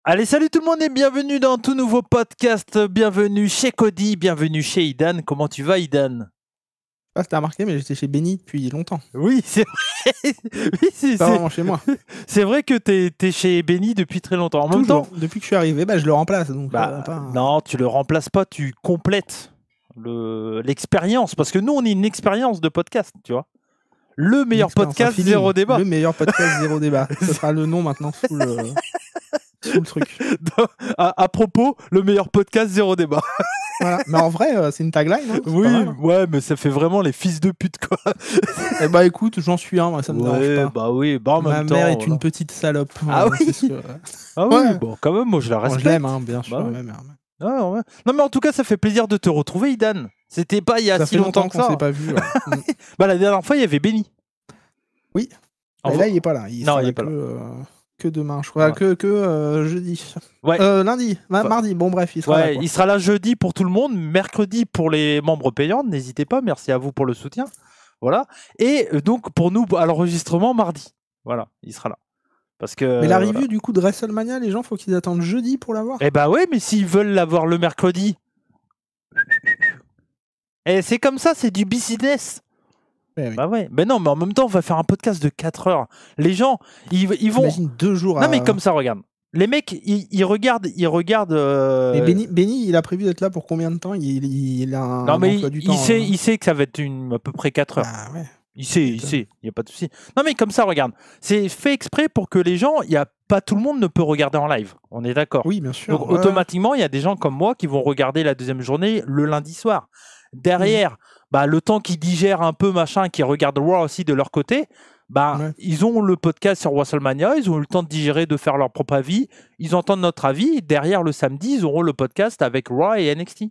Allez, salut tout le monde et bienvenue dans tout nouveau podcast. Bienvenue chez Cody, bienvenue chez Idan. Comment tu vas, Idan? Ah, t'as remarqué, mais j'étais chez Benny depuis longtemps. Oui, c'est vrai. Oui, Pas vraiment chez moi. c'est vrai que t'es chez Benny depuis très longtemps. En même Toujours. temps, Depuis que je suis arrivé, je le remplace. Donc, non, tu le remplaces pas, tu complètes l'expérience. Parce que nous, on est une expérience de podcast, tu vois. Le meilleur podcast zéro débat. Le meilleur podcast zéro débat. Ce sera le nom maintenant sous le truc. À propos, le meilleur podcast zéro débat. Voilà. Mais en vrai, c'est une tagline. Hein, oui, ouais, mais ça fait vraiment les fils de pute, quoi. Eh bah écoute, j'en suis un, moi, ça me dérange pas. Bah oui, bah en même temps. Ma mère est une petite salope. Ah oui. Ah oui, ouais. Bon, quand même, moi je la respecte. Bon, je l'aime, hein, bien sûr, bah, ma mère. Ah, ouais. Non, mais en tout cas, ça fait plaisir de te retrouver, Idan. C'était pas il y a si longtemps que ça. On s'est pas vu. Ouais. Bah la dernière fois, il y avait Benny. Oui. Et là, il est pas là. Il est pas là. Que demain, je crois. Ouais. Que jeudi. Ouais. Lundi, mardi. Bon, bref, il sera là. Il sera là jeudi pour tout le monde, mercredi pour les membres payants. N'hésitez pas, merci à vous pour le soutien. Voilà. Et donc, pour nous, à l'enregistrement, mardi. Voilà, il sera là. Parce que, mais la review du coup de WrestleMania, les gens, faut qu'ils attendent jeudi pour l'avoir. Eh bah ouais, mais s'ils veulent l'avoir le mercredi. Et c'est comme ça, c'est du business. Oui. Bah ouais, mais non, mais en même temps, on va faire un podcast de 4 heures. Les gens, ils vont. Imagine 2 jours. Non, mais comme ça, regarde. Les mecs, ils regardent. Mais Benny, il a prévu d'être là pour combien de temps? Il a un. Non, mais emploi du temps, il sait que ça va être à peu près 4 heures. Ah ouais. Il sait, il n'y a pas de souci. Non, mais comme ça, regarde. C'est fait exprès pour que les gens, pas tout le monde ne peut regarder en live. On est d'accord? Oui, bien sûr. Donc, automatiquement, il y a des gens comme moi qui vont regarder la deuxième journée le lundi soir. Derrière, le temps qu'ils digèrent un peu, machin, qui regardent Raw aussi de leur côté, ils ont le podcast sur WrestleMania, ils ont eu le temps de digérer, de faire leur propre avis, ils entendent notre avis, et derrière, le samedi, ils auront le podcast avec Raw et NXT.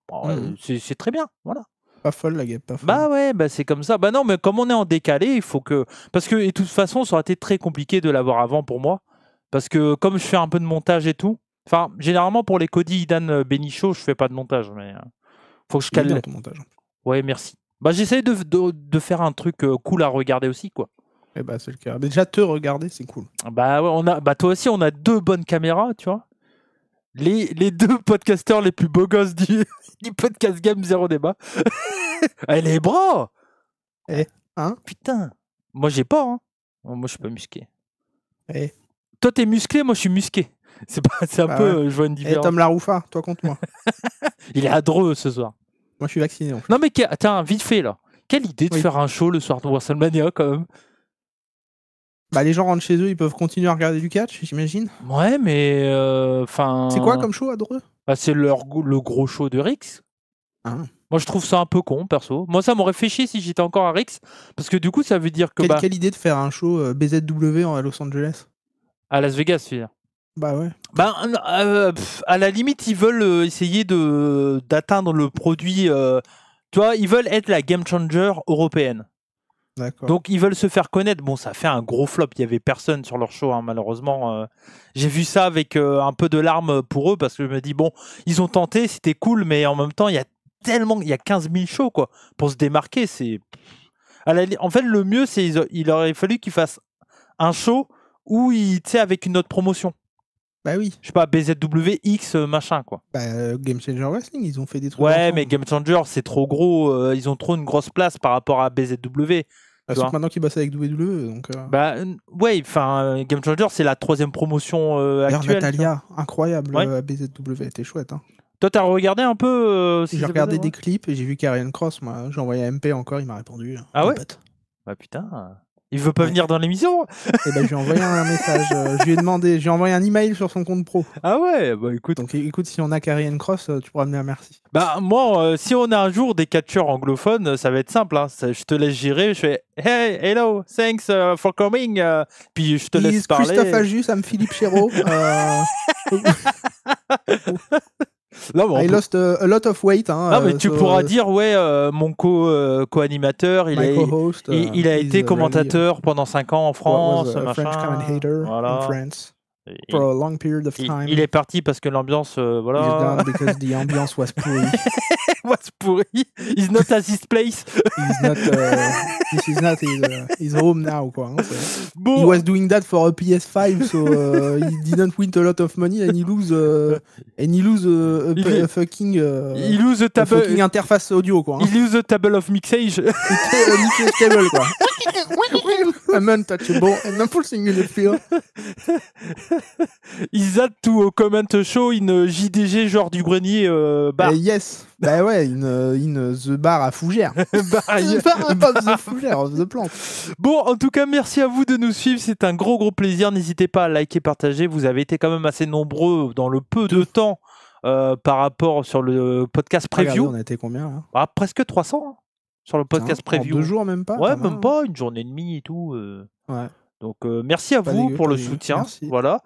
Bon, c'est très bien, voilà. Pas folle la guêpe, pas folle. Bah ouais, c'est comme ça. Bah non, mais comme on est en décalé, il faut que... Parce que, et de toute façon, ça aurait été très compliqué de l'avoir avant pour moi. Parce que comme je fais un peu de montage et tout, enfin, généralement pour les Cody, Idan, Benny Show, je fais pas de montage, mais faut que je cale... ton montage. Ouais, merci. Bah j'essaie de faire un truc cool à regarder aussi, quoi. Eh bah c'est le cas. Mais déjà, te regarder, c'est cool. Bah ouais, toi aussi, on a 2 bonnes caméras, tu vois. Les 2 podcasteurs les plus beaux gosses du podcast Game Zéro Débat. Elle est bras. Putain. Moi, j'ai pas, hein. Moi, je suis pas musqué. Toi, t'es musclé, moi, je suis musqué. C'est un peu, je vois une différence. Tom Laroufa, toi contre moi. Il est à Dreux ce soir. Moi, je suis vacciné. En fait. Non, mais attends, vite fait, là. Quelle idée de faire un show le soir de WrestleMania, quand même. Les gens rentrent chez eux, ils peuvent continuer à regarder du catch, j'imagine. Ouais, mais... C'est quoi comme show à Dreux? C'est le gros show de Rix. Moi, je trouve ça un peu con, perso. Moi, ça m'aurait fait chier si j'étais encore à Rix. Parce que du coup, ça veut dire que... Quelle idée de faire un show BZW à Los Angeles? À Las Vegas, tu veux dire. Bah ouais. À la limite, ils veulent essayer d'atteindre le produit... tu vois, ils veulent être la game changer européenne. D'accord. Donc, ils veulent se faire connaître. Bon, ça fait un gros flop. Il n'y avait personne sur leur show, hein, malheureusement. J'ai vu ça avec un peu de larmes pour eux parce que je me dis, bon, ils ont tenté, c'était cool, mais en même temps, il y a 15 000 shows, quoi. Pour se démarquer, c'est... En fait, le mieux, c'est il aurait fallu qu'ils fassent un show où tu sais, avec une autre promotion. Bah oui. Je sais pas, BZWX, machin, quoi. Game Changer Wrestling, ils ont fait des trucs. Ouais, ensemble. mais Game Changer, c'est trop gros. Ils ont trop une grosse place par rapport à BZW. Sauf maintenant qu'ils bossent avec WWE, donc... ouais, enfin, Game Changer, c'est la 3e promotion actuelle. Natalia, incroyable, à BZW, elle était chouette. Hein. Toi, t'as regardé un peu j'ai regardé des clips et j'ai vu Karrion Cross, moi. J'ai envoyé à MP encore, il m'a répondu. Ah ouais? Bah putain... Il veut pas venir dans l'émission? Et je lui ai envoyé un message. Je lui ai demandé, j'ai envoyé un email sur son compte pro. Ah ouais, bah écoute. Donc écoute, si on a Karrion Cross, tu pourras venir, merci. Bah moi, si on a un jour des catcheurs anglophones, ça va être simple. Hein. Je te laisse gérer, je fais hey, hello, thanks for coming. Puis je te laisse parler. Christophe Agius, I'm Philippe Chéreau. Non, I lost a lot of weight. Hein, non, mais tu pourras dire, ouais, mon co-animateur, il a été commentateur pendant 5 ans en France, machin. French commentator in France. For a long period of time. Il est parti parce que l'ambiance, voilà. He's gone because the ambiance was pourri. Was pourri. He's not at his place. He's not. This is not his home now, quoi. Hein, bon. He was doing that for a PS5, so he didn't win a lot of money and he lose a fucking. He lose a table. Fucking interface audio, quoi. Hein. He lose a table of mixage. Mixage table, quoi. I'm untouchable and I'm pulsing in the field. Is that to comment show in JDG genre du grenier bar? Yes. Bah ouais, in the bar à Fougères. Bar of the Fougères, of the Plante. Bon, en tout cas, merci à vous de nous suivre. C'est un gros plaisir. N'hésitez pas à liker, partager. Vous avez été quand même assez nombreux dans le peu de temps par rapport sur le podcast preview. Regardez, on a été combien là? Presque 300 hein, sur le podcast preview. En 2 jours même pas? Ouais, même pas. Une journée et demie et tout. Ouais. Donc merci à vous pour le soutien. Merci. Voilà.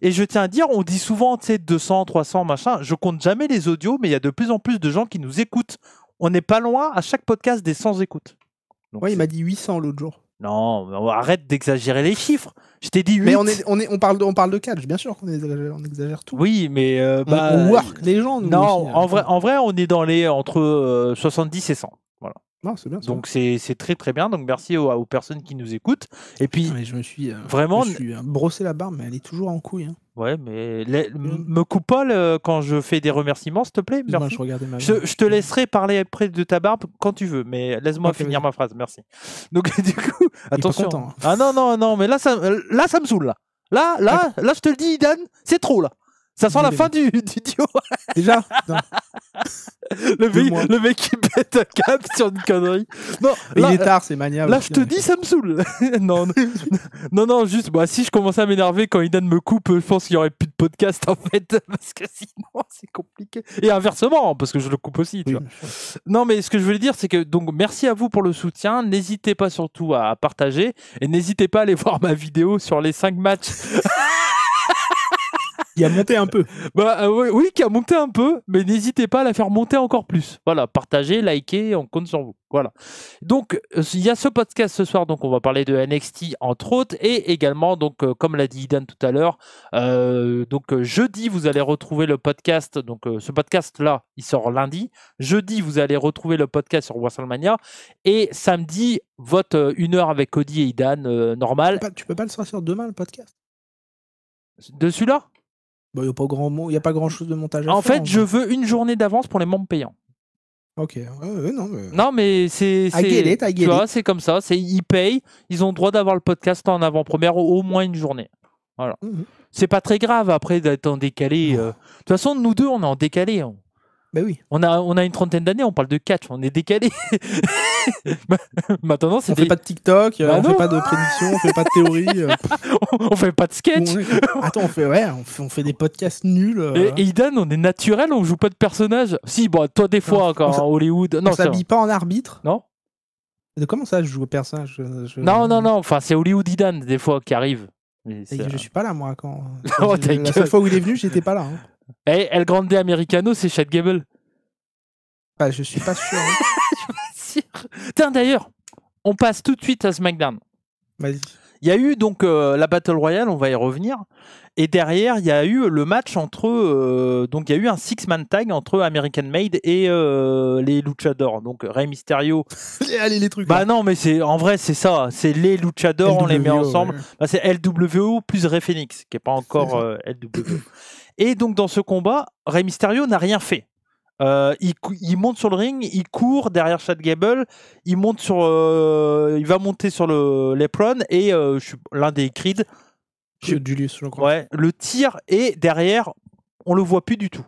Et je tiens à dire, on dit souvent 200, 300, machin. Je compte jamais les audios, mais il y a de plus en plus de gens qui nous écoutent. On n'est pas loin à chaque podcast des 100 écoutes. Donc, ouais, il m'a dit 800 l'autre jour. Non, arrête d'exagérer les chiffres. Je t'ai dit 8. Mais on parle de catch, bien sûr qu'on exagère tout. Oui, mais on work les gens. Nous non, aussi, en vrai, on est dans les entre 70 et 100. Voilà. Non, c'est bien. Donc c'est très bien. Donc merci aux personnes qui nous écoutent. Et puis mais je me suis vraiment brossé la barbe, mais elle est toujours en couille. Hein. Ouais, mais me coupe pas quand je fais des remerciements, s'il te plaît. Merci. Je te laisserai parler près de ta barbe quand tu veux, mais laisse-moi finir ma phrase. Merci. Donc du coup, attention. Content, hein. Ah non, mais là ça me saoule là. Là, je te le dis, Idan, c'est trop là. Ça sent la fin du duo. Déjà le mec qui pète un câble sur une connerie. Non, là, il est tard, c'est maniable. Là, je te dis, ça me saoule. non, juste, si je commençais à m'énerver quand Idan me coupe, je pense qu'il n'y aurait plus de podcast en fait, parce que sinon, c'est compliqué. Et inversement, parce que je le coupe aussi, tu vois. Non, mais ce que je voulais dire, c'est que, donc, merci à vous pour le soutien. N'hésitez pas surtout à partager et n'hésitez pas à aller voir ma vidéo sur les 5 matchs. Il a monté un peu. Oui, qui a monté un peu, mais n'hésitez pas à la faire monter encore plus. Voilà, partagez, likez, on compte sur vous. Voilà. Donc, il y a ce podcast ce soir, donc on va parler de NXT entre autres, et également, donc, comme l'a dit Idan tout à l'heure, jeudi, vous allez retrouver le podcast. Donc, ce podcast-là, il sort lundi. Jeudi, vous allez retrouver le podcast sur WrestleMania. Et samedi, vote 1 heure avec Cody et Idan, normal. Tu peux pas le sortir demain, le podcast? De celui-là? Il n'y a pas il y a pas grand chose de montage à faire. En fait, je veux une journée d'avance pour les membres payants. Ok, non, mais c'est tu vois, c'est comme ça. Ils payent, ils ont le droit d'avoir le podcast en avant-première au moins une journée. Voilà. C'est pas très grave après d'être en décalé. De toute façon, nous deux, on est en décalé. Ben oui. On a une trentaine d'années, on parle de catch, on est décalé. Maintenant, on fait pas de TikTok, on fait pas de prédiction, on fait pas de théorie. On fait pas de sketch. Attends, on fait des podcasts nuls. Et Idan, on est naturel, on joue pas de personnage. Si, bon, toi des fois quand Hollywood. Non, on s'habille pas en arbitre. Non. De comment ça, je joue au personnage Non. Enfin, c'est Hollywood Idan des fois qui arrive. Je suis pas là moi quand. La seule fois où il est venu, j'étais pas là. Hein. El Grande Americano, c'est Chad Gable. Bah, je suis pas sûr. Hein. Je suis pas sûr. Tiens, d'ailleurs, on passe tout de suite à SmackDown. Vas-y. Il y a eu donc la Battle Royale, on va y revenir. Et derrière, il y a eu le match entre. Donc, il y a eu un six-man tag entre American Made et les Luchadors. Donc, Rey Mysterio. Allez, les trucs. Bah, non, mais en vrai, c'est ça. C'est les Luchadors, LWO, on les met ensemble. Ouais. Bah, c'est LWO plus Rey Fenix, qui n'est pas encore LWO. Et donc, dans ce combat, Rey Mysterio n'a rien fait. Il monte sur le ring, il court derrière Chad Gable, il va monter sur l'apron et l'un des Creed. Julius, je crois. Ouais, le tire et derrière, on le voit plus du tout.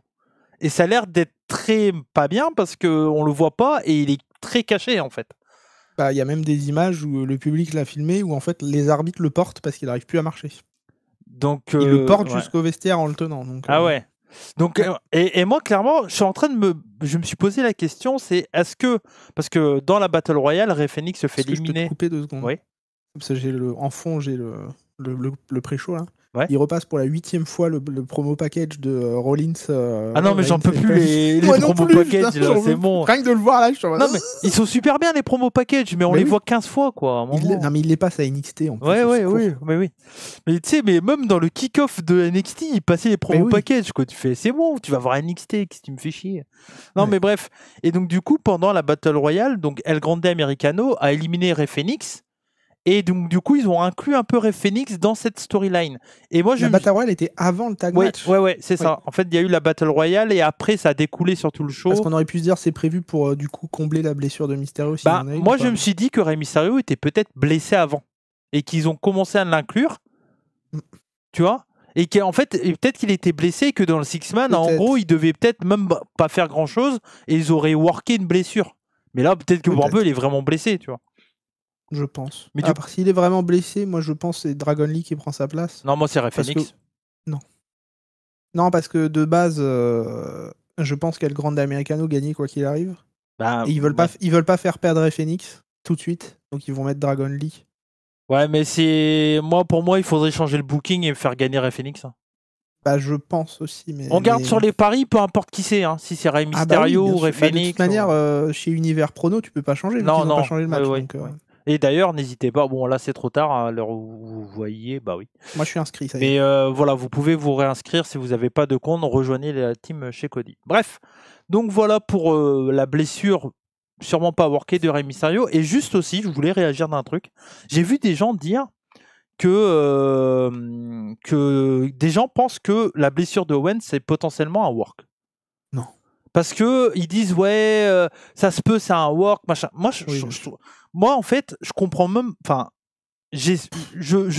Et ça a l'air d'être très pas bien parce qu'on le voit pas et il est très caché en fait. Bah, il y a même des images où le public l'a filmé où en fait les arbitres le portent parce qu'il n'arrive plus à marcher. Donc, il le porte jusqu'au vestiaire en le tenant. Donc, ah ouais. Donc, et moi, clairement, je me suis posé la question, c'est est-ce que, parce que dans la Battle Royale, Rey Fenix se fait éliminer. Je peux te couper 2 secondes. Oui. Parce que en fond, j'ai le pré-show là. Ouais. Il repasse pour la 8e fois le promo package de Rollins. Ah non, mais j'en peux plus les promo packages, c'est bon. Rien que de le voir là, je suis en mode... Non, mais ils sont super bien les promo packages, mais on les voit 15 fois quoi. Non, mais il les passe à NXT en plus. Oui. Mais tu sais, mais même dans le kick-off de NXT, il passait les promo packages quoi. Tu fais, c'est bon, tu vas voir NXT, que tu me fais chier. Non, mais bref. Et donc, du coup, pendant la Battle Royale, donc El Grande Americano a éliminé Rey Fenix. Et donc, du coup, ils ont inclus un peu Rey Fenix dans cette storyline. Et moi, la Battle Royale était avant le tag match. Ouais, c'est ça. En fait, il y a eu la Battle Royale et après, ça a découlé sur tout le show. Parce qu'on aurait pu se dire c'est prévu pour, du coup, combler la blessure de Mysterio. Moi, je me suis dit que Rey Mysterio était peut-être blessé avant. Et qu'ils ont commencé à l'inclure. Tu vois ? Et qu'en fait, peut-être qu'il était blessé et que dans le Six-Man, en gros, il devait peut-être même pas faire grand-chose et ils auraient worké une blessure. Mais là, peut-être que Wardlow, il est vraiment blessé, tu vois. Je pense. Mais s'il est vraiment blessé, moi je pense que c'est Dragon Lee qui prend sa place. Non, moi c'est Rey Fenix. Non, parce que de base, je pense qu'El Grande Americano gagnait quoi qu'il arrive. Et ils veulent pas faire perdre Rey Fenix tout de suite, donc ils vont mettre Dragon Lee. Ouais, mais pour moi, il faudrait changer le booking et faire gagner Rey Fenix. Je pense aussi. On garde sur les paris, peu importe qui c'est. Si c'est Rey Mysterio ou Rey Fenix. De toute manière, chez Univers Prono, tu peux pas changer. Non, pas changer le match. Et d'ailleurs, n'hésitez pas. Bon, là, c'est trop tard. À l'heure où vous voyez, bah oui. Moi, je suis inscrit. Ça y est. Mais voilà, vous pouvez vous réinscrire si vous n'avez pas de compte. Rejoignez la team chez Cody. Bref, donc voilà pour la blessure, sûrement pas workée de Rey Mysterio. Et juste aussi, je voulais réagir d'un truc. J'ai vu des gens dire que des gens pensent que la blessure de Owens, c'est potentiellement un work. Non. Parce qu'ils disent, ça se peut, c'est un work, machin. Moi, en fait, je comprends même. Enfin, je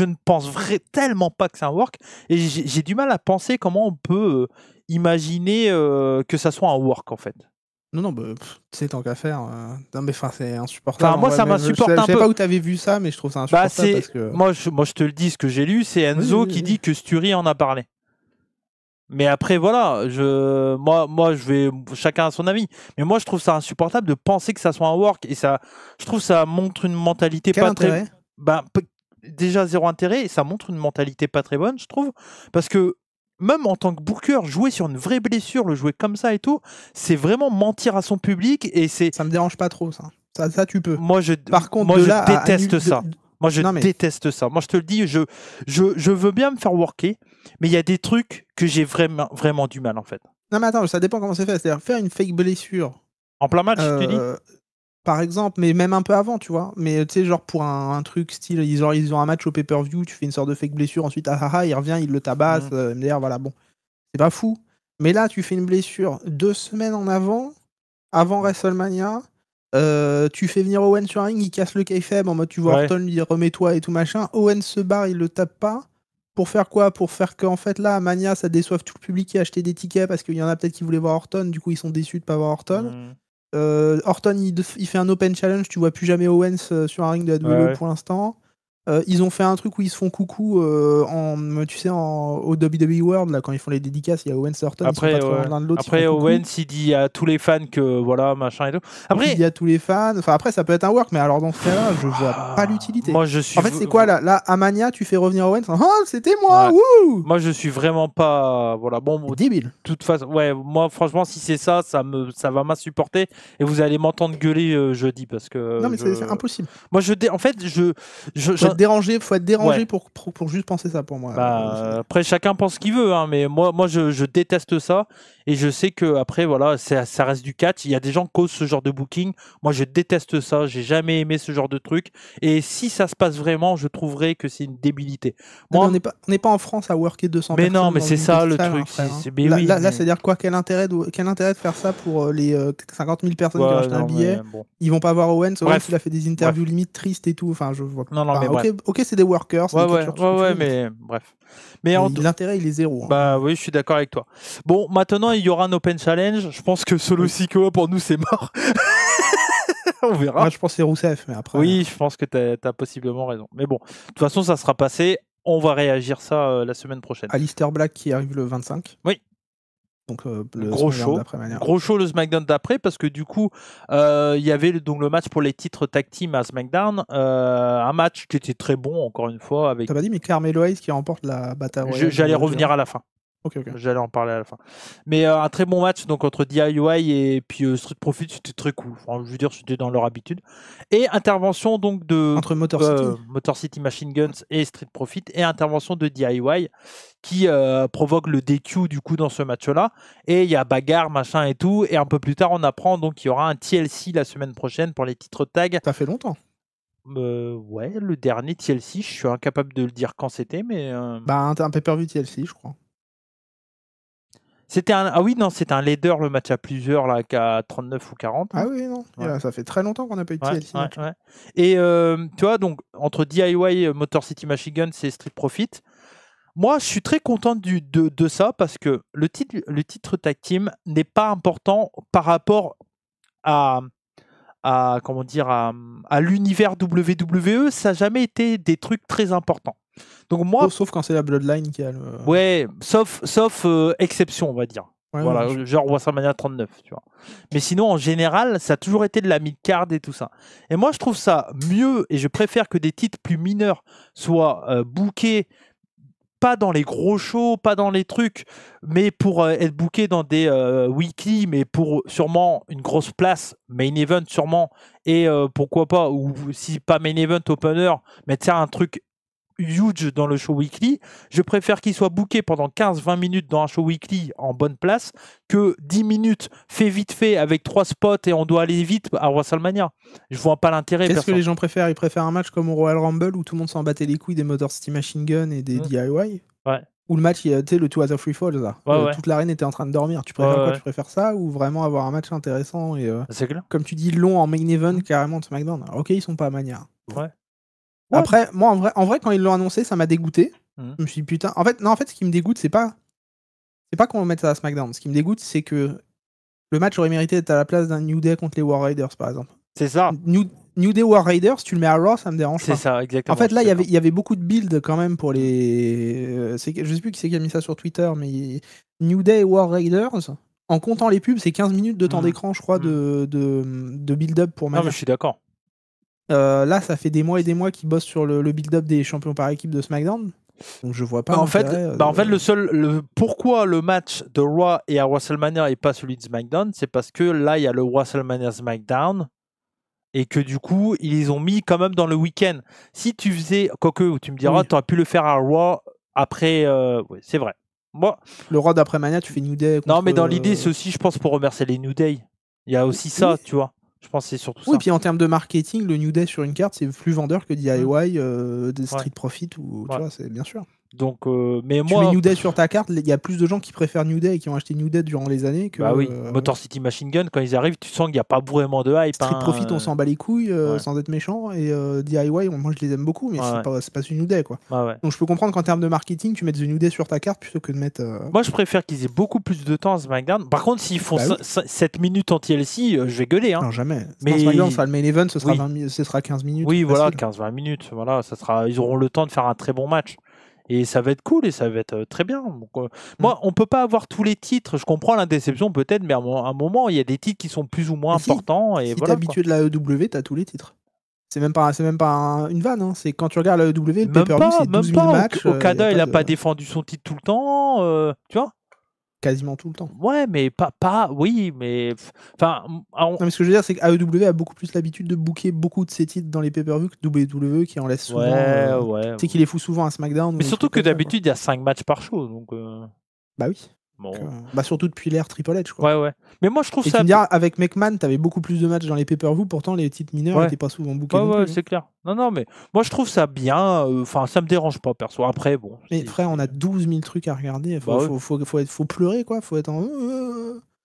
ne pense tellement pas que c'est un work. Et j'ai du mal à penser comment on peut imaginer que ça soit un work, en fait. Non, tu sais, tant qu'à faire. Non, mais c'est insupportable. Moi, ça m'insupporte un peu. Je sais pas où tu avais vu ça, mais je trouve ça insupportable. Parce que... moi, je te le dis, ce que j'ai lu, c'est Enzo qui dit que Sturi en a parlé. Mais après, voilà, moi, je vais, chacun a son avis. Mais moi, je trouve ça insupportable de penser que ça soit un work. Et ça, je trouve que ça montre une mentalité pas très... déjà, zéro intérêt. Et ça montre une mentalité pas très bonne, je trouve. Parce que même en tant que booker, jouer sur une vraie blessure, le jouer comme ça et tout, c'est vraiment mentir à son public. Et ça me dérange pas trop, ça. Ça tu peux. Par contre, je déteste ça. Moi, je déteste ça. Moi, je te le dis, je veux bien me faire worker, mais il y a des trucs que j'ai vraiment du mal, en fait. Non, mais attends, ça dépend comment c'est fait. C'est-à-dire faire une fake blessure. En plein match, tu dis par exemple, mais même un peu avant, tu vois. Mais tu sais, genre pour un truc style, ils ont un match au pay-per-view, tu fais une sorte de fake blessure, ensuite, il revient, il le tabasse. D'ailleurs, voilà, bon. C'est pas fou. Mais là, tu fais une blessure 2 semaines en avant WrestleMania. Tu fais venir Owen sur un ring, il casse le kayfabe en mode tu vois Orton lui dit remets-toi et tout machin. Owen se barre, il le tape pas. Pour faire quoi? Pour faire qu'en fait là, à Mania, ça déçoive tout le public qui a acheté des tickets parce qu'il y en a peut-être qui voulaient voir Orton, du coup ils sont déçus de pas voir Orton. Orton il fait un open challenge, tu vois plus jamais Owens sur un ring de WWE pour l'instant. Ils ont fait un truc où ils se font coucou tu sais, au WWE World, là, quand ils font les dédicaces, il y a Owens et Orton. Après, l'un de l'autre, après Owens, il dit à tous les fans que voilà, machin et tout. Après, il dit à tous les fans. Enfin, après, ça peut être un work, mais alors dans ce cas-là, je vois pas l'utilité. Moi, je suis. En fait, c'est quoi là à Mania, tu fais revenir Owens. Oh, c'était moi, wouh! Moi, je suis vraiment pas. Voilà, bon. Débile. De toute façon, moi, franchement, si c'est ça, ça va m'insupporter et vous allez m'entendre gueuler jeudi parce que. Non, mais c'est impossible. Moi, en fait, faut être dérangé pour juste penser ça pour moi. Après, chacun pense ce qu'il veut, hein, mais moi je déteste ça et je sais que après voilà, ça reste du catch. Il y a des gens qui causent ce genre de booking. Moi, je déteste ça. J'ai jamais aimé ce genre de truc. Et si ça se passe vraiment, je trouverais que c'est une débilité. Moi, on n'est pas en France à worker 200 mais personnes. Non, mais c'est ça le truc. Là, c'est-à-dire quoi? Quel intérêt de faire ça pour les 50 000 personnes qui ont acheté un billet? Ils vont pas voir Owens. Owens, il a fait des interviews limite tristes et tout. Enfin, je vois. Ok, c'est des workers. Mais bref. Mais l'intérêt, il est zéro. Oui, je suis d'accord avec toi. Bon, maintenant, il y aura un Open Challenge. Je pense que Solo Sikoa, pour nous, c'est mort. On verra. Moi, je pense que c'est Rousseff, mais après... Oui, je pense que tu as possiblement raison. Mais bon, de toute façon, ça sera passé. On va réagir ça la semaine prochaine. Alistair Black qui arrive le 25. Oui. Donc Gros show. Gros show le SmackDown d'après, parce que du coup, il y avait donc le match pour les titres tag team à SmackDown. Un match qui était très bon, encore une fois. Avec... T'as pas dit, mais Carmelo Hayes qui remporte la bataille royale. J'allais revenir à la fin. Okay. J'allais en parler à la fin. Mais un très bon match donc entre DIY et puis Street Profit, c'était très cool. Enfin, je veux dire, c'était dans leur habitude. Et intervention donc de entre Motor City Machine Guns et Street Profit, et intervention de DIY qui provoque le DQ du coup dans ce match-là. Et il y a bagarre, machin et tout. Et un peu plus tard, on apprend donc qu'il y aura un TLC la semaine prochaine pour les titres tag. Ça fait longtemps. Ouais, le dernier TLC, je suis incapable de le dire quand c'était, mais... Bah, un pay-per-view TLC, je crois. C'était un... Ah oui, non, c'était un leader, le match à plusieurs, là, qu'à 39 ou 40. Ah oui, non. Ouais. Ça fait très longtemps qu'on n'a pas eu de TLC. Ouais. Et tu vois, donc, entre DIY, Motor City Machine Guns et Street Profit, moi, je suis très content de ça, parce que le titre tag team n'est pas important par rapport à comment dire, à l'univers WWE. Ça n'a jamais été des trucs très importants. Donc moi, sauf quand c'est la Bloodline qui a le... Ouais, sauf exception, on va dire. Ouais, voilà, ouais, genre WrestleMania 39, tu vois. Mais sinon, en général, ça a toujours été de la mid-card et tout ça. Et moi, je trouve ça mieux, et je préfère que des titres plus mineurs soient bookés, pas dans les gros shows, pas dans les trucs, mais pour être bookés dans des weekly, mais pour sûrement une grosse place, main event sûrement, et pourquoi pas, ou si pas main event, opener, mais tu sais, un truc huge dans le show weekly. Je préfère qu'il soit booké pendant 15-20 minutes dans un show weekly en bonne place que 10 minutes fait vite fait avec 3 spots et on doit aller vite à WrestleMania. Je vois pas l'intérêt. Qu'est-ce que les gens préfèrent? Ils préfèrent un match comme au Royal Rumble où tout le monde s'en battait les couilles des Motor City Machine Gun et des DIY? Ouais. Ou le match, tu sais, le Two Out of Free Falls, là. Toute l'arène était en train de dormir. Tu préfères quoi? Tu préfères ça ou vraiment avoir un match intéressant et, comme tu dis, long en main event carrément de SmackDown? Alors, ok, ils sont pas à Mania. Ouais. Après, moi, en vrai, quand ils l'ont annoncé, ça m'a dégoûté. Je me suis dit, putain. En fait, ce qui me dégoûte, c'est pas qu'on mette ça à SmackDown. Ce qui me dégoûte, c'est que le match aurait mérité d'être à la place d'un New Day contre les War Raiders, par exemple. C'est ça. New Day War Raiders, tu le mets à Raw, ça me dérange pas. C'est ça, exactement. En fait, là, il y avait beaucoup de build quand même pour les. Je sais plus qui c'est qui a mis ça sur Twitter, mais New Day War Raiders, en comptant les pubs, c'est 15 minutes de temps d'écran, je crois, de build-up pour Mania. Non, mais je suis d'accord. Là, ça fait des mois et des mois qu'ils bossent sur le build-up des champions par équipe de SmackDown. Donc je vois pas. En fait, pourquoi le match de Raw et à WrestleMania et pas celui de SmackDown, c'est parce que là, il y a le WrestleMania SmackDown et que du coup, ils ont mis quand même dans le week-end. Si tu faisais, quoique, tu me diras, tu aurais pu le faire à Raw après. Oui, c'est vrai. Moi, le Raw d'après Mania, tu fais New Day. Non, mais dans l'idée, c'est aussi, je pense, pour remercier les New Day. Il y a aussi ça, tu vois. Je pense que c'est surtout ça. Oui, puis en termes de marketing, le New Day sur une carte, c'est plus vendeur que DIY, des Street Profit, ou tu vois, c'est bien sûr. Donc, mais tu mets New Day sur ta carte, il y a plus de gens qui préfèrent New Day et qui ont acheté New Day durant les années que. Bah oui, Motor City Machine Gun, quand ils arrivent, tu sens qu'il n'y a pas vraiment de hype. Street Profit, on s'en bat les couilles sans être méchant, et DIY, moi je les aime beaucoup, mais c'est pas du New Day, quoi. Donc je peux comprendre qu'en termes de marketing, tu mets The New Day sur ta carte plutôt que de mettre. Moi je préfère qu'ils aient beaucoup plus de temps à SmackDown. Par contre, s'ils font 7 minutes en TLC, je vais gueuler. Hein. Non, jamais. Mais SmackDown sera le main event, ce sera 15 minutes. Oui, voilà, 15-20 minutes. Voilà, ils auront le temps de faire un très bon match. Et ça va être cool et ça va être très bien. Donc, moi, on peut pas avoir tous les titres. Je comprends la déception peut-être, mais à un moment, il y a des titres qui sont plus ou moins importants. Et si voilà, t'es habitué de la EW, t'as tous les titres. C'est même pas une vanne. Hein. C'est quand tu regardes la EW, le pay-per-view, c'est 12 000 matchs. Okada, il a pas défendu son titre tout le temps. Tu vois? Quasiment tout le temps. Ouais, mais pas oui, mais enfin. Non, mais ce que je veux dire, c'est qu'AEW a beaucoup plus l'habitude de booker beaucoup de ses titres dans les pay-per-view que WWE qui en laisse souvent. Tu sais qu'il les fout souvent à SmackDown. Mais surtout que d'habitude, il y a 5 matchs par show. Donc, bah oui. Bon. Surtout depuis l'ère Triple H, quoi. Ouais. Mais moi, je trouve ça. Tu me diras, avec McMahon, t'avais beaucoup plus de matchs dans les pay-per-view, pourtant les titres mineurs n'étaient pas souvent bookés. Ouais, c'est clair. Non, mais moi, je trouve ça bien. Enfin, ça me dérange pas, perso. Après, bon. Mais frère, on a 12 000 trucs à regarder. Faut pleurer, quoi. Faut être en.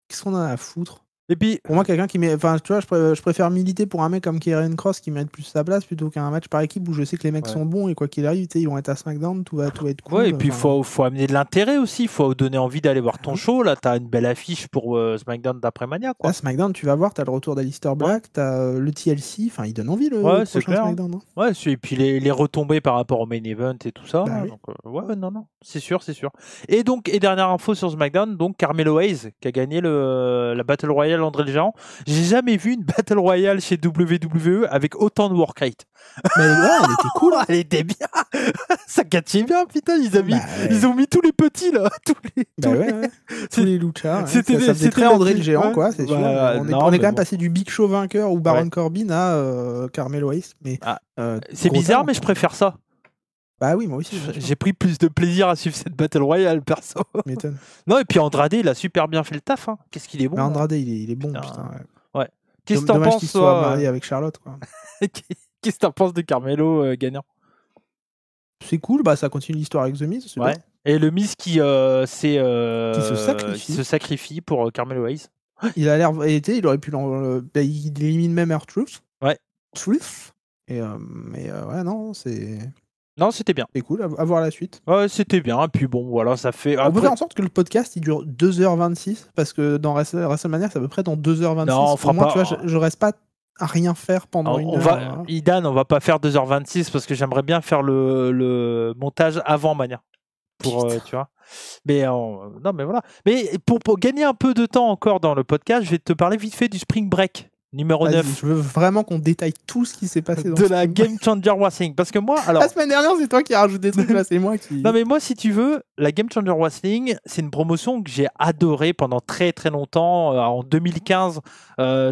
Qu'est-ce qu'on en a à foutre? Et puis, Pour moi, quelqu'un qui met. Enfin, tu vois, je préfère militer pour un mec comme Karen Cross qui mérite plus sa place plutôt qu'un match par équipe où je sais que les mecs sont bons et quoi qu'il arrive, ils vont être à SmackDown, tout va être cool. ouais, et puis faut amener de l'intérêt aussi, il faut donner envie d'aller voir ton show. Là, t'as une belle affiche pour SmackDown d'après Mania, quoi. Là, SmackDown, tu vas voir, t'as le retour d'Alistair Black, t'as le TLC, enfin, il donne envie le prochain SmackDown. Hein. Ouais, et puis les retombées par rapport au main event et tout ça. Bah, oui. Donc, non, c'est sûr. Et donc, dernière info sur SmackDown, donc Carmelo Hayes qui a gagné la Battle Royale André le Géant. J'ai jamais vu une Battle Royale chez WWE avec autant de work rate. Mais ouais, elle était cool. Hein. Elle était bien. Ça catchait bien, putain. Ils ont mis tous les petits là. Tous les luchas. Ouais. C'était ça faisait très André le Géant, quoi, c'est sûr. On est quand même passé du Big Show vainqueur ou Baron Corbin à Carmelo Hayes. Mais, c'est bizarre, mais je préfère ça. Bah oui, moi aussi. J'ai pris plus de plaisir à suivre cette Battle Royale, perso. M'étonne. Non, et puis Andrade, il a super bien fait le taf. Hein. Qu'est-ce qu'il est bon. Mais Andrade, il est bon, putain. Ouais. Qu'est-ce que t'en penses, qu'il soit marié avec Charlotte, quoi. Qu'est-ce que t'en penses de Carmelo gagnant? C'est cool, bah ça continue l'histoire avec The Miz, super. Ouais. Et le Miz qui se sacrifie pour Carmelo Hayes. Il a l'air. Il aurait pu il élimine même R-Truth. Ouais. Truth. Mais ouais, non, c'est. Non, c'était bien. C'est cool, à voir la suite. Ouais, c'était bien. Et puis bon, voilà, ça fait. On peut faire en sorte que le podcast il dure 2h26 parce que dans WrestleMania, c'est à peu près dans 2h26. Non, on fera moi, pas. Tu vois, je reste pas à rien faire pendant une heure. Idan, on va pas faire 2h26 parce que j'aimerais bien faire le montage avant Mania. Tu vois. Mais non, mais voilà. Mais pour gagner un peu de temps encore dans le podcast, je vais te parler vite fait du Spring Break. Numéro 9. Je veux vraiment qu'on détaille tout ce qui s'est passé dans de la Game Changer Wrestling. Parce que moi, alors. La semaine dernière, c'est toi qui as rajouté des trucs, là, c'est moi qui. Non, mais moi, si tu veux, la Game Changer Wrestling, c'est une promotion que j'ai adorée pendant très très longtemps. En 2015,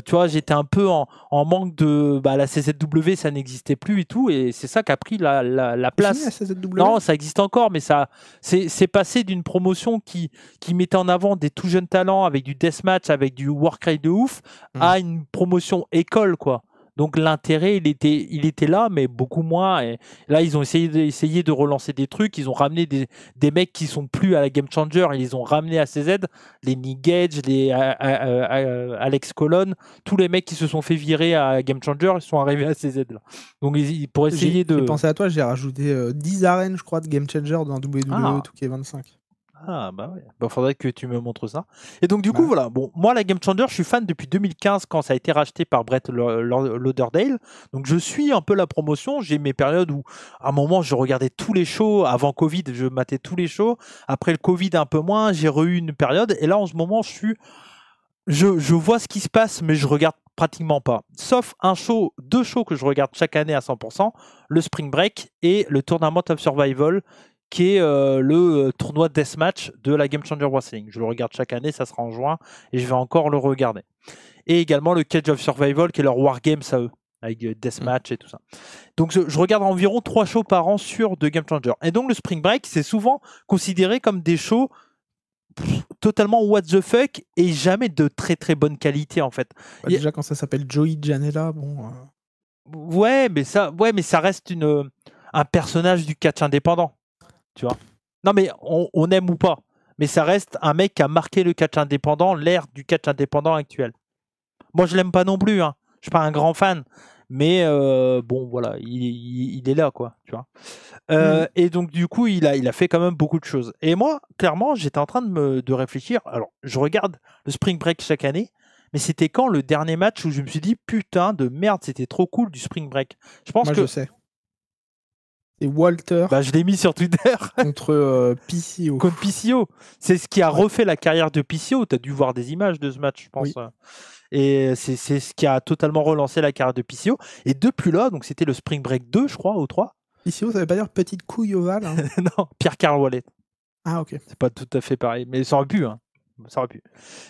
tu vois, j'étais un peu en manque de. Bah, la CZW, ça n'existait plus et tout. Et c'est ça qui a pris la place. La CZW non, ça existe encore, mais ça c'est passé d'une promotion qui mettait en avant des tout jeunes talents avec du deathmatch, avec du work rate de ouf, à une promotion école, quoi. Donc l'intérêt, il était là, mais beaucoup moins. Et là, ils ont essayé de relancer des trucs. Ils ont ramené des mecs qui sont plus à la Game Changer. Ils les ont ramenés à CZ. Les Nick Gage, les Alex Colon, tous les mecs qui se sont fait virer à Game Changer, ils sont arrivés à CZ là. Donc pour essayer de. J'ai pensé à toi, j'ai rajouté 10 arènes, je crois, de Game Changer dans WWE 2K25. Ah bah ouais, bah faudrait que tu me montres ça. Et donc du coup voilà, bon, moi la Game Changer, je suis fan depuis 2015 quand ça a été racheté par Brett Lauderdale. Donc je suis un peu la promotion, j'ai mes périodes où à un moment je regardais tous les shows, avant Covid, je matais tous les shows, après le Covid un peu moins, j'ai eu une période et là en ce moment je vois ce qui se passe mais je regarde pratiquement pas. Sauf deux shows que je regarde chaque année à 100%, le Spring Break et le Tournament of Survival qui est le tournoi Deathmatch de la Game Changer Wrestling. Je le regarde chaque année, ça sera en juin, et je vais encore le regarder. Et également le Cage of Survival, qui est leur Wargames à eux, avec Deathmatch et tout ça. Donc je regarde environ 3 shows par an sur de Game Changer. Et donc le Spring Break, c'est souvent considéré comme des shows totalement what the fuck, et jamais de très très bonne qualité, en fait. Déjà, quand ça s'appelle Joey Janela, bon... Ouais, mais ça reste un personnage du catch indépendant. Tu vois. Non, mais on aime ou pas. Mais ça reste un mec qui a marqué le catch indépendant, l'ère du catch indépendant actuel. Moi, je l'aime pas non plus. Hein. Je suis pas un grand fan. Mais bon, voilà, il est là, quoi. Tu vois. Et donc, du coup, il a fait quand même beaucoup de choses. Et moi, clairement, j'étais en train de réfléchir. Alors, je regarde le Spring Break chaque année. Mais c'était quand le dernier match où je me suis dit, putain de merde, c'était trop cool du Spring Break. Je pense je sais. Et Walter. Bah, je l'ai mis sur Twitter. Contre PCO. Contre PCO. C'est ce qui a refait la carrière de PCO. Tu as dû voir des images de ce match, je pense. Oui. Et c'est ce qui a totalement relancé la carrière de PCO. Et depuis là, donc c'était le Spring Break 2, je crois, ou 3. PCO, ça veut pas dire petite couille ovale. Hein. Non, Pierre-Carl Wallet. Ah, ok. C'est pas tout à fait pareil. Mais ça aurait pu. Hein. Ça aurait pu.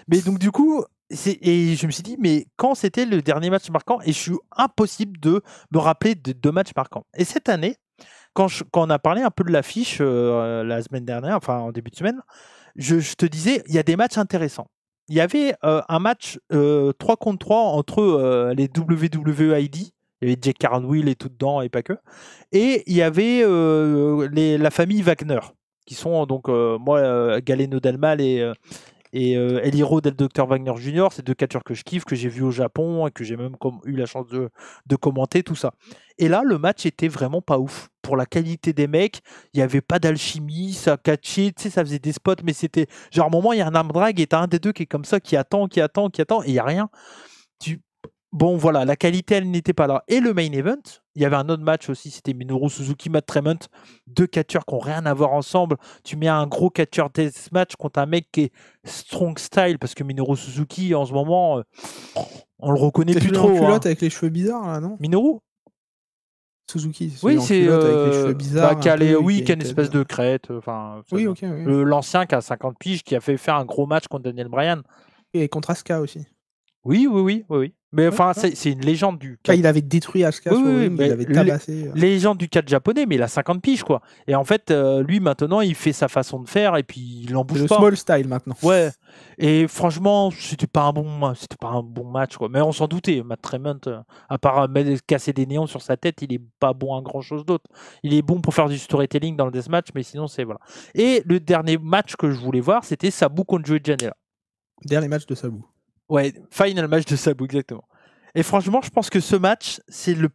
Mais donc, du coup, et je me suis dit, mais quand c'était le dernier match marquant? Et je suis impossible de me rappeler de 2 matchs marquants. Et cette année, quand on a parlé un peu de l'affiche la semaine dernière, enfin en début de semaine, je te disais, il y a des matchs intéressants. Il y avait un match 3 contre 3 entre les WWE ID, il y avait Jake Carnwell et tout dedans, et pas que, et il y avait la famille Wagner, qui sont donc moi, Galeno Delmal et Eliro Del Dr Wagner Jr. C'est 2 catcheurs que je kiffe, que j'ai vu au Japon et que j'ai même eu la chance de commenter tout ça. Et là, le match était vraiment pas ouf. Pour la qualité des mecs, il n'y avait pas d'alchimie, ça catchait, tu sais, ça faisait des spots, mais c'était genre à un moment, il y a un arm drag et t'as un des deux qui est comme ça, qui attend, et il n'y a rien. Bon, voilà, la qualité, elle n'était pas là. Et le main event, il y avait un autre match aussi, c'était Minoru Suzuki, Matt Tremont, 2 catcheurs qui n'ont rien à voir ensemble. Tu mets un gros catcheur deathmatch contre un mec qui est strong style, parce que Minoru Suzuki, en ce moment, on le reconnaît plus trop. En culotte avec les cheveux bizarres, là, non? Minoru Suzuki, oui, c'est avec les cheveux bizarres. qui a une espèce de crête. Oui, ok. L'ancien qui a 50 piges, qui a fait faire un gros match contre Daniel Bryan. Et contre Asuka aussi. Oui. Mais enfin, c'est une légende du catch. Il avait détruit Asuka sur le ring, il avait tabassé. Légende du catch japonais, mais il a 50 piges, quoi. Et en fait, lui, maintenant, il fait sa façon de faire et puis il n'en bouge pas. Le small style, maintenant. Ouais. Et franchement, c'était pas un bon match, quoi. Mais on s'en doutait. Matt Tremont, à part casser des néons sur sa tête, il est pas bon à grand chose d'autre. Il est bon pour faire du storytelling dans le deathmatch, mais sinon, c'est voilà. Et le dernier match que je voulais voir, c'était Sabu contre Joey Janela. Dernier match de Sabu. Ouais, final match de Sabu, exactement. Et franchement, je pense que ce match, c'est le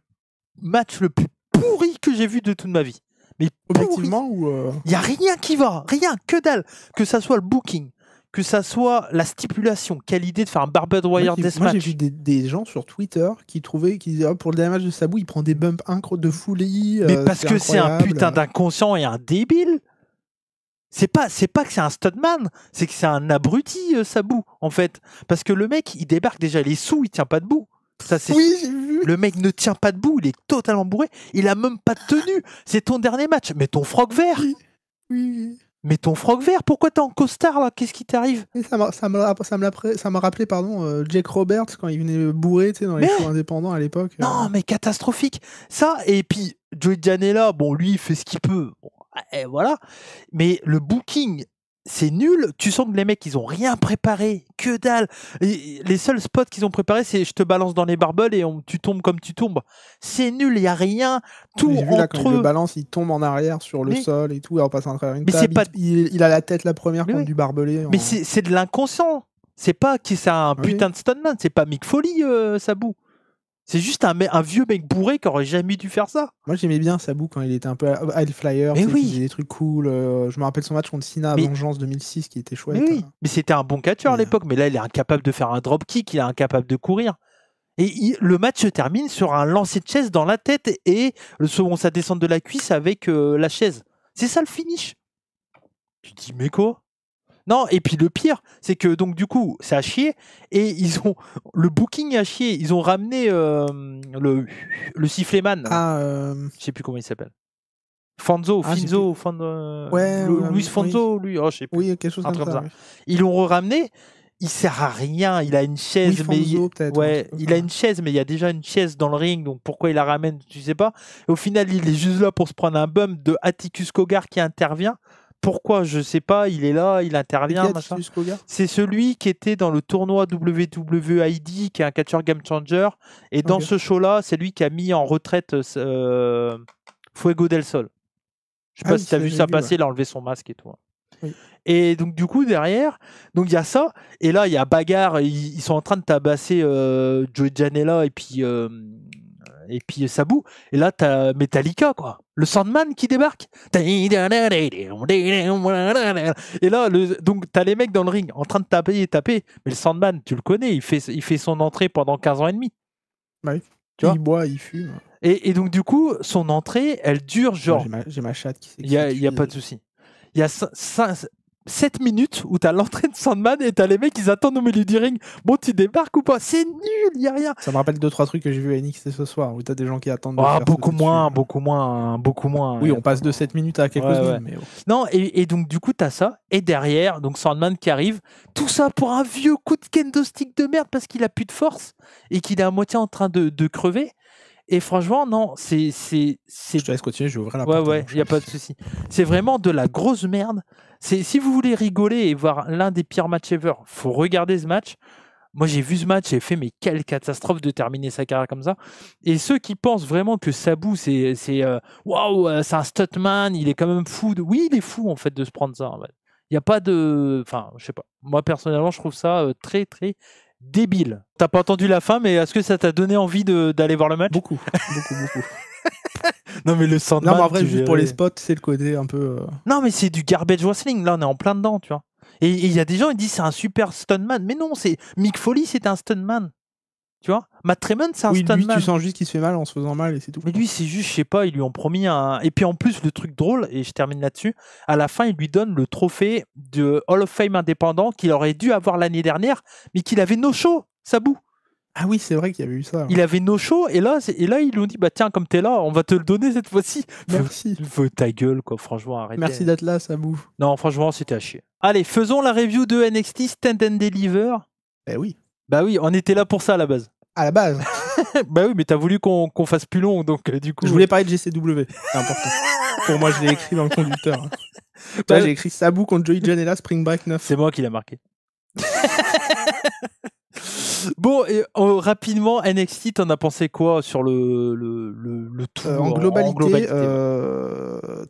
match le plus pourri que j'ai vu de toute ma vie. Mais objectivement ou il n'y a rien qui va, rien, que dalle. Que ça soit le booking, que ça soit la stipulation, quelle idée de faire un Barbed Wire Deathmatch. Moi, j'ai vu des gens sur Twitter qui disaient pour le dernier match de Sabu, il prend des bumps de folie. Mais parce que c'est un putain d'inconscient et un débile. C'est pas que c'est un studman, c'est que c'est un abruti, Sabu, en fait. Parce que le mec, il débarque déjà, il est sous, il tient pas debout. Ça, oui, j'ai vu. Le mec ne tient pas debout, il est totalement bourré, il a même pas de tenue. C'est ton dernier match. Mets ton froc vert. Oui. Mets ton froc vert. Pourquoi t'es en costard là? Qu'est-ce qui t'arrive? Ça m'a rappelé Jake Roberts quand il venait bourré, tu sais, dans les shows indépendants à l'époque. Non, mais catastrophique. Ça, et puis Joey Janela, bon, lui, il fait ce qu'il peut. Bon, et voilà. Mais le booking, c'est nul. Tu sens que les mecs, ils ont rien préparé. Que dalle. Les seuls spots qu'ils ont préparés, c'est je te balance dans les barbels et tu tombes comme tu tombes. C'est nul, il n'y a rien. Tout j'ai vu là, quand il le balance, il tombe en arrière sur le sol et tout, en passant à travers une table. Il a la tête la première contre du barbelé. Mais c'est de l'inconscient. C'est pas que c'est un putain de stuntman. C'est pas Mick Foley, Sabu. C'est juste un vieux mec bourré qui aurait jamais dû faire ça. Moi, j'aimais bien Sabu quand il était un peu high flyer. Il faisait des trucs cool. Je me rappelle son match contre Cena à Vengeance 2006 qui était chouette. Mais c'était un bon catcheur à l'époque. Mais là, il est incapable de faire un dropkick. Il est incapable de courir. Et le match se termine sur un lancer de chaise dans la tête et sa descente de la cuisse avec la chaise. C'est ça le finish. Tu te dis, mais quoi? Non, et puis le pire, c'est que donc du coup, c'est à chier et ils ont le booking à chier. Ils ont ramené le siffletman. Je sais plus comment il s'appelle. Finzo. Luis Fonzo, lui. Oh, je sais plus. Oui, quelque chose comme ça. Oui. Ils l'ont ramené. Il sert à rien. Il a une chaise, mais il a une chaise, mais il y a déjà une chaise dans le ring. Donc pourquoi il la ramène, tu sais pas. Et au final, il est juste là pour se prendre un bump de Atticus Cogar qui intervient. Pourquoi? Je sais pas, il est là, il intervient. C'est celui qui était dans le tournoi WWID, qui est un catcheur game changer. Et dans ce show-là, c'est lui qui a mis en retraite Fuego del Sol. Je sais pas si tu as vu ça passer, il a enlevé son masque et tout. Oui. Et donc, du coup, derrière, il y a ça. Et là, il y a bagarre. Ils sont en train de tabasser Joey Janela et puis Sabu. Et là, t'as Metallica, quoi. Le Sandman qui débarque. Et là, donc, t'as les mecs dans le ring en train de taper. Mais le Sandman, tu le connais, il fait son entrée pendant 15 ans et demi. Oui. Tu vois, il boit, il fume. Et donc, du coup, son entrée, elle dure genre. J'ai ma chatte qui s'est. Il n'y a pas de souci. Il y a 7 minutes où t'as l'entrée de Sandman et t'as les mecs, ils attendent au milieu du ring. Bon, tu débarques ou pas? C'est nul, il n'y a rien. Ça me rappelle 2-3 trucs que j'ai vu à NXT ce soir où t'as des gens qui attendent. Beaucoup moins. Oui, on passe de 7 minutes à quelques secondes. Mais non, et donc du coup, t'as ça. Et derrière, donc Sandman qui arrive. Tout ça pour un vieux coup de kendo stick de merde parce qu'il a plus de force et qu'il est à moitié en train de crever. Et franchement, non, c'est. Je te laisse continuer, je vais ouvrir la porte. Ouais, il n'y a pas de souci. C'est vraiment de la grosse merde. Si vous voulez rigoler et voir l'un des pires matchs ever, faut regarder ce match. Moi, j'ai vu ce match, j'ai fait, mais quelle catastrophe de terminer sa carrière comme ça. Et ceux qui pensent vraiment que Sabu, c'est un stuntman, il est quand même fou. Oui, il est fou, en fait, de se prendre ça. En fait. Il n'y a pas de... Enfin, je sais pas. Moi, personnellement, je trouve ça très, très débile. T'as pas entendu la fin, mais est-ce que ça t'a donné envie d'aller voir le match? Beaucoup. Non, mais le Sandman... Non, mais en vrai, juste pour les spots, c'est le côté un peu... Non, mais c'est du garbage wrestling. Là, on est en plein dedans, tu vois. Et il y a des gens, ils disent c'est un super stuntman. Mais non, c'est Mick Foley, c'était un stuntman. Tu vois, Matt Tremont, c'est un stuntman. Lui, tu sens juste qu'il se fait mal en se faisant mal et c'est tout. Mais lui, c'est juste, je sais pas, ils lui ont promis un... Et puis en plus, le truc drôle, et je termine là-dessus, à la fin, il lui donne le trophée de Hall of Fame indépendant qu'il aurait dû avoir l'année dernière, mais qu'il avait no-show, Sabu. Ah oui, c'est vrai qu'il y avait eu ça. Il avait no-show, et là, ils lui ont dit, bah tiens, comme t'es là, on va te le donner cette fois-ci. Merci. Faut ta gueule, quoi, franchement, arrête. Merci d'être là, Sabu. Non, franchement, c'était à chier. Allez, faisons la review de NXT Stand and Deliver. Eh oui. Bah oui, on était là pour ça à la base. À la base. Bah oui, mais t'as voulu qu'on fasse plus long, donc du coup... Je voulais parler de GCW, c'est important. Pour moi, je l'ai écrit dans le conducteur. Là, j'ai écrit Sabu contre Joey Janela, Spring Break 9. C'est moi qui l'ai marqué. Bon, et, rapidement, NXT, t'en as pensé quoi sur le tout en globalité,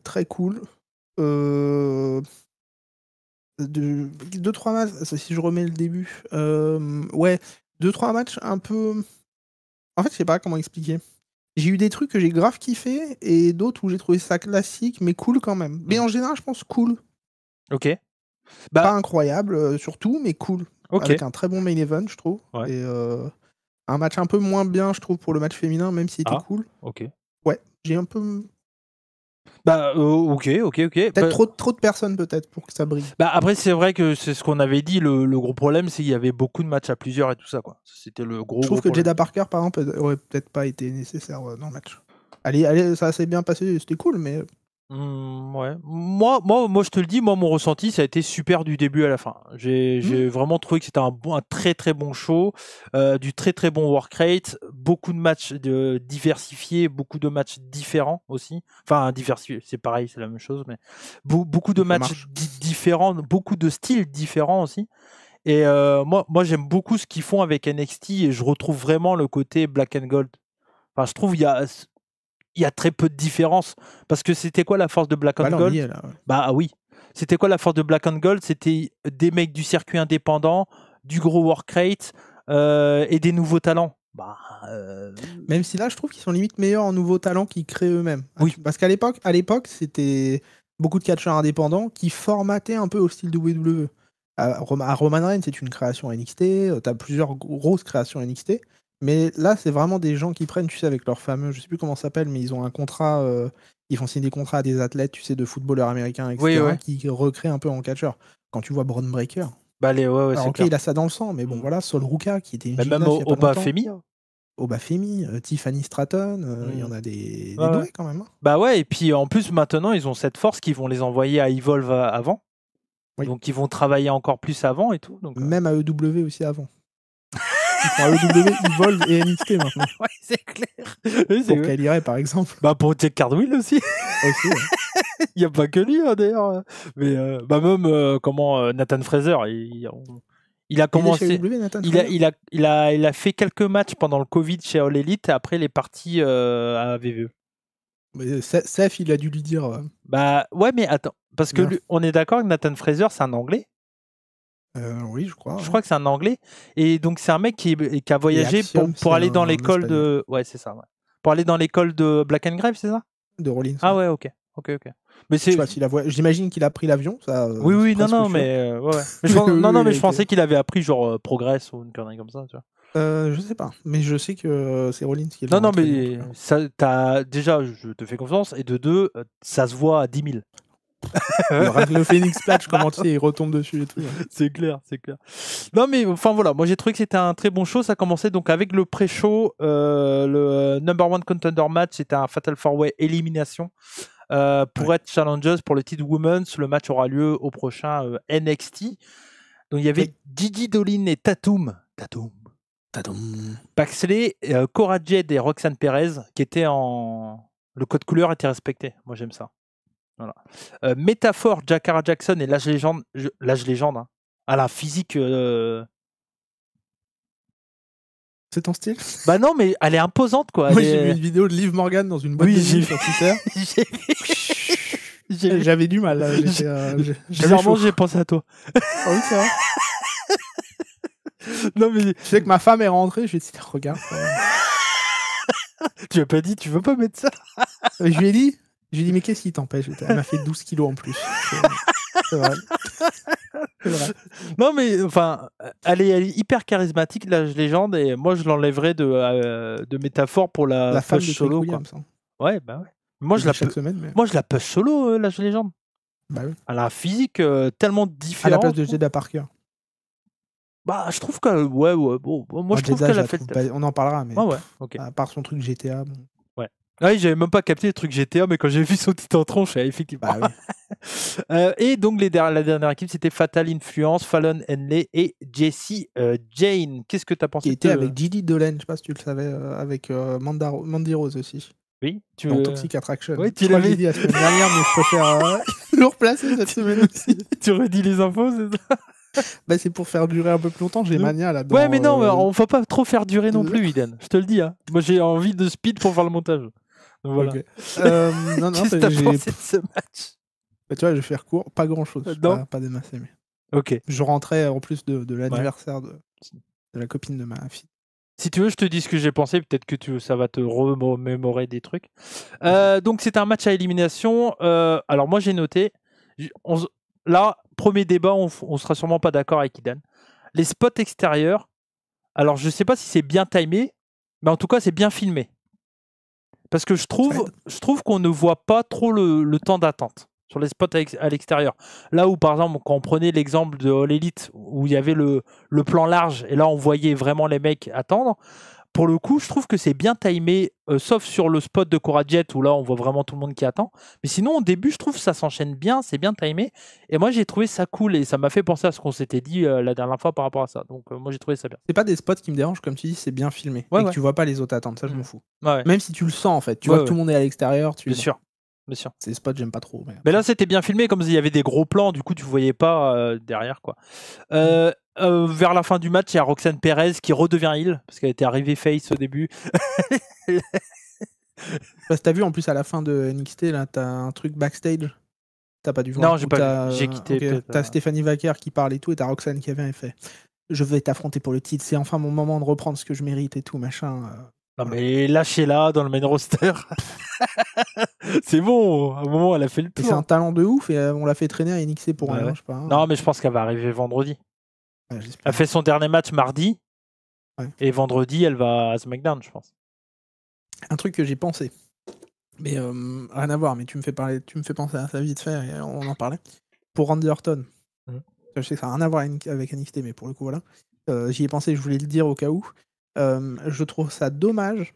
très cool. 2-3 matchs, si je remets le début. Ouais, 2-3 matchs un peu... En fait, je sais pas comment expliquer. J'ai eu des trucs que j'ai grave kiffé et d'autres où j'ai trouvé ça classique, mais cool quand même. Mais en général, je pense cool. Ok. Bah, pas incroyable, surtout, mais cool. Okay. Avec un très bon main event, je trouve. Ouais. Et un match un peu moins bien, je trouve, pour le match féminin, même s'il était cool. Ok. Ouais, j'ai un peu... Bah, ok. Peut-être trop de personnes, peut-être, pour que ça brille. Bah, après, c'est vrai que c'est ce qu'on avait dit. Le gros problème, c'est qu'il y avait beaucoup de matchs à plusieurs et tout ça, quoi. C'était le gros. Je trouve que problème. Jada Parker, par exemple, aurait peut-être pas été nécessaire dans le match. Allez, ça s'est bien passé, c'était cool, mais... Ouais. Moi, je te le dis, mon ressenti, ça a été super du début à la fin. J'ai vraiment trouvé que c'était un très très bon show, du très très bon work rate, beaucoup de matchs diversifiés, beaucoup de matchs différents aussi. Enfin, diversifiés, c'est pareil, c'est la même chose, mais beaucoup de matchs différents, beaucoup de styles différents aussi. Et moi j'aime beaucoup ce qu'ils font avec NXT et je retrouve vraiment le côté Black and Gold. Enfin, je trouve il y a très peu de différence parce que c'était quoi la force de Black and Gold? Bah oui, c'était quoi la force de Black and Gold? C'était des mecs du circuit indépendant, du gros work rate et des nouveaux talents. Même si là, je trouve qu'ils sont limite meilleurs en nouveaux talents qu'ils créent eux-mêmes. Oui. Parce qu'à l'époque, c'était beaucoup de catcheurs indépendants qui formataient un peu au style WWE. À Roman Reigns, c'est une création NXT. T'as plusieurs grosses créations NXT. Mais là, c'est vraiment des gens qui prennent, tu sais, avec leur fameux, je sais plus comment ça s'appelle, mais ils ont un contrat, ils font signer des contrats à des athlètes, tu sais, de footballeurs américains, etc., qui recréent un peu en catcheur. Quand tu vois Braun Breaker, alors ok, il a ça dans le sang, mais bon, voilà, Sol Ruka, qui était une même Oba Femi. Oba Femi, Tiffany Stratton, il y en a des doués quand même. Hein. Bah ouais, et puis en plus, maintenant, ils ont cette force qu'ils vont les envoyer à Evolve avant. Oui. Donc, ils vont travailler encore plus avant et tout. Donc, même à EW aussi avant. Ils font EW, Evolve et NXT maintenant. Ouais, c'est clair. Pour Kylie par exemple. Bah pour Jack Cardwell aussi. Il n'y a pas que lui, hein, d'ailleurs. Mais même Nathan Fraser, il a commencé. Il a fait quelques matchs pendant le Covid chez All Elite et après il est parti à VVE. Mais Seth, il a dû lui dire. Bah ouais, mais attends, parce que on est d'accord que Nathan Fraser, c'est un Anglais. Oui, je crois. Je crois que c'est un Anglais. Et donc, c'est un mec qui a voyagé pour aller dans l'école de... Ouais, c'est ça. Ouais. Pour aller dans l'école de Black and Grave, c'est ça? De Rollins. Ah ouais, ok. Mais c'est... J'imagine qu'il a pris l'avion. Ça, oui, non, mais... ouais. Mais je pensais qu'il avait appris genre Progress ou une connerie comme ça, tu vois. Je sais pas, mais je sais que c'est Rollins qui est Non, mais ça, déjà, je te fais confiance. Et de deux, ça se voit à 10 000. Le Phoenix Platch, comment tu sais, il retombe dessus et tout. Ouais. C'est clair. Non, mais enfin voilà, moi j'ai trouvé que c'était un très bon show. Ça commençait donc avec le pré-show, le number one contender match, c'était un Fatal 4-Way élimination pour être challengers pour le titre Women's. Le match aura lieu au prochain NXT. Donc il y avait Gigi Dolin et Tatum. Paxley, Cora Jade et Roxanne Perez qui étaient en... Le code couleur était respecté. Moi j'aime ça. Voilà. Métaphore, Jakara Jackson et l'âge légende, hein. Elle a un physique. C'est ton style? Bah non, mais elle est imposante quoi. Moi j'ai vu une vidéo de Liv Morgan dans une boîte de nuit sur Twitter. J'avais du mal. Là. Bizarrement, j'ai pensé à toi. Ah oui, c'est vrai. Non, mais Je sais que ma femme est rentrée, je lui ai dit, regarde. tu as pas dit, tu veux pas mettre ça? Je lui ai dit, mais qu'est-ce qui t'empêche? Elle m'a fait 12 kilos en plus. C'est vrai. C'est vrai. Non, mais enfin, elle est hyper charismatique, la légende, et moi je l'enlèverais de métaphore pour la femme push de solo. Williams. Hein. Ouais, bah ouais. Moi je la chaque semaine. Mais... Moi je la push solo, la légende. Bah oui. Elle a un physique tellement différent. À la place de Jada Parker. Bah, je trouve que ouais, bon, moi je trouve Jada, qu'elle a fait. On en parlera, mais. Ouais, ok. À part son truc GTA. Bon. Ouais. Ouais, j'avais même pas capté le truc GTA, mais quand j'ai vu son titre en tronche, effectivement. Bah oui. Et donc la dernière équipe, c'était Fatal Influence, Fallon Henley et Jessie Jane. Qu'est-ce que tu as pensé? Qui était avec Gigi Dolan, je sais pas si tu le savais, avec Mandy Rose aussi. Oui, dans Toxic Attraction. Oui, tu l'avais dit la semaine dernière, mais je préfère le replacer cette semaine aussi. Tu redis les infos, c'est ça? Bah, c'est pour faire durer un peu plus longtemps, j'ai Mania là-dedans. Ouais, mais non, on va pas trop faire durer non plus, Iden. Je te le dis. Hein. Moi, j'ai envie de speed pour faire le montage. Donc, voilà. Okay. Non, Qu'est-ce que t'as pensé de ce match? Bah, tu vois, je vais faire court, pas grand-chose. Pas démassé, mais. Ok. Je rentrais en plus de l'anniversaire de la copine de ma fille. Si tu veux, je te dis ce que j'ai pensé. Peut-être que ça va te remémorer des trucs. Donc, c'est un match à élimination. Alors, moi, j'ai noté. Là, premier débat, on sera sûrement pas d'accord avec Idan. Les spots extérieurs. Alors, je sais pas si c'est bien timé, mais en tout cas, c'est bien filmé. Parce que je trouve qu'on ne voit pas trop le temps d'attente sur les spots à l'extérieur. Là où, par exemple, quand on prenait l'exemple de All Elite, où il y avait le plan large, et là, on voyait vraiment les mecs attendre, pour le coup, je trouve que c'est bien timé, sauf sur le spot de Cora Jade, où là, on voit vraiment tout le monde qui attend. Mais sinon, au début, je trouve que ça s'enchaîne bien, c'est bien timé. Et moi, j'ai trouvé ça cool, et ça m'a fait penser à ce qu'on s'était dit la dernière fois par rapport à ça. Donc, moi, j'ai trouvé ça bien. C'est pas des spots qui me dérangent, comme tu dis, c'est bien filmé. Et que tu vois pas les autres attendre, ça, je m'en fous. Ouais. Même si tu le sens, en fait. Tu vois que tout le monde est à l'extérieur. Bien sûr. Ces spots, j'aime pas trop. Mais là, c'était bien filmé, comme il y avait des gros plans, du coup, tu voyais pas derrière, quoi. Vers la fin du match, il y a Roxanne Perez qui redevient heel, parce qu'elle était arrivée face au début. Parce que t'as vu, en plus, à la fin de NXT, là, t'as un truc backstage. T'as pas dû voir? Non, j'ai pas. J'ai quitté. Okay. T'as Stéphanie Vaquer qui parle et tout, et t'as Roxanne qui vient et fait je vais t'affronter pour le titre, c'est enfin mon moment de reprendre ce que je mérite et tout, machin. Non, mais lâchez-la dans le main roster. C'est bon, à un moment, elle a fait le tour. C'est un talent de ouf, et on l'a fait traîner à NXT pour rien, je sais pas. Non, mais je pense qu'elle va arriver vendredi. Ouais, elle fait son dernier match mardi, et vendredi, elle va à SmackDown, je pense. Un truc que j'ai pensé, mais rien à voir, mais tu me fais penser à ça vite fait, et on en parlait. Pour Randy Orton. Je sais que ça n'a rien à voir avec NXT, mais pour le coup, voilà. J'y ai pensé, je voulais le dire au cas où. Je trouve ça dommage,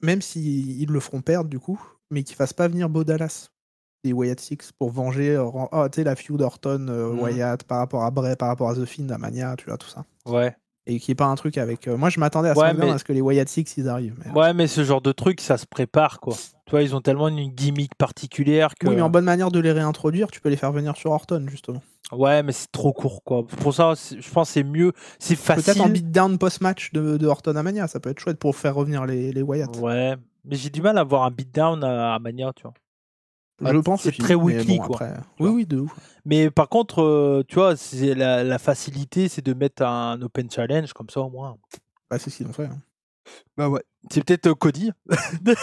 même s'ils le feront perdre du coup, mais qu'ils fassent pas venir Bo Dallas des Wyatt Six pour venger la feud Orton Wyatt par rapport à Bray, par rapport à The Fiend, à Mania, tu vois, tout ça. Ouais. Et qu'il n'y ait pas un truc avec. Moi, je m'attendais à à ce que les Wyatt Six ils arrivent. Mais... Ouais, mais ce genre de truc, ça se prépare, quoi. Tu vois, ils ont tellement une gimmick particulière que. Oui, mais en bonne manière de les réintroduire, tu peux les faire venir sur Orton, justement. Ouais, mais c'est trop court, quoi. Pour ça, je pense que c'est mieux. C'est facile. Peut-être en beatdown post-match de Orton à Mania, ça peut être chouette pour faire revenir les Wyatt. Ouais, mais j'ai du mal à voir un beatdown à Mania, tu vois. Je pense c'est très weekly, quoi. Après... Oui, de ouf. Mais par contre, tu vois, c'est la facilité, c'est de mettre un open challenge comme ça au moins. Bah, c'est ce qu'ils ont fait. Hein. Bah ouais. C'est peut-être Cody. Il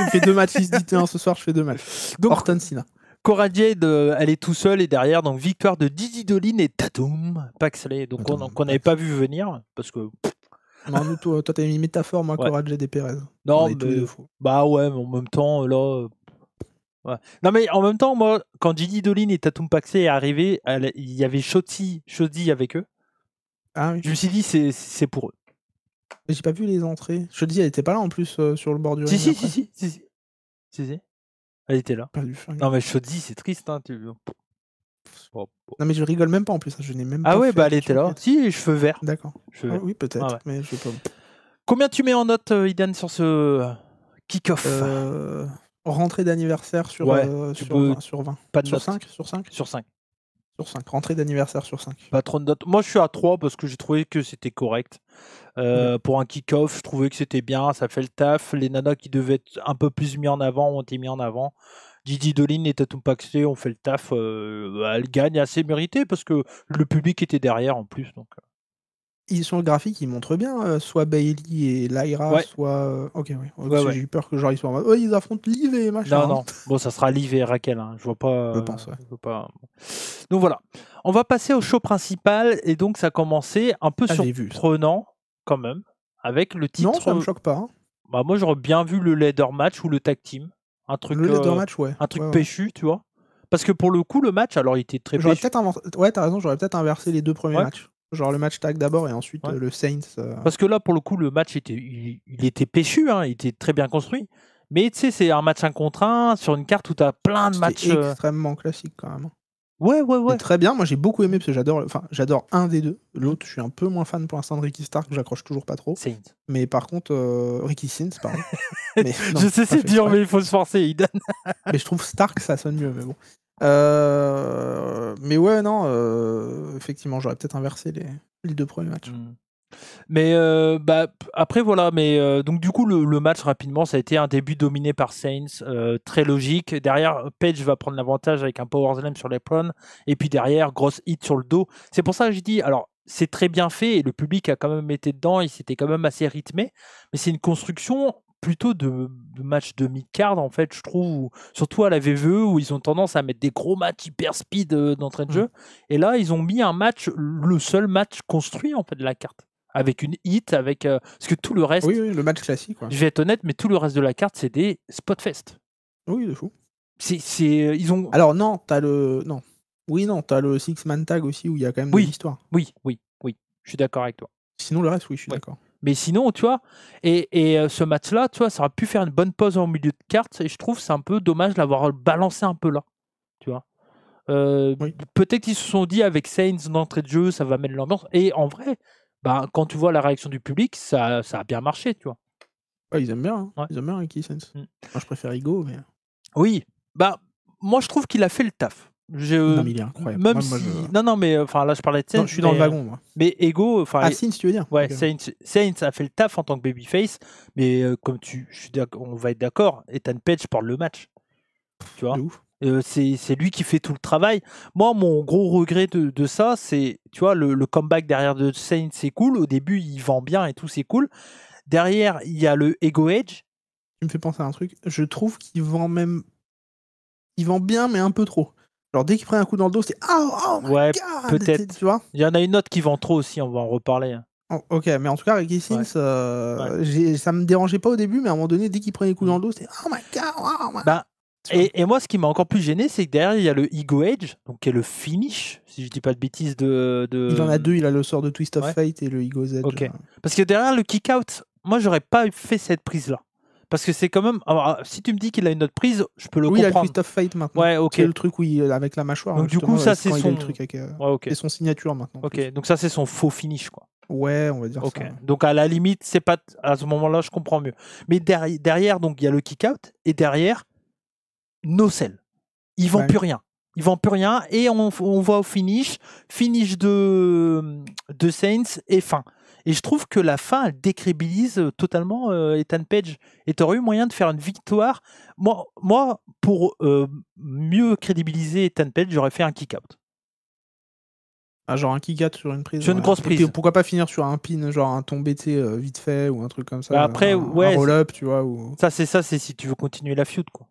fait 2 matchs, il se dit ce soir, je fais 2 matchs. Donc, Orton Cena. Cora Jade, elle est tout seule et derrière, donc victoire de Gigi Dolin et Tatum Paxley. Donc on n'avait pas vu venir parce que. Non, toi t'as mis métaphore, moi, Cora Jade et Perez. Non, mais bah ouais, mais en même temps, là. Ouais. Non, mais en même temps, moi, quand Gigi Dolin et Tatum Paxley est arrivé, il y avait Shotzi avec eux. Ah oui. Je me suis dit, c'est pour eux. Mais j'ai pas vu les entrées. Shotzi, elle était pas là en plus sur le bord du ring. Si. Elle était là. Non, mais Shotzi, c'est triste. Hein, Non, mais je rigole même pas en plus. Je n'ai même pas ouais, bah elle était là. Si, les cheveux verts. D'accord. Oui, peut-être, mais je sais pas. Combien tu mets en note, Idan, sur ce kick-off rentrée d'anniversaire sur 20. Pas de sur note. 5 Sur 5 Sur 5. Sur 5. Rentrée d'anniversaire sur 5. Pas trop de notes. Moi, je suis à 3 parce que j'ai trouvé que c'était correct. Pour un kick-off, je trouvais que c'était bien, ça fait le taf. Les nanas qui devaient être un peu plus mis en avant ont été mis en avant. Didi Dolin et Tatum Paxley ont fait le taf. Elle gagne assez mérité parce que le public était derrière en plus. Donc, Sur le graphique, ils montrent bien, soit Bailey et Lyra, ouais, soit. Ok, oui. ouais, Parce que ouais. j'ai eu peur que genre ils soient en mode, oh, ils affrontent Liv et machin. Non. Bon, ça sera Liv et Raquel. Hein. Je vois pas. Je pense, ouais. Je vois pas. Donc voilà. On va passer au show principal et donc ça a commencé un peu j'ai vu ça. surprenant quand même avec le titre. Non, ça me choque pas. Hein. Bah, moi, j'aurais bien vu le ladder match ou le tag team. Un truc, Le ladder match, ouais. un truc Ouais, ouais. péchu, tu vois. Parce que pour le coup, le match, alors il était très J'aurais péchu. peut-être Ouais, t'as raison, j'aurais peut-être inversé les deux premiers Ouais. matchs. Genre le match tag d'abord et ensuite Ouais. le Saints. Parce que là, pour le coup, le match il était péchu, hein, il était très bien construit. Mais tu sais, c'est un match 1 contre 1 sur une carte où tu as plein de matchs. C'était extrêmement classique quand même. Ouais. C'est très bien. Moi, j'ai beaucoup aimé parce que j'adore un des deux. L'autre, je suis un peu moins fan pour l'instant de Ricky Stark, j'accroche toujours pas trop. Saints. Mais par contre, Ricky Saints, pardon. Mais, non, Je sais, c'est dur, exprès. mais il faut se forcer, Iden. Mais je trouve Stark, ça sonne mieux, mais bon. Mais ouais, non, effectivement, j'aurais peut-être inversé les deux premiers matchs. Mais après voilà, mais donc du coup le match rapidement ça a été un début dominé par Saints, très logique. Derrière Page va prendre l'avantage avec un power slam sur l'apron et puis derrière grosse hit sur le dos. C'est pour ça que je dis alors c'est très bien fait et le public a quand même été dedans, il s'était quand même assez rythmé, mais c'est une construction plutôt de match de mid-card en fait je trouve, surtout à la VVE où ils ont tendance à mettre des gros matchs hyper speed d'entrée de jeu et là ils ont mis un match, le seul match construit en fait de la carte. Avec une hit, avec parce que tout le reste. Oui, le match classique. Ouais. Je vais être honnête, mais tout le reste de la carte, c'est des spotfest. Oui, de fou. Ils ont. Alors non, t'as le non. Oui, non, t'as le Six Man Tag aussi où il y a quand même de l'histoire. Oui. Je suis d'accord avec toi. Sinon le reste, oui, je suis d'accord. Mais sinon, tu vois, et ce match-là, tu vois, ça aurait pu faire une bonne pause en milieu de carte, et je trouve c'est un peu dommage de l'avoir balancé un peu là, tu vois. Peut-être qu'ils se sont dit avec Saints d'entrée de jeu, ça va mettre l'ambiance. Et en vrai, bah, quand tu vois la réaction du public, ça a bien marché, tu vois. Ouais, ils aiment bien, hein. Ouais. Ils aiment bien Ricky Saints. Moi, je préfère Igo, mais. Oui, bah moi je trouve qu'il a fait le taf. Non, mais il est incroyable. Même si... Non, mais enfin là je parlais de Saints. Non, je suis dans le wagon, moi. Mais Ego, enfin. Ah, Saints, tu veux dire? Ouais, Okay. Saints a fait le taf en tant que babyface, mais comme on va être d'accord, Ethan Page porte le match. Tu vois. C'est lui qui fait tout le travail. Moi, mon gros regret de ça, c'est, tu vois, le comeback derrière de Saints, c'est cool. Au début, il vend bien et tout, c'est cool. Derrière, il y a le Ego Edge. Tu me fais penser à un truc. Je trouve qu'il vend même. Il vend bien, mais un peu trop. Genre, dès qu'il prend un coup dans le dos, c'est oh my ouais, god! Peut-être. Tu vois? Il y en a une autre qui vend trop aussi, on va en reparler. Oh, ok, mais en tout cas, Ricky Saints, ça me dérangeait pas au début, mais à un moment donné, dès qu'il prenait les coups dans le dos, c'était oh my god! Bah, et moi, ce qui m'a encore plus gêné, c'est que derrière, il y a le Ego Edge, donc qui est le finish, si je dis pas de bêtises. Il en a deux, il a le sort de Twist of Fate et le Ego's Edge. Ok. Parce que derrière le kick-out, moi, j'aurais pas fait cette prise-là. Parce que c'est quand même. Alors, si tu me dis qu'il a une autre prise, je peux le comprendre. Oui, il a le Twist of Fate maintenant. Ouais, ok. C'est le truc où avec la mâchoire. Donc, du coup, ça, c'est son. Le truc avec, c'est son signature maintenant. Ok, donc ça, c'est son faux finish, quoi. Ouais, on va dire ça. Ok. Donc, à la limite, c'est pas. À ce moment-là, je comprends mieux. Mais derrière, donc, il y a le kick-out. Et derrière, no sell. Ils vendent plus rien. Ils vendent plus rien. Et on voit au finish. Finish de Saints et fin. Et je trouve que la fin, elle décrédibilise totalement Ethan Page. Et tu aurais eu moyen de faire une victoire. Moi pour mieux crédibiliser Ethan Page, j'aurais fait un kick-out. Ah, genre un kick-out sur une prise. Sur une grosse prise. Pourquoi pas finir sur un pin, genre un tombé vite fait ou un truc comme ça. Bah après, un roll-up, tu vois. Ou... Ça, c'est si tu veux continuer la feud, quoi.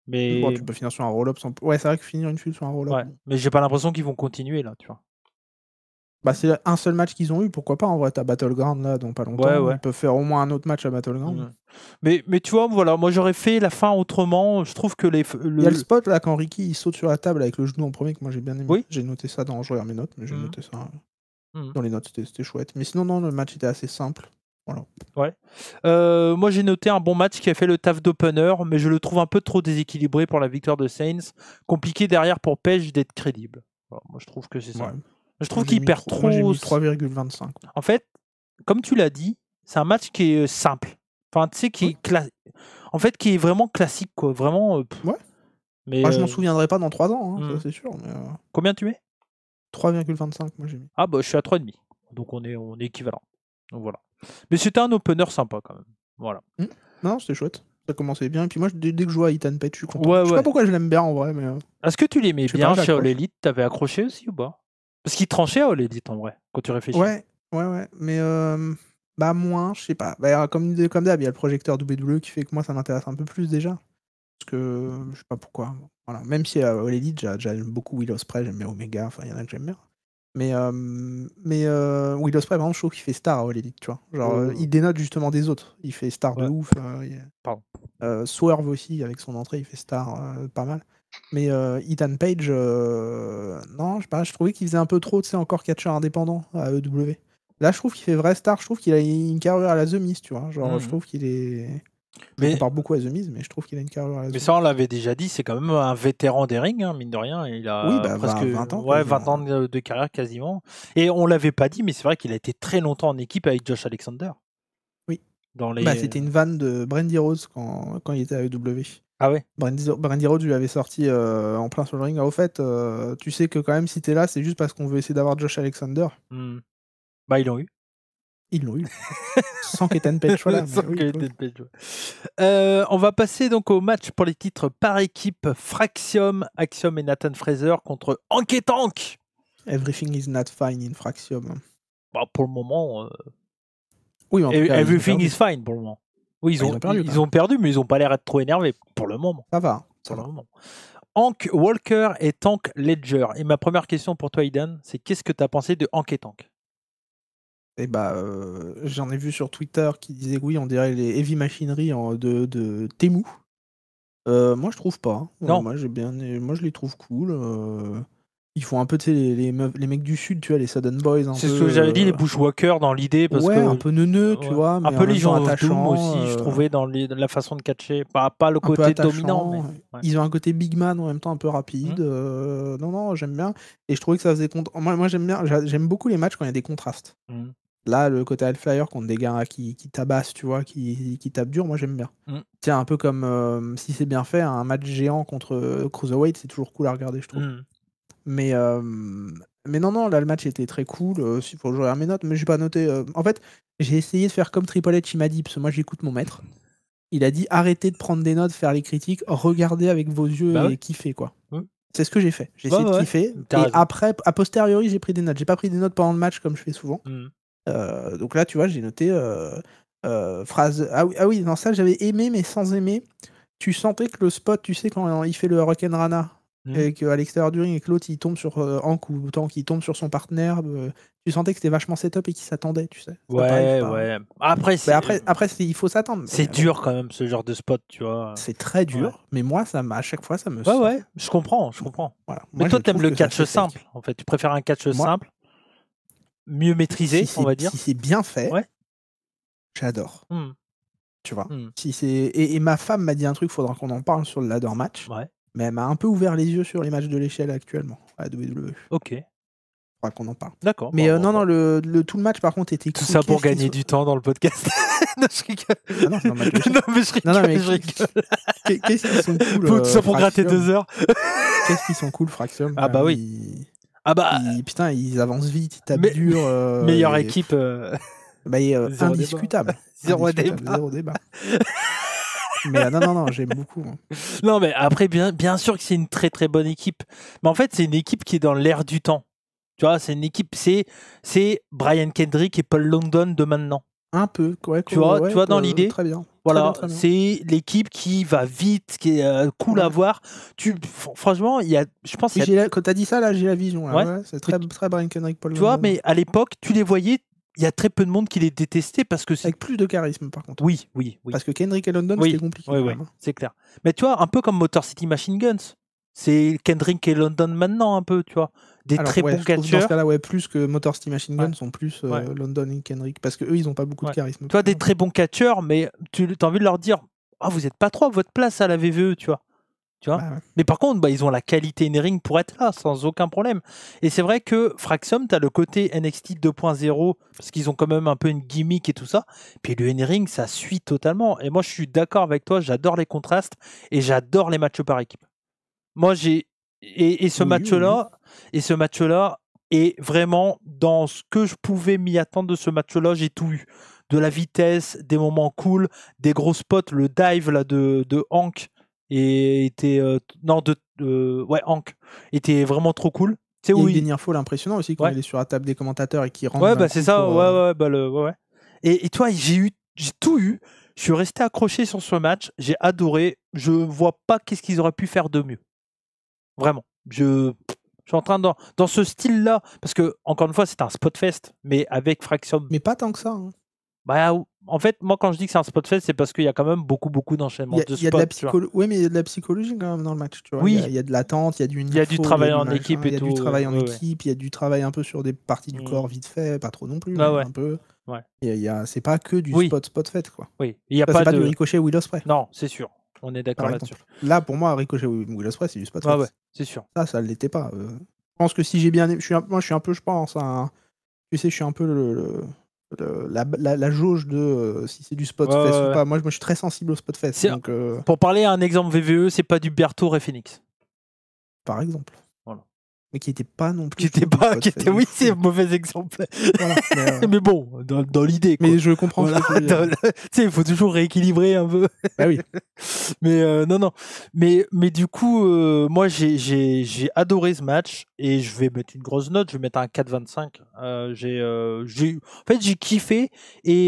Mais... Bon, tu peux finir sur un roll-up sans... Ouais, c'est vrai que finir une feud sur un roll-up. Ouais. Mais j'ai pas l'impression qu'ils vont continuer, là, tu vois. Bah, c'est un seul match qu'ils ont eu, pourquoi pas, en vrai, t'as Battleground là dans pas longtemps, ils peuvent faire au moins un autre match à Battleground. Mais tu vois, voilà, moi j'aurais fait la fin autrement, je trouve que il y a le spot là quand Ricky il saute sur la table avec le genou en premier que moi j'ai bien aimé. Oui. J'ai noté ça je regarde mes notes, mais j'ai noté ça dans les notes, c'était chouette. Mais sinon, non, le match était assez simple. Voilà. Ouais. Moi j'ai noté un bon match qui a fait le taf d'opener, mais je le trouve un peu trop déséquilibré pour la victoire de Saints. Compliqué derrière pour Page d'être crédible. Voilà, moi je trouve que c'est ça. Ouais. Je trouve qu'il perd trop. Moi j'ai mis 3,25. En fait, comme tu l'as dit, c'est un match qui est simple. Enfin, tu sais, qui est en fait, qui est vraiment classique, quoi. Vraiment. Ouais. Mais je m'en souviendrai pas dans 3 ans, ça c'est sûr. Mais, combien tu mets? 3,25, moi j'ai mis. Ah bah je suis à 3,5. Donc on est équivalent. Donc voilà. Mais c'était un opener sympa quand même. Voilà. Non, c'était chouette. Ça commençait bien. Et puis moi, dès que je vois Ethan Page, je suis content. Ouais, Je sais ouais. pas pourquoi je l'aime bien en vrai, mais. Est-ce que tu l'aimais Je sais bien pas, chez All j'accroche. Elite? T'avais accroché aussi ou pas? Parce qu'il tranchait à All Elite en vrai, quand tu réfléchis. Ouais. Mais bah moins, je sais pas. Bah, comme d'hab, il y a le projecteur WWE qui fait que moi, ça m'intéresse un peu plus déjà. Parce que je sais pas pourquoi. Voilà. Même si à All Elite, j'aime beaucoup Will Ospreay, j'aime bien Omega, enfin, il y en a que j'aime bien. Mais Will Ospreay, par exemple, je trouve qu'il fait star à All Elite, tu vois. Genre, il dénote justement des autres. Il fait star de Ouais. ouf. Pardon. Swerve aussi, avec son entrée, il fait star pas mal. Mais Ethan Page, non, je sais pas, je trouvais qu'il faisait un peu trop, tu sais, encore catcheur indépendant à EW. Là, je trouve qu'il fait vrai star, je trouve qu'il a une carrure à la The Miz, tu vois. Genre, je trouve qu'il est. Je le compare beaucoup à The Miz, mais je trouve qu'il a une carrure à la The Mais Miz. ça, on l'avait déjà dit, c'est quand même un vétéran des rings, hein, mine de rien. Il a Oui, bah, presque 20 ans. ouais, quasiment. 20 ans de carrière quasiment. Et on l'avait pas dit, mais c'est vrai qu'il a été très longtemps en équipe avec Josh Alexander. Oui. Dans les... Bah, c'était une vanne de Brandy Rose quand il était à EW. Ah ouais? Brandy Rhodes lui avait sorti en plein sur le ring. Au fait, tu sais que quand même, si t'es là, c'est juste parce qu'on veut essayer d'avoir Josh Alexander. Bah, ils l'ont eu. Ils l'ont eu. Sans qu'Ethan Page soit là. Sans que Ethan Page, ouais. On va passer donc au match pour les titres par équipe. Fraxium, Axiom et Nathan Fraser contre Hank et Tank. Everything is not fine in Fraxium. Bah, pour le moment... Oui, en tout cas, everything is fine pour le moment. Oui, ils ont perdu, mais ils n'ont pas l'air d'être trop énervés pour le moment. Ça va. Le moment. Hank Walker et Tank Ledger. Et ma première question pour toi, Aidan, c'est qu'est-ce que tu as pensé de Hank et Tank? Et bah, j'en ai vu sur Twitter qui disaient que oui, on dirait les Heavy Machinery de Temu. Moi, je trouve pas. Non. Moi, je les trouve cool. Ils font un peu, tu sais, les mecs du sud, tu vois, les Sudden Boys. C'est ce que j'avais dit, les Bushwhackers dans l'idée. Parce que, un peu neuneux, tu vois. Mais un peu les gens attachants aussi, je trouvais, dans la façon de catcher. Pas le côté dominant, mais. Ouais. Ils ont un côté big man en même temps, un peu rapide. Non, j'aime bien. Et je trouvais que ça faisait moi, j'aime bien. J'aime beaucoup les matchs quand il y a des contrastes. Là, le côté High Flyer contre des gars qui tabassent, tu vois, qui tapent dur, moi j'aime bien. Tiens, un peu comme si c'est bien fait, un match géant contre Cruiserweight, c'est toujours cool à regarder, je trouve. Mais non, là le match était très cool. S'il faut que je regarde mes notes, mais j'ai pas noté. En fait, j'ai essayé de faire comme Triple H, il m'a dit, parce que moi j'écoute mon maître. Il a dit arrêtez de prendre des notes, faire les critiques, regardez avec vos yeux et kiffez, quoi. C'est ce que j'ai fait. J'ai essayé de kiffer. Et après, a posteriori, j'ai pris des notes. J'ai pas pris des notes pendant le match comme je fais souvent. Donc là, tu vois, j'ai noté phrase. Ah oui, non, ça j'avais aimé, mais sans aimer. Tu sentais que le spot, tu sais, quand il fait le Rock'n'Rana, et qu'à l'extérieur du ring, et que l'autre il tombe sur Hank ou Tank, il tombe sur son partenaire, tu sentais que c'était vachement setup et qu'il s'attendait, tu sais. Ça, pareil, ouais. Après, il faut s'attendre. C'est dur quand même, ce genre de spot, tu vois. C'est très dur, mais moi, à chaque fois, ça me sort. Ouais, je comprends. Voilà. Mais toi, t'aimes le catch simple, en fait. Tu préfères un catch simple, mieux maîtrisé, on va dire. Si c'est bien fait, j'adore. Tu vois. Si et ma femme m'a dit un truc, faudra qu'on en parle sur le ladder match. Mais elle m'a un peu ouvert les yeux sur les matchs de l'échelle actuellement à WWE. Ok. Faudra qu'on en parle. D'accord. Mais non, tout le match par contre était cool. Tout ça pour gagner du temps dans le podcast. Non, je rigole. Ah non, c'est dans le match de l'échelle. Non, mais je rigole. Qu'est-ce qu'ils sont cool. Tout ça pour gratter 2 heures. Qu'est-ce qu'ils sont cool, Fraxium. Ah bah oui. Putain, ils avancent vite, ils tapent dur. Meilleure équipe. Indiscutable. Zéro débat. Mais non, j'aime beaucoup. Non, mais après, bien sûr que c'est une très très bonne équipe. Mais en fait, c'est une équipe qui est dans l'air du temps. Tu vois, c'est une équipe, c'est Brian Kendrick et Paul London de maintenant. Un peu, ouais. Tu vois dans l'idée. Très bien. Voilà, très bien. c'est l'équipe qui va vite, qui est cool à voir. Franchement, je pense. Quand t'as dit ça, là, j'ai la vision. Là. Ouais, c'est très Brian Kendrick, Paul London. Tu vois, mais à l'époque, tu les voyais. Il y a très peu de monde qui les détestait parce que avec plus de charisme par contre. Oui. Parce que Kendrick et London, c'était compliqué. Oui, c'est clair. Mais tu vois, un peu comme Motor City Machine Guns. C'est Kendrick et London maintenant un peu, tu vois. Très bons catcheurs. Dans ce cas-là, plus que Motor City Machine Guns sont plus London et Kendrick parce que eux, ils ont pas beaucoup de charisme. Tu vois, des très bons catcheurs, mais tu as envie de leur dire, vous êtes pas trop à votre place à la VVE, tu vois. Mais par contre, ils ont la qualité in-ring pour être là, sans aucun problème. Et c'est vrai que Fraxium, tu as le côté NXT 2.0, parce qu'ils ont quand même un peu une gimmick et tout ça. Puis le in-ring, ça suit totalement. Et moi, je suis d'accord avec toi, j'adore les contrastes et j'adore les matchs par équipe. Moi, ce match-là est vraiment dans ce que je pouvais m'y attendre de ce match-là, j'ai tout eu. de la vitesse, des moments cool, des gros spots. Le dive là de Hank était Hank était vraiment trop cool. Il y a eu des near fall impressionnants aussi quand il est sur la table des commentateurs et qu'il rentre. Ouais, bah c'est ça. Ouais. Et toi, j'ai tout eu. Je suis resté accroché sur ce match. J'ai adoré. Je vois pas qu'est-ce qu'ils auraient pu faire de mieux. Vraiment. Je suis en train dans ce style-là, parce que encore une fois, c'est un spot fest, mais avec Fraxium. Mais pas tant que ça. Hein. Bah, en fait, moi, quand je dis que c'est un spot fest, c'est parce qu'il y a quand même beaucoup d'enchaînements de spots. Il y a de la psychologie. Oui, mais il y a de la psychologie quand même dans le match. Tu vois. Oui. Il y a de l'attente, il y a du travail en équipe et tout. Il y a du travail en équipe, il y a du travail un peu sur des parties du corps vite fait, pas trop non plus, mais un peu. Ouais. C'est pas que du spot fait, quoi. Oui. Il y a pas du Ricochet Will Ospreay. Non, c'est sûr. On est d'accord là-dessus. Là, pour moi, Ricochet Will Ospreay, c'est du spot fait. Ouais, c'est sûr. Ça l'était pas. Je pense que si j'ai bien aimé, moi, je suis un peu, je pense, tu sais, je suis un peu la jauge de si c'est du spot fest ou pas. Moi, je suis très sensible au spot fest. Donc, pour parler à un exemple VVE, c'est pas du Berthaud et Phoenix. Par exemple. Voilà. Mais qui était pas non plus. Oui, c'est un mauvais exemple. Voilà, mais bon, dans l'idée. Mais je comprends. Tu sais, il faut toujours rééquilibrer un peu. Bah oui. Mais non. Mais du coup, moi, j'ai adoré ce match et je vais mettre une grosse note. Je vais mettre un 4,25. En fait, j'ai kiffé et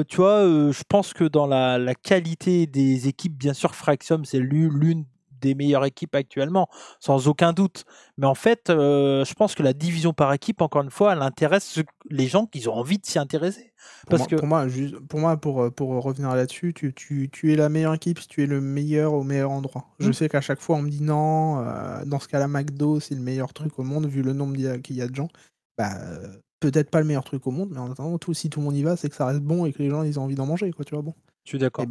tu vois, je pense que dans la qualité des équipes, bien sûr, Fraxium, c'est l'une des meilleures équipes actuellement, sans aucun doute. Mais en fait, je pense que la division par équipe, encore une fois, elle intéresse les gens qui ont envie de s'y intéresser. Pour moi, pour revenir là-dessus, tu es la meilleure équipe si tu es le meilleur au meilleur endroit. Je sais qu'à chaque fois, on me dit non, dans ce cas-là, McDo, c'est le meilleur truc au monde, vu le nombre qu'il y a de gens. Peut-être pas le meilleur truc au monde, mais en attendant, si tout le monde y va, c'est que ça reste bon et que les gens ils ont envie d'en manger, quoi, tu vois, bon. Je suis d'accord. Et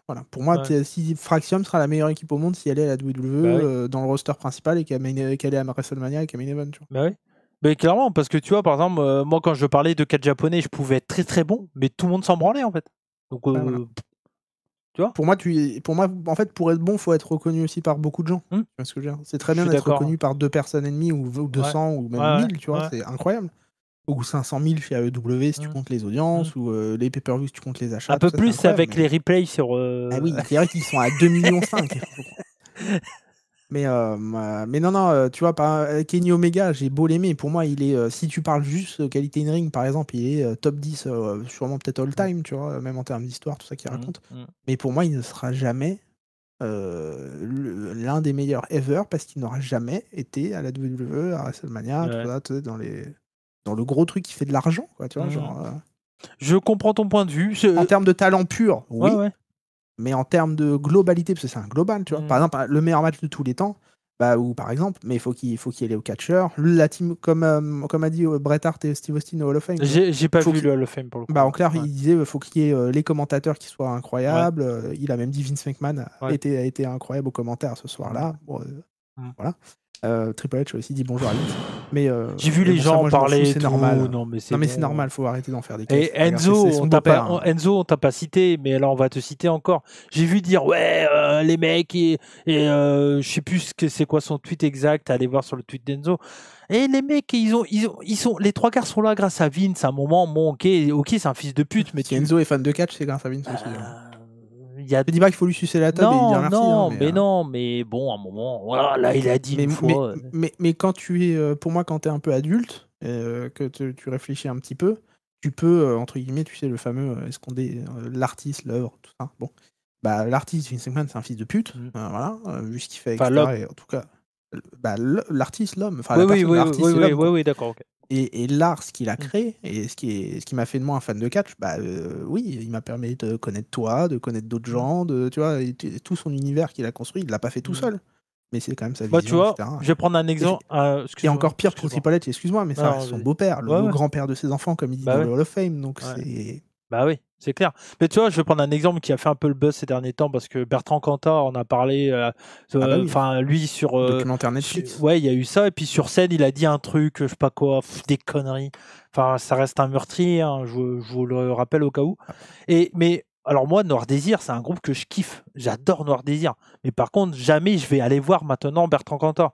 voilà. Pour moi, si Fraxium sera la meilleure équipe au monde si elle est à la WWE dans le roster principal et qu'elle est à WrestleMania et qu'à Main Event. Tu vois. Bah oui. Mais clairement, parce que tu vois, par exemple, moi quand je parlais de 4 japonais, je pouvais être très très bon, mais tout le monde s'en branlait en fait. Donc, voilà. tu vois. Pour moi, en fait, pour être bon, faut être reconnu aussi par beaucoup de gens. Tu vois ce que je veux dire ? C'est très bien d'être reconnu par 2 personnes et demie ou 200 ou même 1000, tu vois, c'est incroyable. Ou 500 000 chez AEW si tu comptes les audiences, ou les pay-per-view si tu comptes les achats. Un peu plus avec les replays sur. Ah oui, c'est vrai qu'ils sont à 2,5 millions. Mais non, tu vois, Kenny Omega, j'ai beau l'aimer, pour moi, il est, si tu parles juste qualité in-ring, par exemple, il est top 10, sûrement peut-être all-time, tu vois, même en termes d'histoire, tout ça qu'il raconte. Mais pour moi, il ne sera jamais l'un des meilleurs ever, parce qu'il n'aura jamais été à la WWE, à WrestleMania, tout ça, dans le gros truc qui fait de l'argent, quoi, tu vois, genre... Je comprends ton point de vue. En termes de talent pur, oui. Mais en termes de globalité, parce que c'est un global, tu vois. Par exemple, le meilleur match de tous les temps, ou par exemple, mais il faut qu'il aille au catcheur. La team, comme a dit Bret Hart et Steve Austin au Hall of Fame. J'ai pas vu le Hall of Fame pour le coup. En clair, il disait il faut qu'il y ait les commentateurs qui soient incroyables. Il a même dit Vince McMahon a été incroyable aux commentaires ce soir-là. Bon, voilà. Triple H a aussi dit bonjour à lui. Mais j'ai vu les gens en parler. C'est normal. Non, mais c'est normal, faut arrêter d'en faire des caisses. Et Enzo, on t'a pas cité, mais là on va te citer encore. J'ai vu dire les mecs et je sais plus c'est quoi son tweet exact. Allez voir sur le tweet d'Enzo. Et les mecs, ils sont les 3 quarts sont là grâce à Vince. À un moment, bon, ok, c'est un fils de pute, mais si Enzo est fan de catch, c'est grâce à Vince aussi. Je dis pas qu'il faut lui sucer la table et lui dire merci. Mais bon, à un moment, voilà, là, il a dit une fois. Mais quand tu es, pour moi, quand tu es un peu adulte, que tu réfléchis un petit peu, tu peux, entre guillemets, tu sais, le fameux esconder l'artiste, l'œuvre, tout ça. Bon, l'artiste, Vince McMahon, c'est un fils de pute, voilà, vu ce qu'il fait, etc. Et en tout cas, l'artiste, l'homme, enfin, oui, d'accord, ok. Et l'art, ce qu'il a créé, et ce qui m'a fait de moi un fan de catch, oui, il m'a permis de connaître toi, de connaître d'autres gens, tu vois, et tout son univers qu'il a construit, il l'a pas fait tout seul. Mais c'est quand même sa vision, tu vois, etc. Je vais prendre un exemple. Et encore pire pour Triple H, excuse-moi, mais ça reste son beau-père, le grand-père de ses enfants, comme il dit dans le Hall of Fame, donc c'est... Bah oui, c'est clair. Mais tu vois, je vais prendre un exemple qui a fait un peu le buzz ces derniers temps parce que Bertrand Cantat en a parlé. Lui sur documentaire Netflix. Il y a eu ça et puis sur scène, il a dit un truc, je sais pas quoi, des conneries. Enfin, ça reste un meurtrier. Hein, je vous le rappelle au cas où. Mais alors moi, Noir Désir, c'est un groupe que je kiffe. J'adore Noir Désir. Mais par contre, jamais je vais aller voir maintenant Bertrand Cantat.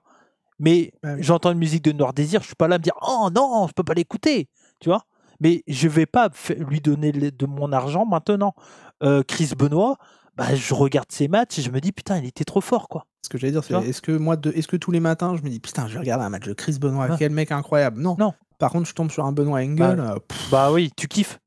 Mais j'entends une musique de Noir Désir, je suis pas là à me dire oh non, je peux pas l'écouter. Tu vois. mais je vais pas lui donner de mon argent maintenant. Chris Benoit, bah, je regarde ses matchs et je me dis putain, il était trop fort, quoi. Ce que j'allais dire, c'est est-ce que tous les matins, je me dis putain, je vais regarder un match de Chris Benoit, quel mec incroyable. Non. Par contre, je tombe sur un Benoît Engel. Bah oui, tu kiffes.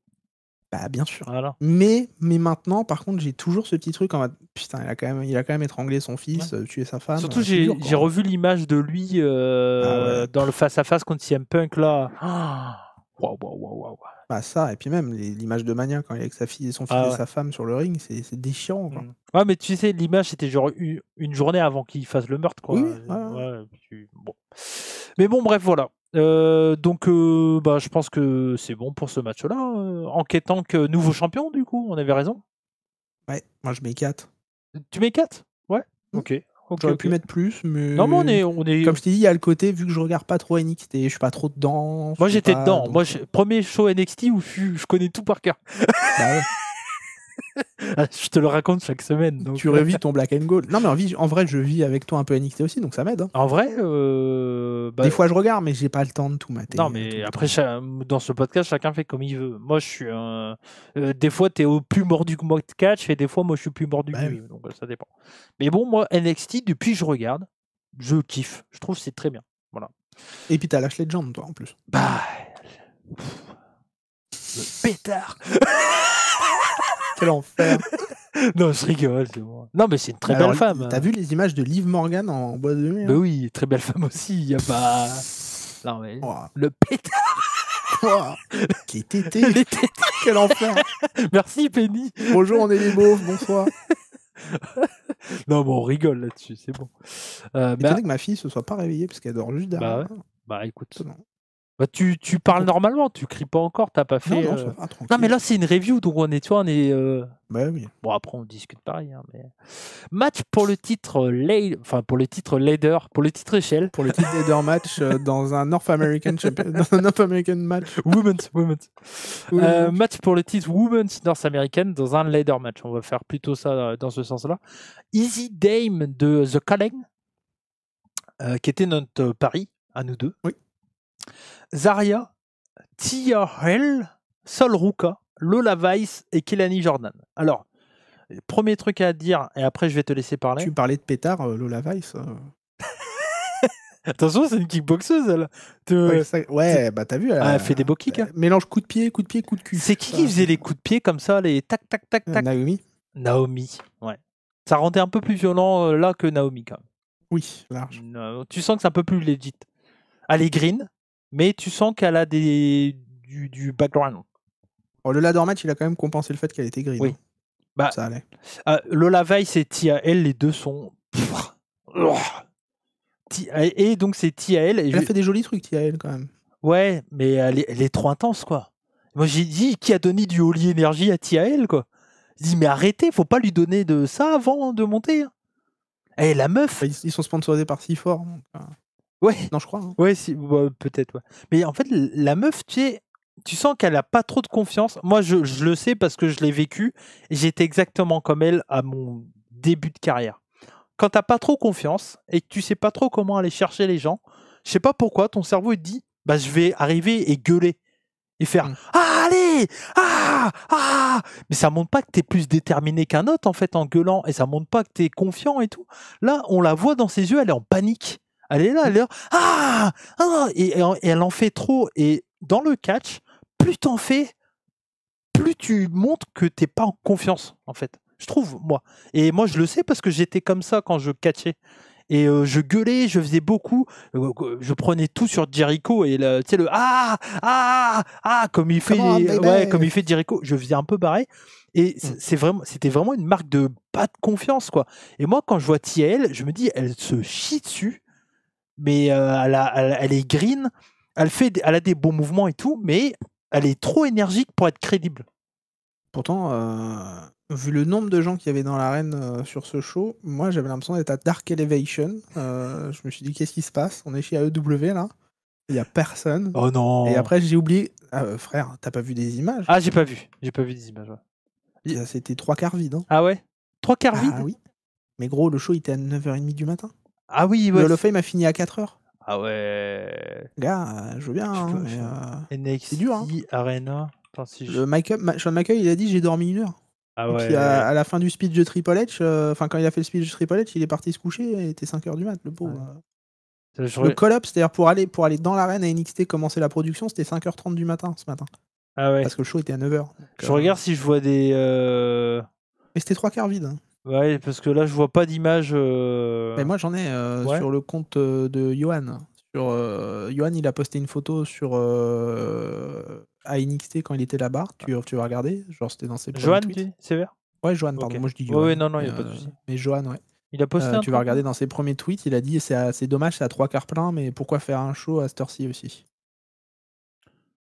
Bah bien sûr. Voilà. Mais maintenant, par contre, j'ai toujours ce petit truc en mode putain, il a quand même étrangler son fils, tuer sa femme. Surtout, j'ai revu l'image de lui dans le face-à-face contre CM Punk là. Waouh. Bah ça, et puis même l'image de Mania quand il est avec sa fille et son fils et sa femme sur le ring, c'est déchirant, quoi. Ouais, mais tu sais, l'image c'était genre une journée avant qu'il fasse le meurtre, quoi. Oui. Bon. Mais bon, bref, voilà. Donc, bah, je pense que c'est bon pour ce match-là. En tant que nouveau champion, du coup, on avait raison. Ouais, moi je mets 4. Tu mets 4 ? Ouais. Ok. J'aurais pu mettre plus, mais. Non, mais on est. Comme je t'ai dit, il y a le côté, vu que je regarde pas trop NXT, je suis pas trop dedans. Moi j'étais dedans. Moi, premier show NXT où je connais tout par cœur. Bah ouais. Je te le raconte chaque semaine. Donc... Tu revis ton Black and Gold. Non, mais en vrai, je vis avec toi un peu NXT aussi, donc ça m'aide. En vrai, des fois je regarde, mais j'ai pas le temps de tout mater. Non, mais après, dans ce podcast, chacun fait comme il veut. Moi, je suis des fois, t'es au plus mordu que moi de catch, et des fois, moi, je suis plus mordu que lui. Donc, ça dépend. Mais bon, moi, NXT, depuis que je regarde, je kiffe. Je trouve que c'est très bien. Voilà. Et puis, t'as Lash Legend, toi, en plus. Bah. Le pétard. Quel enfer. Non, je rigole, c'est bon. Non, mais c'est une très belle femme. T'as vu les images de Liv Morgan en bois de nuit? Bah oui, très belle femme aussi. Il y a pas. Non, mais. Le pétard. Qui est tété. Les tétés. Quel enfer. Merci, Penny. Bonjour, on est les beaufs, bonsoir. Non, bon, on rigole là-dessus, c'est bon. Étonné que ma fille se soit pas réveillée parce qu'elle dort juste derrière. Bah écoute. Bah, tu parles normalement, tu cries pas encore, t'as pas fait. Non, ça va, tranquille. Non, mais là, c'est une review, donc on est. Bah oui. Bon, après, on discute pareil. Hein, mais... Match pour le titre pour le titre leader, pour le titre échelle. Pour le titre leader match dans un North American match. Women's. Match pour le titre Women's North American dans un leader match. On va faire plutôt ça dans ce sens-là. Easy Dame de The Calling, qui était notre pari, à nous deux. Oui. Zarya, Tia Hell, Sol Ruka, Lola Vice et Kelani Jordan. Alors, premier truc à dire, et après je vais te laisser parler. Tu parlais de pétard, Lola Vice. Attention, c'est une kickboxeuse, elle. Ouais, bah t'as vu. Elle fait des beaux kicks. Mélange coup de pied, coup de cul. C'est qui faisait les coups de pied comme ça, les tac, tac, tac, tac? Naomi, ouais. Ça rendait un peu plus violent là que Naomi, quand même. Oui, large. Tu sens que c'est un peu plus legit. Elle est green, mais tu sens qu'elle a du background. Oh, le ladder match, il a quand même compensé le fait qu'elle était green. Oui. Bah, ça allait. Lola Vice et Tia L, les deux sont. Et donc c'est Tia L. Elle a fait des jolis trucs, Tia L, quand même. Ouais, mais elle est trop intense, quoi. Moi, j'ai dit, qui a donné du Holy Energy à Tia L, quoi. J'ai dit, mais arrêtez, faut pas lui donner de ça avant de monter. Eh, la meuf. Ils sont sponsorisés par C4. Ouais. Non, je crois. Hein. Ouais, peut-être, ouais. Mais en fait, la meuf, tu sens qu'elle a pas trop de confiance. Moi, je le sais parce que je l'ai vécu. Et j'étais exactement comme elle à mon début de carrière. Quand t'as pas trop confiance et que tu sais pas trop comment aller chercher les gens, je sais pas pourquoi, ton cerveau il te dit, bah, je vais arriver et gueuler. Et faire ah, allez, mais ça montre pas que t'es plus déterminé qu'un autre en fait en gueulant, et ça montre pas que t'es confiant et tout. Là, on la voit dans ses yeux, elle est en panique. Elle est là, elle est là, et elle en fait trop. Et dans le catch, plus t'en fais, plus tu montres que t'es pas en confiance en fait. Je trouve, moi. Et moi, je le sais parce que j'étais comme ça quand je catchais. Et je gueulais, je faisais beaucoup, je prenais tout sur Jericho et tu sais le comme il fait, comme il fait Jericho, je faisais un peu barré. Et c'était vraiment une marque de pas de confiance, quoi. Et moi, quand je vois TL, je me dis, elle se chie dessus, mais elle est green, elle a des bons mouvements et tout, mais elle est trop énergique pour être crédible. Pourtant, vu le nombre de gens qu'il y avait dans l'arène sur ce show, moi j'avais l'impression d'être à Dark Elevation. Je me suis dit, qu'est-ce qui se passe? On est chez AEW là. Il n'y a personne. Oh non. Et après, j'ai oublié. Frère, t'as pas vu des images? Ah, j'ai pas vu des images. Ouais. C'était 3/4 vide. Hein. Ah ouais? 3/4 vide? Ah oui. Mais gros, le show était à 9h30 du matin. Ah oui, ouais. Le Hall of Fame a fini à 4h. Ah ouais. Gars, je veux bien, Je hein, peux- mais c'est NXT dur. Hein. Arena. Attends, si je... Shawn Michaels, il a dit j'ai dormi 1 heure. Ah Et puis ouais. à la fin du speech de Triple H, enfin quand il a fait le speech de Triple H, il est parti se coucher, il était 5h du mat, le pauvre. Ouais. Le call-up, c'est-à-dire pour aller dans l'arène à NXT commencer la production, c'était 5h30 du matin ce matin. Ah ouais. Parce que le show était à 9h. Je regarde si je vois des... Mais c'était 3 quarts vide. Hein. Ouais, parce que là, je vois pas d'image. Mais moi j'en ai sur le compte de Johan. Johan, il a posté une photo sur à NXT quand il était là-bas. Tu vas regarder. Genre c'était dans ses premiers Johan, tweets. c'est vert. Ouais, Johan, pardon. Ok. Moi je dis Johan. Ouais, non, il n'y a pas de souci. Mais Johan, ouais. Il a posté un tu truc, vas regarder dans ses premiers tweets, il a dit c'est dommage, c'est à 3 quarts plein, mais pourquoi faire un show à cette heure-ci aussi?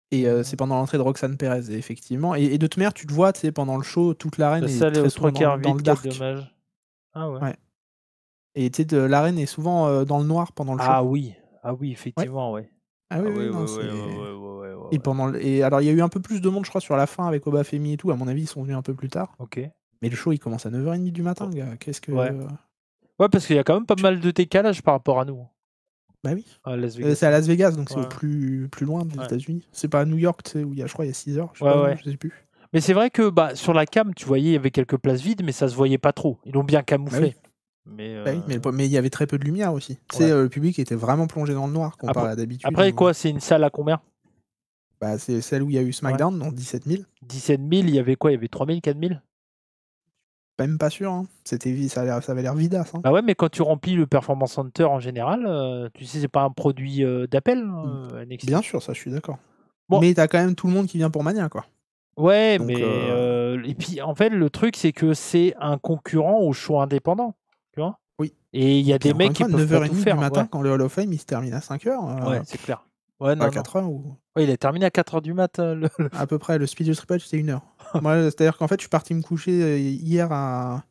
Et c'est pendant l'entrée de Roxane Perez, effectivement. Et de toute manière, tu te vois, tu sais, pendant le show, toute l'arène est très souvent dans le dark. Dommage. Ah ouais. Et tu sais, l'arène est souvent dans le noir pendant le show. Ah oui, effectivement, ouais. Ah oui, ouais. Et alors, il y a eu un peu plus de monde, je crois, sur la fin avec Obafemi et tout. À mon avis, ils sont venus un peu plus tard. Ok. Mais le show, il commence à 9h30 du matin, gars. Qu'est-ce que... Ouais, parce qu'il y a quand même pas mal de décalage par rapport à nous. Bah oui. C'est à Las Vegas, donc c'est au plus loin des États-Unis. C'est pas à New York, tu sais, où il y a, je crois, il y a 6 heures. Je sais plus. Mais c'est vrai que sur la cam, tu voyais, il y avait quelques places vides, mais ça se voyait pas trop. Ils l'ont bien camouflé. Mais il y avait très peu de lumière aussi. Tu sais, le public était vraiment plongé dans le noir comparé à d'habitude. Après, quoi, c'est une salle à combien? Bah, c'est celle où il y a eu SmackDown, donc 17 000. 17 000, il y avait quoi? Il y avait 3 000, 4 000? Même pas sûr, hein. Ça avait l'air vidasse. Hein. Bah ouais, mais quand tu remplis le Performance Center en général, tu sais, c'est pas un produit d'appel, NXT. Bien sûr, ça, je suis d'accord. Bon. Mais t'as quand même tout le monde qui vient pour Mania, quoi. Ouais, donc, et puis en fait, le truc, c'est que c'est un concurrent au show indépendant, tu vois. Oui. Et il y a des mecs qui peuvent pas tout faire. 9h30 du matin, quand le Hall of Fame, il se termine à 5h. Ouais, c'est clair. Ouais, non, 4h ou... Ouais, il a terminé à 4h du mat. À peu près, le speed de Triple H, c'était 1h. Moi, c'est-à-dire qu'en fait, je suis parti me coucher hier à...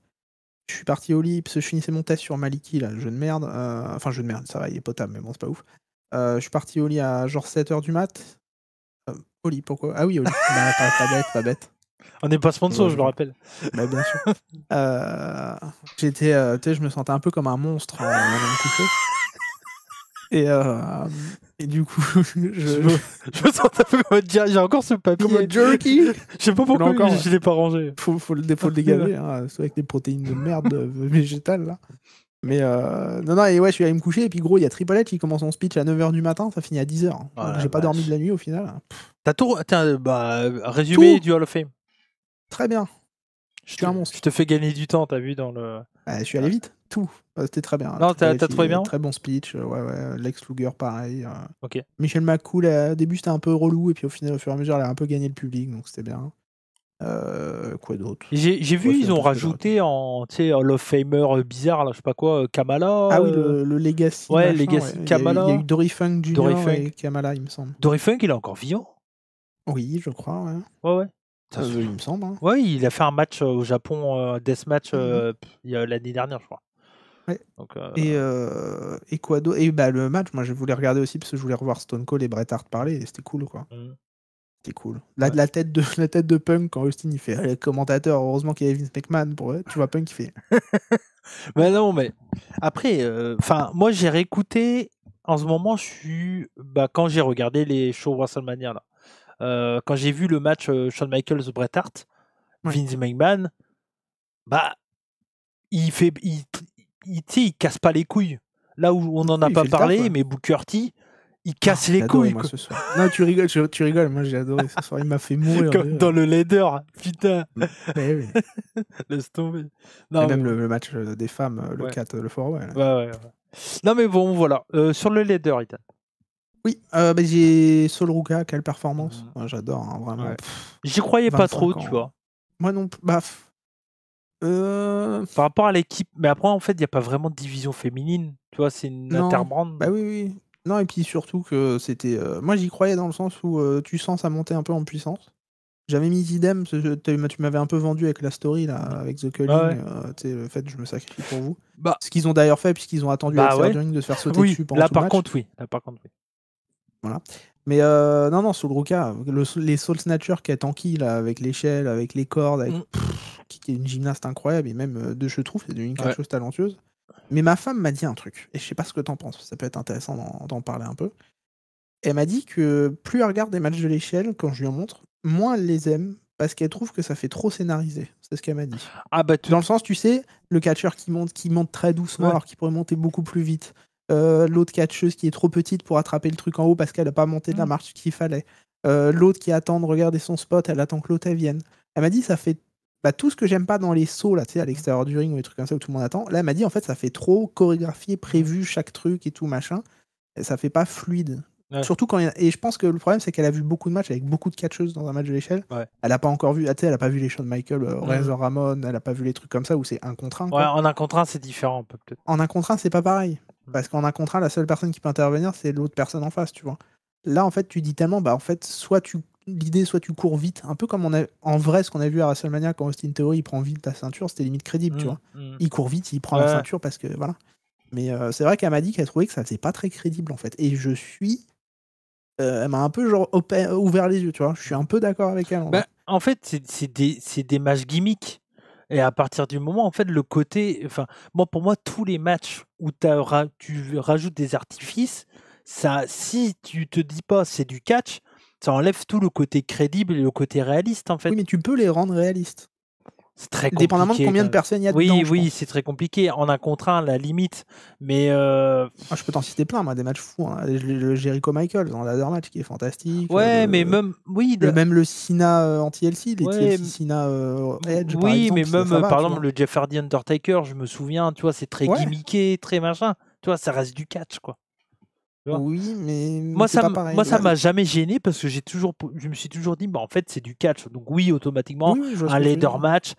Je suis parti au lit parce que je finissais mon test sur Maliki, là, le jeu de merde. Enfin, jeu de merde, ça va, il est potable, mais bon, c'est pas ouf. Je suis parti au lit à genre 7h du mat. Au lit, pourquoi? Ah oui, au lit. Bah, pas bête. On n'est pas sponsor, je le rappelle. Bah, bien sûr. J'étais, tu sais, je me sentais un peu comme un monstre en allant me coucher. Et du coup, je me sentais un peu comme j'ai encore ce papier. Comme un jerky. Je sais pas pourquoi je l'ai pas rangé. Faut le dégager, hein, c'est avec des protéines de merde végétales là. Mais non, et ouais, je suis allé me coucher, et puis gros, il y a Triple H qui commence son speech à 9h du matin, ça finit à 10h. Donc j'ai pas dormi de la nuit au final. T'as tout. Résumé du Hall of Fame. Très bien. Je suis un monstre. Je te fais gagner du temps, t'as vu dans le. Je suis allé vite, tout. C'était très bien. Non, t'as trouvé bien. Très bon speech, ouais. Lex Luger, pareil. Ok. Michel McCool, au début c'était un peu relou, et puis au final, au fur et à mesure, elle a un peu gagné le public, donc c'était bien. Quoi d'autre? J'ai vu, ils ont rajouté en Hall of Famer bizarre, là, je sais pas quoi, Kamala. Ah oui, le Legacy. Ouais, Legacy Kamala. Il y a eu Dory Funk Jr. et Kamala, il me semble. Dory Funk, il est encore vivant? Oui, je crois, ouais. Ouais. Il me semble. Hein. Ouais, il a fait un match au Japon, Deathmatch, l'année dernière, je crois. Ouais. Donc, et quoi d'autre? Et bah, le match, moi, je voulais regarder aussi parce que je voulais revoir Stone Cold et Bret Hart parler, et c'était cool, quoi. C'était cool. La tête de Punk quand Austin il fait les commentateurs, heureusement qu'il y a Vince McMahon pour eux. Tu vois Punk il fait. Mais non, mais après, moi j'ai réécouté. En ce moment, je suis quand j'ai regardé les shows WrestleMania là, quand j'ai vu le match Shawn Michaels Bret Hart, Vince McMahon, il casse pas les couilles. Là où on n'en a pas parlé, mais Booker T. Il casse les couilles. Moi, ce soir. Non, tu rigoles. Moi, j'ai adoré ce soir. Il m'a fait mourir. Comme dans le leader, putain. Mais oui. Laisse tomber. Non, même le match des femmes, le 4, le 4, ouais. Non, mais bon, voilà. Sur le leader, Ethan. Oui, j'ai Sol Ruka, quelle performance. Moi, j'adore, hein, vraiment. Ouais. J'y croyais pas trop, tu vois. Moi non plus. Par rapport à l'équipe. Mais après, en fait, il n'y a pas vraiment de division féminine. Tu vois, c'est une interbrand. Bah oui. Non, et puis surtout que c'était... moi, j'y croyais dans le sens où tu sens ça monter un peu en puissance. J'avais mis idem, tu m'avais un peu vendu avec la story, là, avec The Culling, le fait que je me sacrifie pour vous. Ce qu'ils ont d'ailleurs fait, puisqu'ils ont attendu à Ring de se faire sauter dessus pendant tout le match. Là, par contre, oui. Voilà. Mais non, Soul Ruka, les Soul Snatchers qui a tanky, là, avec l'échelle, avec les cordes, qui est une gymnaste incroyable, et même, je trouve, c'est une catcheuse talentueuse. Mais ma femme m'a dit un truc, et je sais pas ce que t'en penses, ça peut être intéressant d'en parler un peu. Elle m'a dit que plus elle regarde des matchs de l'échelle, quand je lui en montre, moins elle les aime, parce qu'elle trouve que ça fait trop scénarisé. C'est ce qu'elle m'a dit. Ah bah Dans le sens, tu sais, le catcheur qui monte très doucement Ouais. alors qu'il pourrait monter beaucoup plus vite. L'autre catcheuse qui est trop petite pour attraper le truc en haut parce qu'elle n'a pas monté de la marche qu'il fallait. L'autre qui attend de regarder son spot, elle attend que l'autre elle vienne. Elle m'a dit ça fait tout ce que j'aime pas dans les sauts là, tu sais, à l'extérieur du ring ou des trucs comme ça où tout le monde attend. Là, elle m'a dit en fait ça fait trop chorégraphié, prévu chaque truc et tout machin. Et ça fait pas fluide. Ouais. Surtout quand et je pense que le problème c'est qu'elle a vu beaucoup de matchs avec beaucoup de catcheuses dans un match de l'échelle. Ouais. Elle a pas encore vu, tu sais, elle a pas vu les Shawn Michaels, Razor Ramon, elle a pas vu les trucs comme ça où c'est un contre un. Ouais, Quoi. en un contre un, c'est différent, peut-être. En un contre un, c'est pas pareil. Parce qu'en un contre un, la seule personne qui peut intervenir, c'est l'autre personne en face, tu vois. Là, en fait, tu dis tellement, en fait, soit tu cours vite, un peu comme en vrai, ce qu'on a vu à WrestleMania quand Austin Theory il prend vite la ceinture, c'était limite crédible, tu vois. Il court vite, il prend la ceinture parce que voilà. Mais c'est vrai qu'elle m'a dit qu'elle trouvait que ça faisait pas très crédible en fait. Et je suis. Elle m'a un peu genre ouvert les yeux, tu vois. Je suis un peu d'accord avec elle. En fait, c'est des matchs gimmicks. Et à partir du moment, en fait, le côté. Enfin, pour moi, tous les matchs où tu rajoutes des artifices, ça, si tu te dis pas c'est du catch, ça enlève tout le côté crédible et le côté réaliste, en fait. Oui, mais tu peux les rendre réalistes. C'est très compliqué. Dépendamment de combien de personnes il y a dedans. Oui, c'est très compliqué. En un contre un, à la limite. Mais. Je peux t'en citer plein, moi, des matchs fous. Hein. Le Jericho Michaels dans ladder match qui est fantastique. Ouais, mais même. Oui, même le Cena en TLC, les TLC Cena Edge. Oui, par exemple, mais même, ça va, par exemple, le Jeff Hardy Undertaker, je me souviens, tu vois, c'est très gimmické, très machin. Tu vois, ça reste du catch, quoi. Oui, mais moi, c'est pas pareil. Ça m'a jamais gêné parce que je me suis toujours dit, en fait, c'est du catch. Donc oui, automatiquement, un ladder match,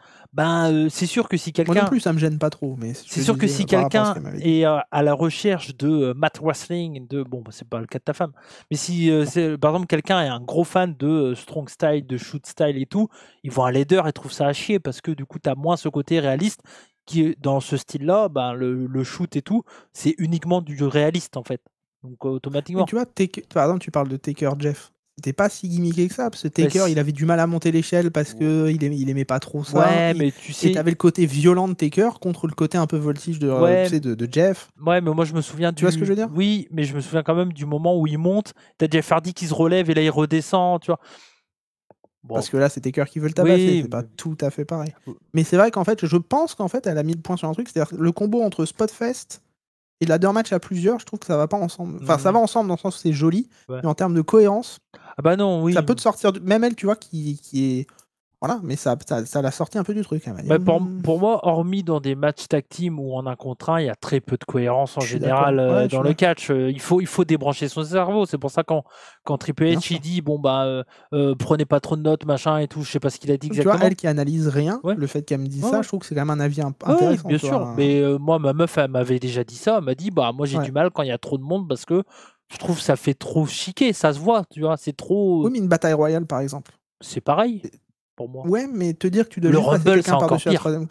c'est sûr que si quelqu'un... Moi non plus, ça me gêne pas trop. Mais c'est sûr que si quelqu'un est à la recherche de mat wrestling, c'est pas le cas de ta femme, mais si, par exemple, quelqu'un est un gros fan de strong style, de shoot style et tout, ils vont un ladder et trouvent ça à chier parce que du coup, tu as moins ce côté réaliste qui, dans ce style-là, le shoot et tout, c'est uniquement du réaliste, en fait. Donc automatiquement. Mais tu vois, par exemple, tu parles de Taker Jeff. C'était pas si gimmické que ça, parce que Taker, il avait du mal à monter l'échelle parce que il aimait pas trop ça. Ouais, mais tu sais. Et t'avais le côté violent de Taker contre le côté un peu voltige de Jeff. Ouais, mais moi je me souviens Tu vois ce que je veux dire ? Oui, mais je me souviens quand même du moment où il monte. T'as Jeff Hardy qui se relève et là il redescend, tu vois. Parce que là, c'est Taker qui veut le tabasser, c'est pas tout à fait pareil. Mais c'est vrai qu'en fait, je pense qu'en fait, elle a mis le point sur un truc, c'est-à-dire le combo entre Spotfest et ladder match à plusieurs, je trouve que ça va pas ensemble. Enfin, ça va ensemble dans le sens où c'est joli, mais en termes de cohérence, non, oui. Ça peut te sortir, même elle, tu vois, qui est... Voilà, mais ça l'a sorti un peu du truc. Pour moi, hormis dans des matchs tag team ou en un contre un, il y a très peu de cohérence en général dans le catch. Il faut débrancher son cerveau. C'est pour ça quand Triple H il dit prenez pas trop de notes, machin et tout. Je sais pas ce qu'il a dit exactement. Tu vois, elle qui analyse rien, le fait qu'elle me dise ça, je trouve que c'est quand même un avis intéressant. Bien sûr, mais moi, ma meuf, elle m'avait déjà dit ça. Elle m'a dit moi j'ai du mal quand il y a trop de monde parce que je trouve que ça fait trop chiquer. Ça se voit, tu vois, c'est trop. Oui, mais une bataille royale, par exemple. C'est pareil. Pour moi. Ouais, mais te dire que tu dois le Rumble, c'est encore pire. Le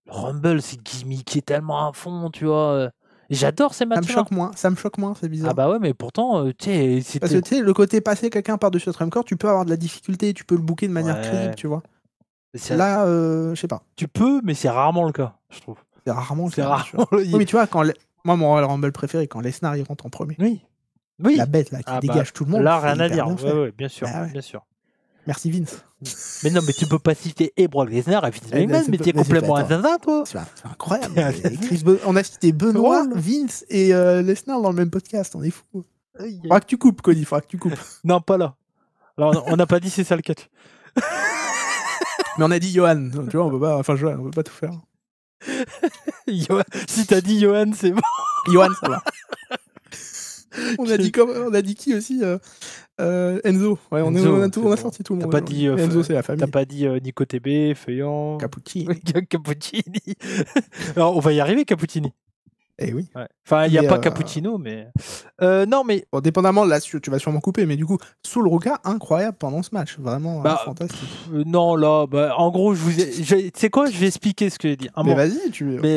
Rumble, c'est gimmické tellement à fond, tu vois. Et j'adore ces matchs. Ça me choque moins, c'est bizarre. Ah bah ouais, mais pourtant, tu sais, parce que tu sais, le côté passer quelqu'un par-dessus le Trump Court, tu peux avoir de la difficulté, tu peux le booker de manière crédible, tu vois. Là, je sais pas. Tu peux, mais c'est rarement le cas, je trouve. C'est rarement le cas. Rarement... Oui, mais tu vois, moi, mon Royal Rumble préféré, quand Lesnar il rentre en premier. Oui. La bête là qui dégage tout le monde. Là, rien à dire. Ouais, bien sûr, bien sûr. Merci Vince. Mais non, mais tu peux pas citer Brock Lesnar et Vince McMahon, mais t'es complètement un zinzin, toi. C'est incroyable. On a cité Benoît, Vince et Lesnar dans le même podcast, on est fou. Faudra que tu coupes, Cody, faudra que tu coupes. Non, pas là. Alors, on n'a pas dit c'est ça le catch. Mais on a dit Johan, tu vois, on peut pas tout faire. Si t'as dit Johan, c'est bon. Johan, ça va. On a dit qui aussi Enzo. Ouais, on a sorti tout le monde. T'as pas dit Enzo, c'est la famille. T'as pas dit Nico TB, Feuillant. Cappuccini. Cappuccini. Alors, on va y arriver, Cappuccini. Eh oui. Ouais. Enfin, il n'y a pas Cappuccino, mais. Non, mais. Bon, dépendamment, là, tu vas sûrement couper, mais du coup, Soul Ruka, incroyable pendant ce match. Vraiment fantastique. Non, là, en gros, tu sais quoi, je vais expliquer ce que j'ai dit. Mais vas-y,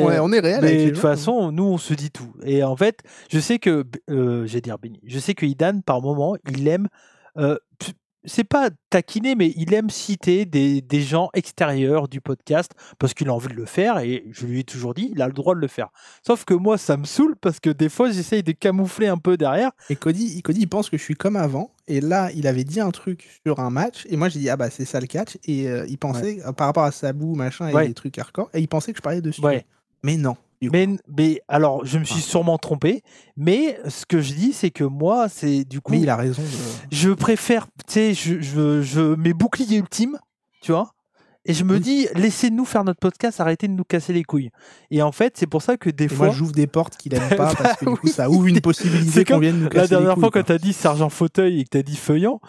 on est réel. Mais de toute façon, nous, on se dit tout. Et en fait, je sais que. Benny. Je sais que Idan, par moment, il aime. c'est pas taquiner, mais il aime citer des gens extérieurs du podcast parce qu'il a envie de le faire et je lui ai toujours dit, il a le droit de le faire. Sauf que moi, ça me saoule parce que des fois, j'essaye de camoufler un peu derrière. Et Cody, il pense que je suis comme avant. Et là, il avait dit un truc sur un match. Et moi, j'ai dit, ah bah, c'est ça le catch. Et il pensait, par rapport à Sabu, machin, et les trucs hardcore, et il pensait que je parlais dessus. Mais non. Mais alors, je me suis sûrement trompé. Mais ce que je dis, c'est que moi, c'est du coup. Mais il a raison. Je préfère, tu sais, je mes boucliers ultimes, tu vois. Et je me dis, laissez-nous faire notre podcast, arrêtez de nous casser les couilles. Et en fait, c'est pour ça que des fois. Moi, j'ouvre des portes qu'il aime pas parce que du coup, ça ouvre une possibilité qu'on vienne nous casser les couilles. La dernière fois, quand t'as dit sergent fauteuil et que t'as dit feuillant.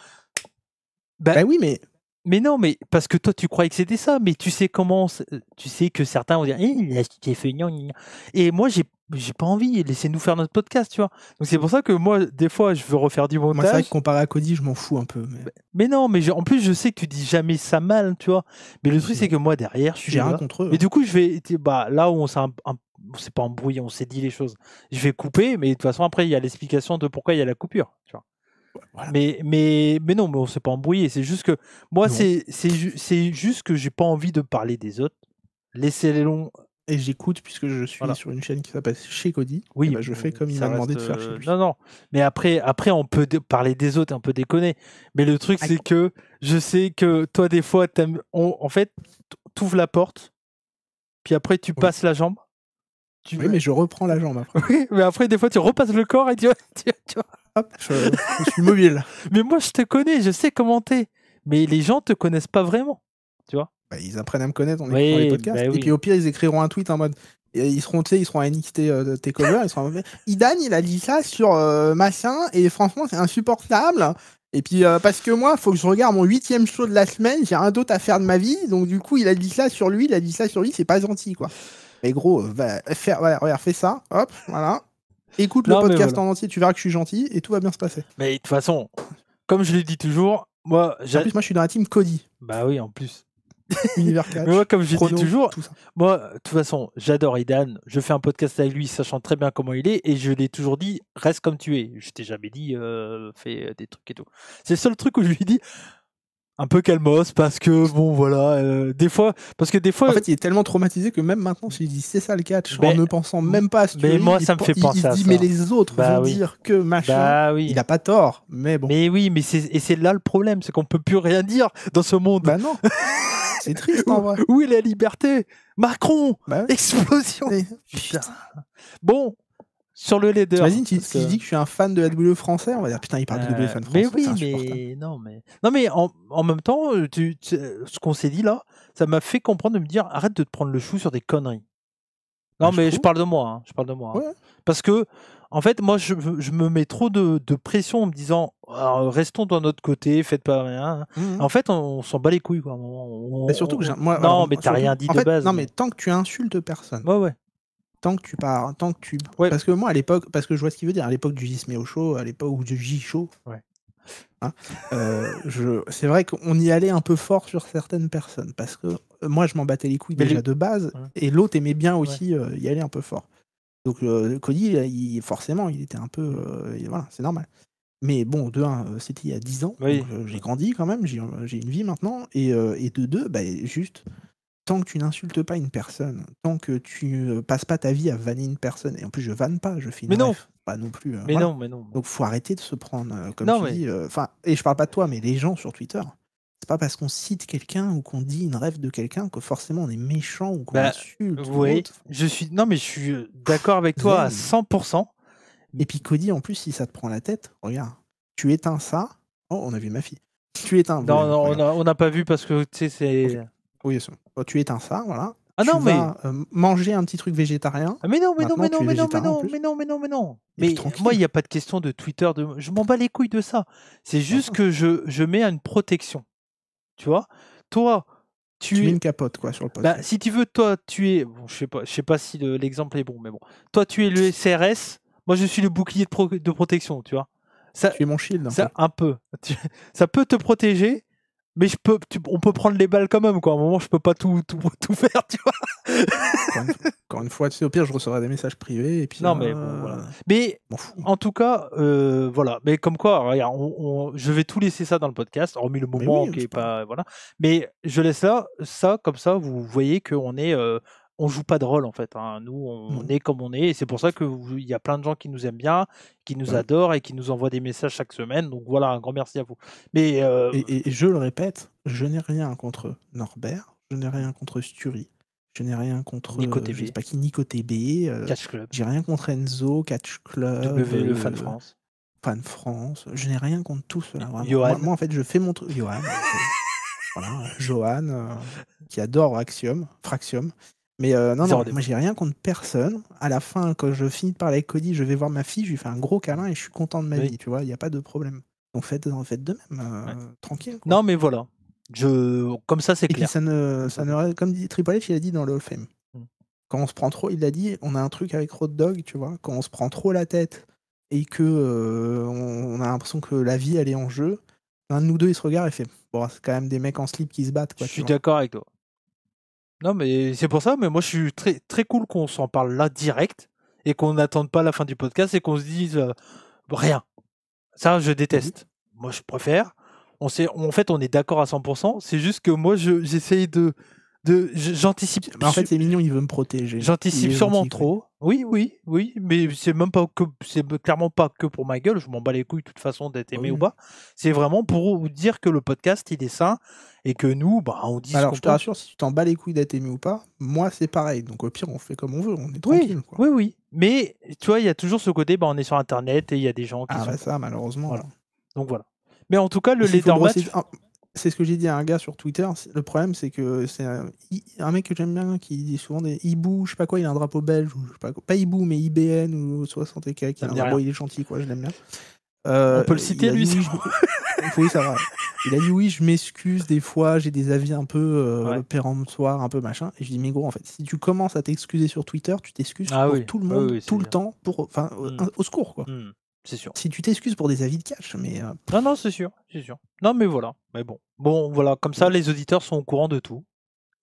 Bah oui, mais. Mais non, mais parce que toi, tu croyais que c'était ça, mais tu sais comment, tu sais que certains vont dire, il a cité feuillant. Et moi, j'ai pas envie, laissez-nous faire notre podcast, tu vois. Donc c'est pour ça que moi, des fois, je veux refaire du montage. Moi, c'est vrai que comparé à Cody, je m'en fous un peu. Mais non, mais en plus, je sais que tu dis jamais ça mal, tu vois. Mais le truc, c'est que moi, derrière, je suis. J'ai rien contre eux. Mais du coup, je vais, bah, là où on s'est s'est pas embrouillé, on s'est dit les choses. Je vais couper, mais de toute façon, après, il y a l'explication de pourquoi il y a la coupure, tu vois. Voilà. Mais non, mais on s'est pas embrouillé. C'est juste que moi, c'est juste que j'ai pas envie de parler des autres. Laissez-les longs. Et j'écoute puisque je suis sur une chaîne qui s'appelle Chez Cody. Oui, bah, je fais comme il m'a demandé de faire chez lui. Non. Mais après on peut parler des autres, un peu déconner. Mais le truc, c'est que je sais que toi, des fois, en fait, t'ouvres la porte, puis après, tu passes la jambe. Oui, mais je reprends la jambe après. Oui, mais après, des fois, tu repasses le corps et tu vois. Hop, je suis mobile. Mais moi, je te connais, je sais comment t'es. Mais les gens te connaissent pas vraiment, tu vois. Bah, ils apprennent à me connaître en écoutant les podcasts. Et puis au pire, ils écriront un tweet en mode. Ils seront à NXT Takeover. Ils seront Idan, il a dit ça sur machin, et franchement, c'est insupportable. Et puis, parce que moi, il faut que je regarde mon 8e show de la semaine, j'ai rien d'autre à faire de ma vie. Donc, du coup, il a dit ça sur lui, c'est pas gentil, quoi. Mais gros, regarde, fais ça, hop, voilà. Écoute le podcast en entier, tu verras que je suis gentil et tout va bien se passer. Mais de toute façon, comme je l'ai dit toujours, moi. En plus, moi, je suis dans la team Cody. Bah oui, en plus. Univers 4. Mais moi, comme je dis toujours, tout ça. moi, de toute façon, j'adore Idan. Je fais un podcast avec lui, sachant très bien comment il est, et je l'ai toujours dit, reste comme tu es. Je t'ai jamais dit, fais des trucs et tout. C'est le seul truc où je lui dis un peu calmos, parce que bon, voilà, des fois, En fait, il est tellement traumatisé que même maintenant, s'il dit c'est ça le catch, en ne pensant même pas à ce mais moi, ça me fait penser à ça. Il dit, mais les autres vont dire que machin. Il a pas tort, mais bon. Mais oui, mais c'est là le problème, c'est qu'on peut plus rien dire dans ce monde. Bah non. C'est triste en vrai. Où est la liberté? Macron, explosion. Putain. Bon, sur le leader. T'imagines si je dis que je suis un fan de la WWE français, on va dire putain, il parle de WWE fan français. Mais oui, mais en même temps, ce qu'on s'est dit là, ça m'a fait comprendre de me dire arrête de te prendre le chou sur des conneries. Non, mais je parle de moi. Ouais. Parce que en fait, moi, je me mets trop de pression en me disant restons de notre côté, faites pas rien. En fait, on s'en bat les couilles, quoi. Mais surtout que moi, non, mais t'as rien dit de base. Non, mais tant que tu insultes personne. Ouais. Tant que tu pars, parce que moi, à l'époque, parce que je vois ce qu'il veut dire, à l'époque du Gismeo Show, à l'époque ou du J-Show, c'est vrai qu'on y allait un peu fort sur certaines personnes, parce que moi, je m'en battais les couilles déjà de base, et l'autre aimait bien aussi y aller un peu fort. Donc, Cody, forcément, il était un peu... voilà, c'est normal. Mais bon, de 1, c'était il y a 10 ans, donc j'ai grandi quand même, j'ai une vie maintenant, et de 2, juste... Tant que tu n'insultes pas une personne, tant que tu passes pas ta vie à vanner une personne, et en plus je vanne pas, je fais une ref, pas non plus. Mais voilà. non. Donc faut arrêter de se prendre, comme tu dis, et je parle pas de toi, mais les gens sur Twitter, c'est pas parce qu'on cite quelqu'un ou qu'on dit une ref de quelqu'un que forcément on est méchant ou qu'on insulte. Oui, je suis d'accord avec toi à 100%. Et puis Cody, en plus, si ça te prend la tête, regarde, tu éteins ça. Oh, on a vu ma fille. Tu éteins. Non, on n'a pas vu parce que tu sais, c'est. Okay. Oui, tu éteins ça, voilà. Ah non, mais manger un petit truc végétarien. Mais non. Mais moi, il n'y a pas de question de Twitter. Je m'en bats les couilles de ça. C'est juste que je mets une protection. Tu vois, toi, tu mets une capote quoi sur le poste. Bah, si tu veux, toi, tu es. Bon, je sais pas si l'exemple est bon, mais bon. Toi, tu es le CRS. Moi, je suis le bouclier de protection. Tu vois. Ça, tu es mon shield. Un peu. Ça peut te protéger. Mais on peut prendre les balles quand même, quoi. À un moment, je peux pas tout faire, tu vois. Encore une fois, tu sais, au pire, je recevrai des messages privés et puis. Non, mais bon, voilà. Mais en tout cas, voilà. Mais comme quoi, regarde, je vais tout laisser ça dans le podcast, hormis le moment qui est pas, voilà. Mais je laisse ça comme ça. Vous voyez qu'on est, on joue pas de rôle en fait. Hein. Nous, on est comme on est, et c'est pour ça que il y a plein de gens qui nous aiment bien, qui nous adorent et qui nous envoient des messages chaque semaine. Donc voilà, un grand merci à vous. Mais et je le répète, je n'ai rien contre Norbert, je n'ai rien contre Sturi. Je n'ai rien contre NicoTB. Je sais pas qui, NicoTB. Catch Club. J'ai rien contre Enzo, Catch Club. Le Fan France. Fan France. Je n'ai rien contre tout cela. Johan. Moi, en fait, je fais mon truc. Johan. Voilà, Johan, qui adore Fraxium. Mais non, moi j'ai rien contre personne. À la fin, quand je finis de parler avec Cody, je vais voir ma fille, je lui fais un gros câlin et je suis content de ma vie, tu vois, il n'y a pas de problème. Donc faites de même, tranquille. Quoi. Non, mais voilà. Comme ça, c'est clair. Et puis ça ne, comme dit Triple H, il a dit dans le Hall of Fame. Quand on se prend trop, il a dit, on a un truc avec Road Dogg, tu vois, quand on se prend trop la tête et que on a l'impression que la vie elle est en jeu, un de nous deux il se regarde et fait, bon, c'est quand même des mecs en slip qui se battent. Quoi, je suis d'accord avec toi. Non, mais c'est pour ça, mais moi je suis très, très cool qu'on s'en parle là direct et qu'on n'attende pas la fin du podcast et qu'on se dise rien. Ça, je déteste. Moi, je préfère. En fait, on est d'accord à 100%. C'est juste que moi, j'essaye j'anticipe. Mais en fait, c'est mignon, il veut me protéger. J'anticipe sûrement trop. Oui, mais c'est même pas c'est clairement pas que pour ma gueule. Je m'en bats les couilles de toute façon d'être aimé ou pas. C'est vraiment pour vous dire que le podcast il est sain et que nous, on dit. Alors, je te rassure, si tu t'en bats les couilles d'être aimé ou pas, moi c'est pareil. Donc au pire, on fait comme on veut, on est tranquille. Quoi. Oui. Mais tu vois, il y a toujours ce côté, on est sur Internet et il y a des gens qui sont. Ça, malheureusement. Voilà. Donc voilà. Mais en tout cas, le leader match. C'est ce que j'ai dit à un gars sur Twitter. Le problème, c'est que c'est un mec que j'aime bien qui dit souvent des Hibou, je sais pas quoi, il a un drapeau belge, ou je sais pas Hibou, mais IBN ou 60 et quelques. Il est gentil, quoi, je l'aime bien. On peut le citer, lui. Oui, ça va. Il a dit oui, je m'excuse, des fois, j'ai des avis un peu péremptoires, un peu machin. Et je dis, mais gros, en fait, si tu commences à t'excuser sur Twitter, tu t'excuses pour tout le monde, tout le temps, au secours, quoi. C'est sûr. Si tu t'excuses pour des avis de cash, mais... Non, c'est sûr. Non, mais voilà. Mais bon, voilà, comme ça, les auditeurs sont au courant de tout.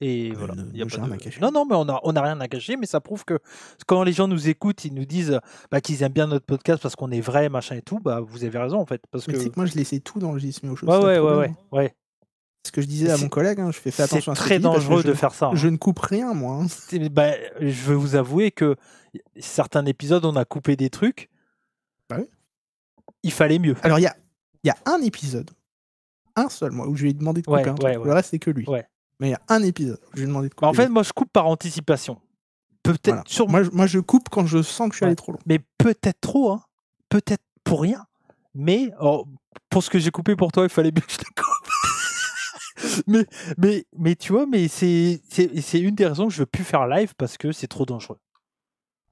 Et voilà. Y a pas rien à cacher. Non, mais on a rien à cacher, mais ça prouve que quand les gens nous écoutent, ils nous disent qu'ils aiment bien notre podcast parce qu'on est vrai, machin et tout, vous avez raison, en fait. Parce mais que... c'est que moi, je laissais tout dans le JSM au show. Ouais. Ce que je disais à mon collègue, je fais attention à ce que c'est très dangereux de faire ça. Je ne coupe rien, moi. Je veux vous avouer que certains épisodes, on a coupé des trucs. Bah oui. Il fallait mieux. Alors, il y a un épisode, un seul, moi, où je lui ai demandé de couper un truc. Le reste, c'est que lui. Ouais. Mais il y a un épisode où je lui ai demandé de couper. En fait, moi, je coupe par anticipation. Peut-être moi, je coupe quand je sens que je suis allé trop loin. Mais peut-être trop, hein. Peut-être pour rien. Mais pour ce que j'ai coupé pour toi, il fallait bien que je le coupe. mais tu vois, mais c'est une des raisons que je veux plus faire live parce que c'est trop dangereux.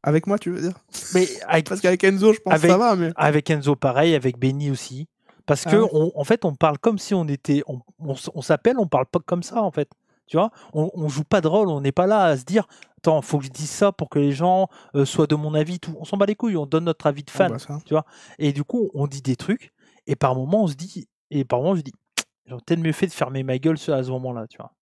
Avec moi, tu veux dire? Mais parce qu'avec Enzo, je pense que ça va. Mais... Avec Enzo, pareil, avec Benny aussi. Parce que en fait, on parle comme si on était... On s'appelle, on parle pas comme ça, en fait. Tu vois, on joue pas de rôle, on n'est pas là à se dire attends, faut que je dise ça pour que les gens soient de mon avis, tout. On s'en bat les couilles, on donne notre avis de fan, tu vois. Et du coup, on dit des trucs, et par moments, on se dit, et par moments, je dis, j'aurais peut-être mieux fait de fermer ma gueule à ce moment-là, tu vois.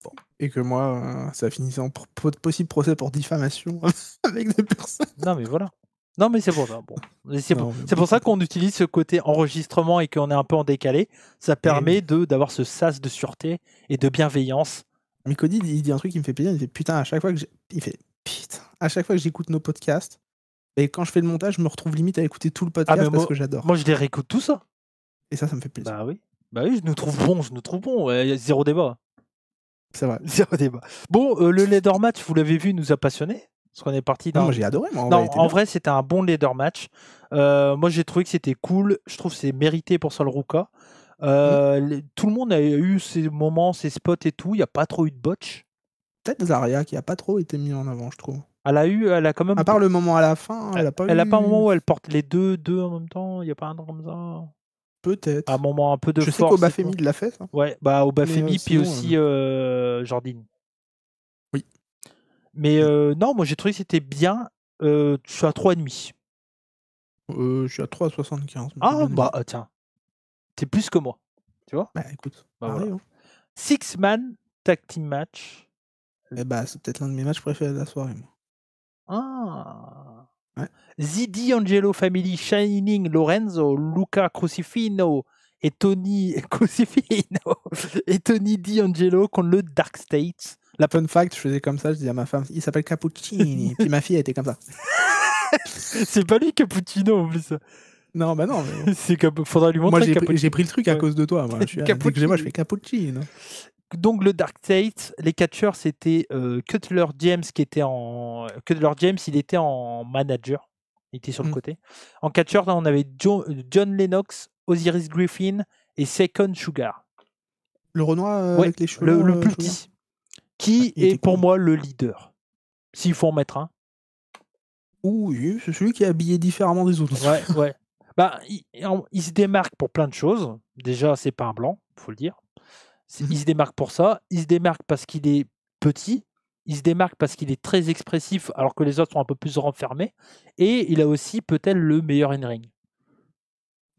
Bon. Et que moi, ça finissait en possible procès pour diffamation avec des personnes. Non, mais voilà. Non, mais c'est pour ça. Bon. C'est pour ça qu'on utilise ce côté enregistrement et qu'on est un peu en décalé. Ça permet d'avoir ce sas de sûreté et de bienveillance. Mais Cody, il dit un truc qui me fait plaisir. Il fait putain, à chaque fois que à chaque fois que j'écoute nos podcasts, et quand je fais le montage, je me retrouve limite à écouter tout le podcast parce que j'adore. Moi, je les réécoute tout ça. Et ça me fait plaisir. Bah oui, je nous trouve bons. Il y a zéro débat. C'est vrai. Zéro débat. Bon, le leader match, vous l'avez vu, nous a passionnés. Parce qu'on est parti dans... moi j'ai adoré. En vrai, c'était un bon leader match. Moi, j'ai trouvé que c'était cool. Je trouve que c'est mérité pour Sol Ruka. Tout le monde a eu ses moments, ses spots et tout. Il n'y a pas trop eu de botch. Peut-être Zarya qui n'a pas trop été mis en avant, je trouve. Elle a quand même. À part le moment à la fin, elle n'a pas eu. Elle n'a pas un moment où elle porte les deux en même temps. Il n'y a pas un truc comme ça. Peut-être. Un moment un peu de force. Je sais qu'Obafemi l'a fait, ça. Ouais, Obafemi, puis aussi Jordine. Oui. Mais non, moi j'ai trouvé que c'était bien. Je suis à 3,5. Je suis à 3,75. Tiens. T'es plus que moi. Tu vois? Bah écoute, Bah, pareil, voilà. hein. 6-man tag team match. Eh bah, c'est peut-être l'un de mes matchs préférés de la soirée, moi. Ah! Ouais. The D'Angelo Family, Shining Lorenzo, Luca Crucifino et Tony Crucifino et Tony D'Angelo contre le Dark States. Fun fact, je faisais comme ça, je disais à ma femme, il s'appelle Cappuccini. Puis ma fille, elle était comme ça. C'est pas lui Cappuccino en plus. Non, bah non, mais bon. Faudra lui Moi, montrer j'ai Cappuccino. pris le truc à Ouais. cause de toi. Moi. Dès que j'ai moi, je fais Cappuccino. Donc le Dark States, les catcheurs c'était Cutler James qui était en Cutler James, il était en manager, il était sur le côté. En catcheur, on avait John Lennox, Osiris Griffin et Second Sugar. Le Renoir Ouais, avec les cheveux le plus Sugar. petit, qui il est était pour cool. moi le leader. S'il faut en mettre un. Oui, c'est celui qui est habillé différemment des autres. Ouais, ouais. Bah, il se démarque pour plein de choses. Déjà, c'est pas un blanc, faut le dire. Il se démarque pour ça. Il se démarque parce qu'il est petit. Il se démarque parce qu'il est très expressif, alors que les autres sont un peu plus renfermés. Et il a aussi peut-être le meilleur in-ring.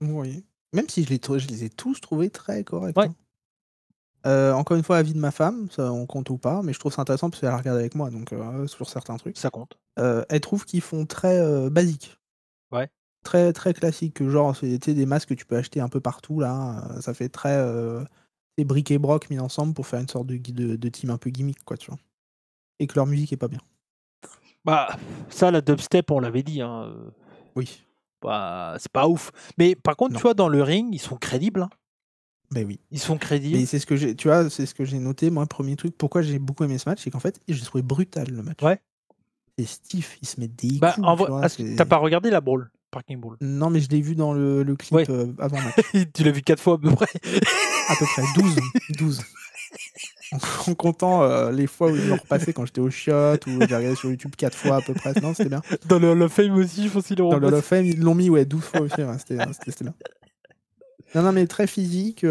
Oui. Même si je les ai tous trouvés très corrects. Ouais. Hein. Encore une fois, avis de ma femme, ça on compte ou pas, mais je trouve ça intéressant parce qu'elle la regarde avec moi, donc sur certains trucs. Ça compte. Elle trouve qu'ils font très basique. Ouais. Très, très classique. Genre, c'est des masques que tu peux acheter un peu partout, là. Ça fait très. C'est bric et broc mis ensemble pour faire une sorte de team un peu gimmick, quoi, tu vois. Et que leur musique est pas bien. Bah, ça, la dubstep, on l'avait dit. Hein. Oui. Bah, c'est pas ouf. Mais par contre, Non. tu vois, dans le ring, ils sont crédibles. Hein. Ben oui. Ils sont crédibles. Mais c'est ce que j'ai, tu vois, c'est ce que j'ai noté, moi, premier truc. Pourquoi j'ai beaucoup aimé ce match, c'est qu'en fait, j'ai trouvé brutal le match. Ouais. C'est stiff, ils se mettent des Bah, coups. en Tu vrai, vois, t'as pas regardé la brawl, Parking Brawl? Non, mais je l'ai vu dans le clip Ouais. avant match. Tu l'as vu 4 fois à peu près. À peu près 12. En comptant les fois où ils l'ont repassé quand j'étais au shot, ou j'ai regardé sur YouTube 4 fois à peu près. Non, c'était bien. Dans le Hall of Fame aussi, je pense qu'ils l'ont Dans le Hall repassé. of Fame, ils l'ont mis 12 fois aussi. Ouais, c'était bien. Non, mais très physique,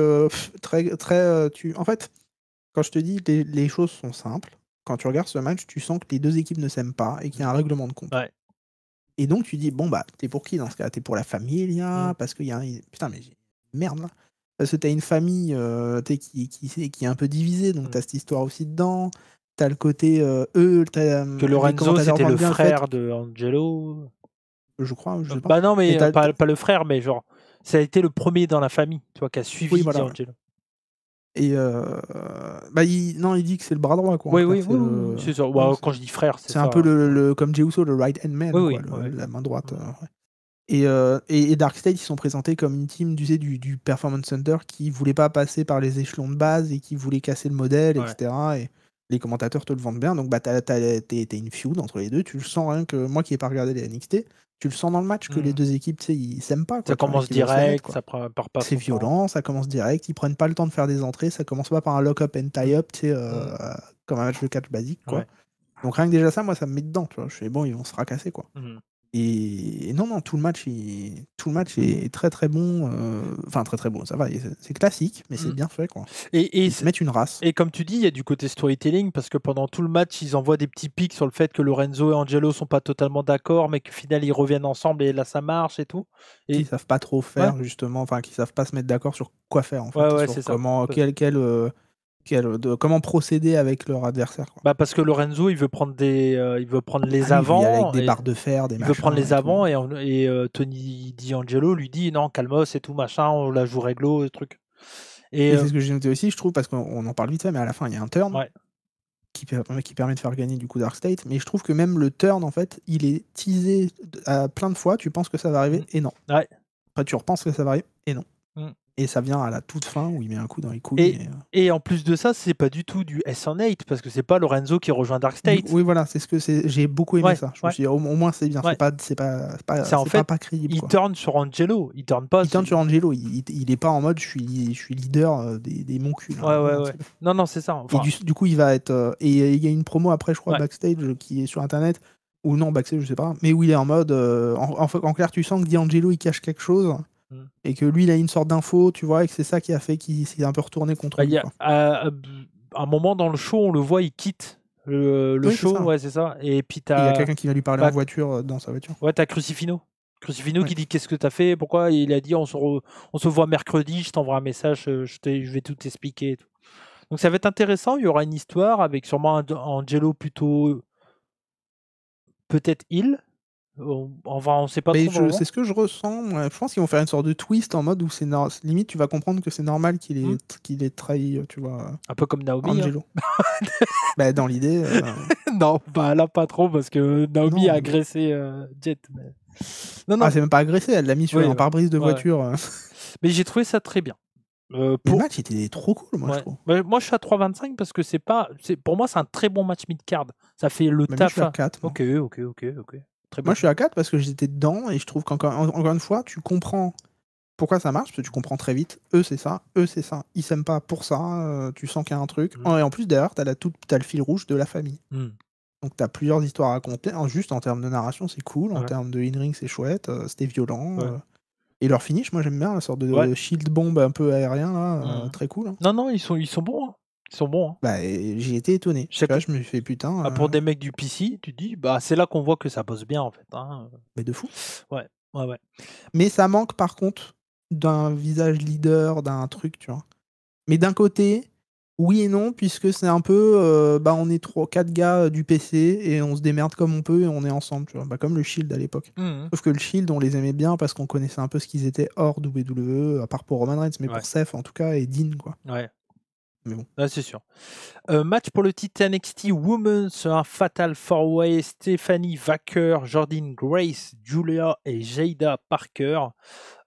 très, très. En fait, quand je te dis les choses sont simples, quand tu regardes ce match, tu sens que les deux équipes ne s'aiment pas et qu'il y a un règlement de compte. Ouais. Et donc tu dis, bon, bah, t'es pour qui dans ce cas? T'es pour la Familia, parce qu'il y a un. Putain, mais merde là. Parce que t'as une famille qui est un peu divisée, donc t'as cette histoire aussi dedans. T'as le côté t'as Que les Lorenzo, commentateurs c'était le vendent bien frère fait, de Angelo. je crois, je sais pas. Bah non, mais Et pas le frère, mais genre, ça a été le premier dans la famille, tu vois, qui a suivi Oui, voilà, ouais. D'Angelo. Et bah, il dit que c'est le bras droit, quoi. Oui, en oui, fait, oui, c'est ça. Bah, quand je dis frère, c'est c'est ça. un peu comme Jey Uso, le right hand man, Oui, quoi, oui, la main droite. Ouais. Et Dark State, ils sont présentés comme une team du Performance Center qui voulait pas passer par les échelons de base et qui voulait casser le modèle, Ouais. etc. Et les commentateurs te le vendent bien. Donc, bah, t'as une feud entre les deux. Tu le sens, rien que moi qui n'ai pas regardé les NXT, tu le sens dans le match que les deux équipes, tu sais, ils s'aiment pas. Quoi, Ça commence qu'ils veulent se la mettre, direct, quoi. ça part pas C'est son temps. violent, ça commence direct. Ils prennent pas le temps de faire des entrées. Ça commence pas par un lock-up and tie-up, tu sais, comme un match de catch basique, quoi. Ouais. Donc rien que déjà ça, moi, ça me met dedans. Tu vois. Je fais bon, ils vont se fracasser, quoi. Mhm. Et non, tout le match est très très bon. Enfin, très très bon, ça va. C'est classique, mais c'est bien fait, quoi. Et Ils se mettent une race. Et comme tu dis, il y a du côté storytelling parce que pendant tout le match, ils envoient des petits pics sur le fait que Lorenzo et Angelo sont pas totalement d'accord, mais qu'au final, ils reviennent ensemble et là, ça marche et tout. Et Qui savent pas trop faire, justement. Enfin, qui savent pas se mettre d'accord sur quoi faire, en fait. Ouais, sur c'est comment, ça. comment procéder avec leur adversaire, quoi. Bah parce que Lorenzo, il veut prendre les Lui, il veut y avants. aller avec des barres de fer, des Il veut machins prendre les et avants tout. et Tony D'Angelo lui dit non, calmos et tout machin, on la joue réglo, le truc. Et c'est ce que j'ai noté aussi, je trouve, parce qu'on en parle vite fait, mais à la fin, il y a un turn Ouais. qui permet de faire gagner du coup Dark State. Mais je trouve que même le turn, en fait, il est teasé à plein de fois. Tu penses que ça va arriver et non. Ouais. Après, tu repenses que ça va arriver et non. Et ça vient à la toute fin où il met un coup dans les couilles. Et en plus de ça, c'est pas du tout du S1-8 parce que c'est pas Lorenzo qui rejoint Dark State. Oui, voilà, c'est ce que c'est. J'ai beaucoup aimé ça. Je me suis dit, au moins c'est bien. Ouais. C'est pas crédible. Il turn sur Angelo. Il turn sur Angelo. Il est pas en mode je suis leader des mon cul. Ouais. Non, c'est ça. Enfin... Et du coup, il va être. Et il y a une promo après, je crois, backstage qui est sur internet. Ou non, backstage, je sais pas. Mais où il est en mode. En clair, tu sens que D'Angelo il cache quelque chose. Et que lui, il a une sorte d'info, tu vois, et que c'est ça qui a fait qu'il s'est un peu retourné contre lui. À un moment dans le show, on le voit, il quitte le show, c'est ça. Et puis il y a quelqu'un qui va lui parler en voiture, dans sa voiture. Ouais, t'as Crucifino. Crucifino Ouais. qui dit qu'est-ce que t'as fait, pourquoi il a dit on se voit mercredi, je t'envoie un message, je vais tout t'expliquer. Et tout. Donc ça va être intéressant, il y aura une histoire avec sûrement un Angelo plutôt peut-être heal. On sait pas Mais trop vraiment. c'est ce que je ressens. Moi. Je pense qu'ils vont faire une sorte de twist en mode où c'est limite tu vas comprendre que c'est normal qu'il ait trahi, tu vois, Un peu comme Naomi. Angelo. Bah, dans l'idée. Non, bah là pas trop parce que Naomi Non, a mais- agressé Jet. Non, non. Ah, c'est même pas agressé, elle l'a mis sur Oui, un ouais. pare-brise de Ouais. voiture. Mais j'ai trouvé ça très bien. Le match était trop cool, moi, je trouve. Ouais. Moi, je suis à 3,25 parce que pour moi, c'est un très bon match mid-card. Ça fait le Même taf. je suis à 4. Ok. Très bien. Moi, je suis à 4 parce que j'étais dedans et je trouve encore une fois, tu comprends pourquoi ça marche, parce que tu comprends très vite. Eux, c'est ça. Ils s'aiment pas pour ça. Tu sens qu'il y a un truc. Et en plus, derrière, t'as le fil rouge de la famille. Donc, t'as plusieurs histoires à raconter. Juste en termes de narration, c'est cool. En termes de in-ring, c'est chouette. C'était violent. Et leur finish, moi, j'aime bien la sorte de shield bomb un peu aérien, là. Très cool. Hein. Non, ils sont bons. Hein. Ils sont bons. Hein. Bah, j'ai été étonné. Je me suis fait putain. Pour des mecs du PC, tu dis, bah, c'est là qu'on voit que ça bosse bien, en fait. Hein. Mais de fou. Ouais. Mais ça manque, par contre, d'un visage leader, d'un truc, tu vois. Mais d'un côté, oui et non, puisque c'est un peu, on est 4 gars du PC et on se démerde comme on peut et on est ensemble, tu vois. Bah, comme le Shield à l'époque. Sauf que le Shield, on les aimait bien parce qu'on connaissait un peu ce qu'ils étaient hors WWE, à part pour Roman Reigns, mais pour Seth en tout cas, et Dean, quoi. Ouais. Mais bon. Ouais, c'est sûr. Match pour le titre NXT Women's, un Fatal 4-Way, Stephanie Vaquer, Jordynne Grace, Julia et Jada Parker.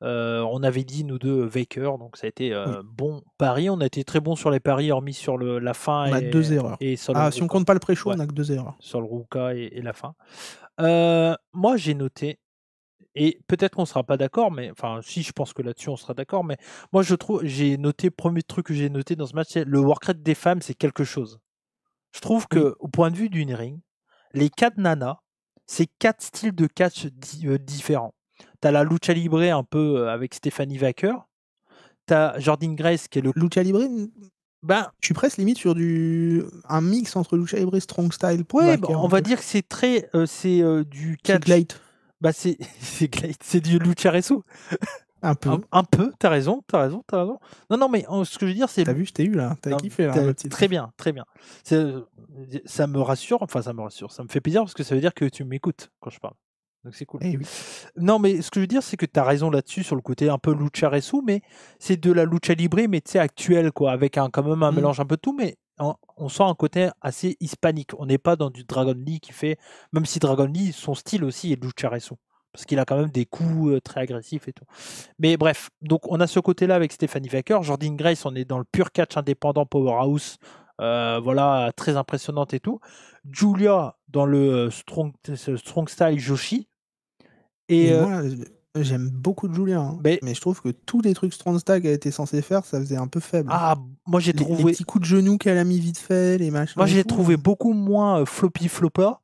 On avait dit, nous deux, Vaquer, donc ça a été bon pari. On a été très bon sur les paris, hormis sur la fin. On a 2 erreurs. Si on compte pas le pré-show, on a que 2 erreurs. Sur le Ruka et la fin. Moi, j'ai noté, et peut-être qu'on ne sera pas d'accord, mais enfin, si, je pense que là-dessus, on sera d'accord, mais moi, j'ai noté, premier truc que j'ai noté dans ce match, c'est le work rate des femmes, c'est quelque chose. Je trouve que, au point de vue du ring, les 4 nanas, c'est 4 styles de catch différents. T'as la lucha libre un peu avec Stephanie Vaquer. T'as Jordynne Grace qui est le lucha libre. Je suis presque limite sur un mix entre lucha libre et strong style. Ouais, on va dire que c'est très, c'est du catch. C'est Glade. Bah c'est du lucharesu. Un peu. Un peu, t'as raison. Non, mais ce que je veux dire, c'est... T'as vu, je t'ai eu là, t'as kiffé là. Très bien. Ça me rassure, ça me fait plaisir parce que ça veut dire que tu m'écoutes quand je parle. Donc c'est cool. Oui. Non, mais ce que je veux dire, c'est que t'as raison là-dessus, sur le côté un peu lucharesu, mais c'est de la lucha libre, mais tu sais, actuelle, quoi, avec quand même un mélange un peu de tout, mais on sent un côté assez hispanique. On n'est pas dans du Dragon Lee qui fait... Même si Dragon Lee, son style aussi est lucharesu. Parce qu'il a quand même des coups très agressifs et tout. Mais bref, donc on a ce côté-là avec Stephanie Vaquer. Jordynne Grace, on est dans le pur catch indépendant powerhouse. Voilà, très impressionnante et tout. Julia dans le strong style Joshi. Et moi, j'aime beaucoup Julia. Hein. Mais je trouve que tous les trucs strong style qu'elle était censée faire, ça faisait un peu faible. Ah, moi j'ai trouvé... Les petits coups de genoux qu'elle a mis vite fait, les machins. Moi j'ai trouvé beaucoup moins floppy floppa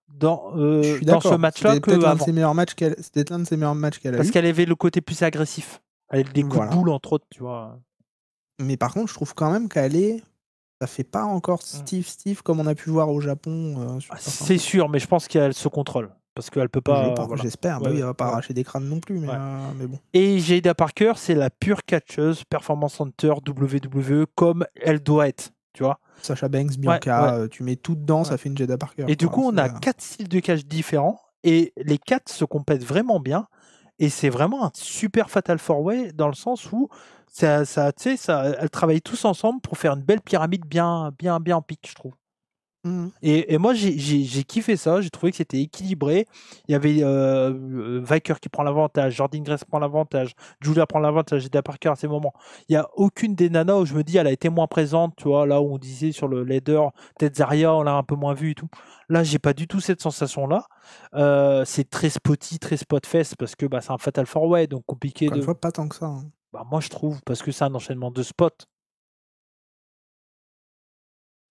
dans ce match-là que avant. C'était l'un de ses meilleurs matchs qu'elle a eu. Parce qu'elle avait le côté plus agressif. Elle avait des coups de boule, entre autres, tu vois. Mais par contre, je trouve quand même ça fait pas encore Steve comme on a pu voir au Japon. C'est sûr, mais je pense qu'elle se contrôle. Parce qu'elle peut pas... J'espère. Elle va pas arracher des crânes non plus, mais bon. Et Jada Parker, c'est la pure catcheuse, Performance Center, WWE, comme elle doit être, tu vois. Sacha Banks, Bianca, tu mets tout dedans, ça fait une Jada Parker. Et du coup, on a 4 styles de catch différents, et les 4 se complètent vraiment bien, et c'est vraiment un super Fatal 4-Way, dans le sens où elles travaillent tous ensemble pour faire une belle pyramide bien en pic, je trouve. Et moi, j'ai kiffé ça. J'ai trouvé que c'était équilibré. Il y avait Viker qui prend l'avantage, Jordynne Grace prend l'avantage, Julia prend l'avantage, Jada Parker à ces moments. Il n'y a aucune des nanas où je me dis elle a été moins présente, tu vois, là où on disait sur le leader, peut-être Zarya, on l'a un peu moins vu et tout. Là, j'ai pas du tout cette sensation-là. C'est très spotty, très spot-fest parce que c'est un Fatal 4-Way, donc compliqué Encore une fois, pas tant que ça. Hein. Moi, je trouve, parce que c'est un enchaînement de spots.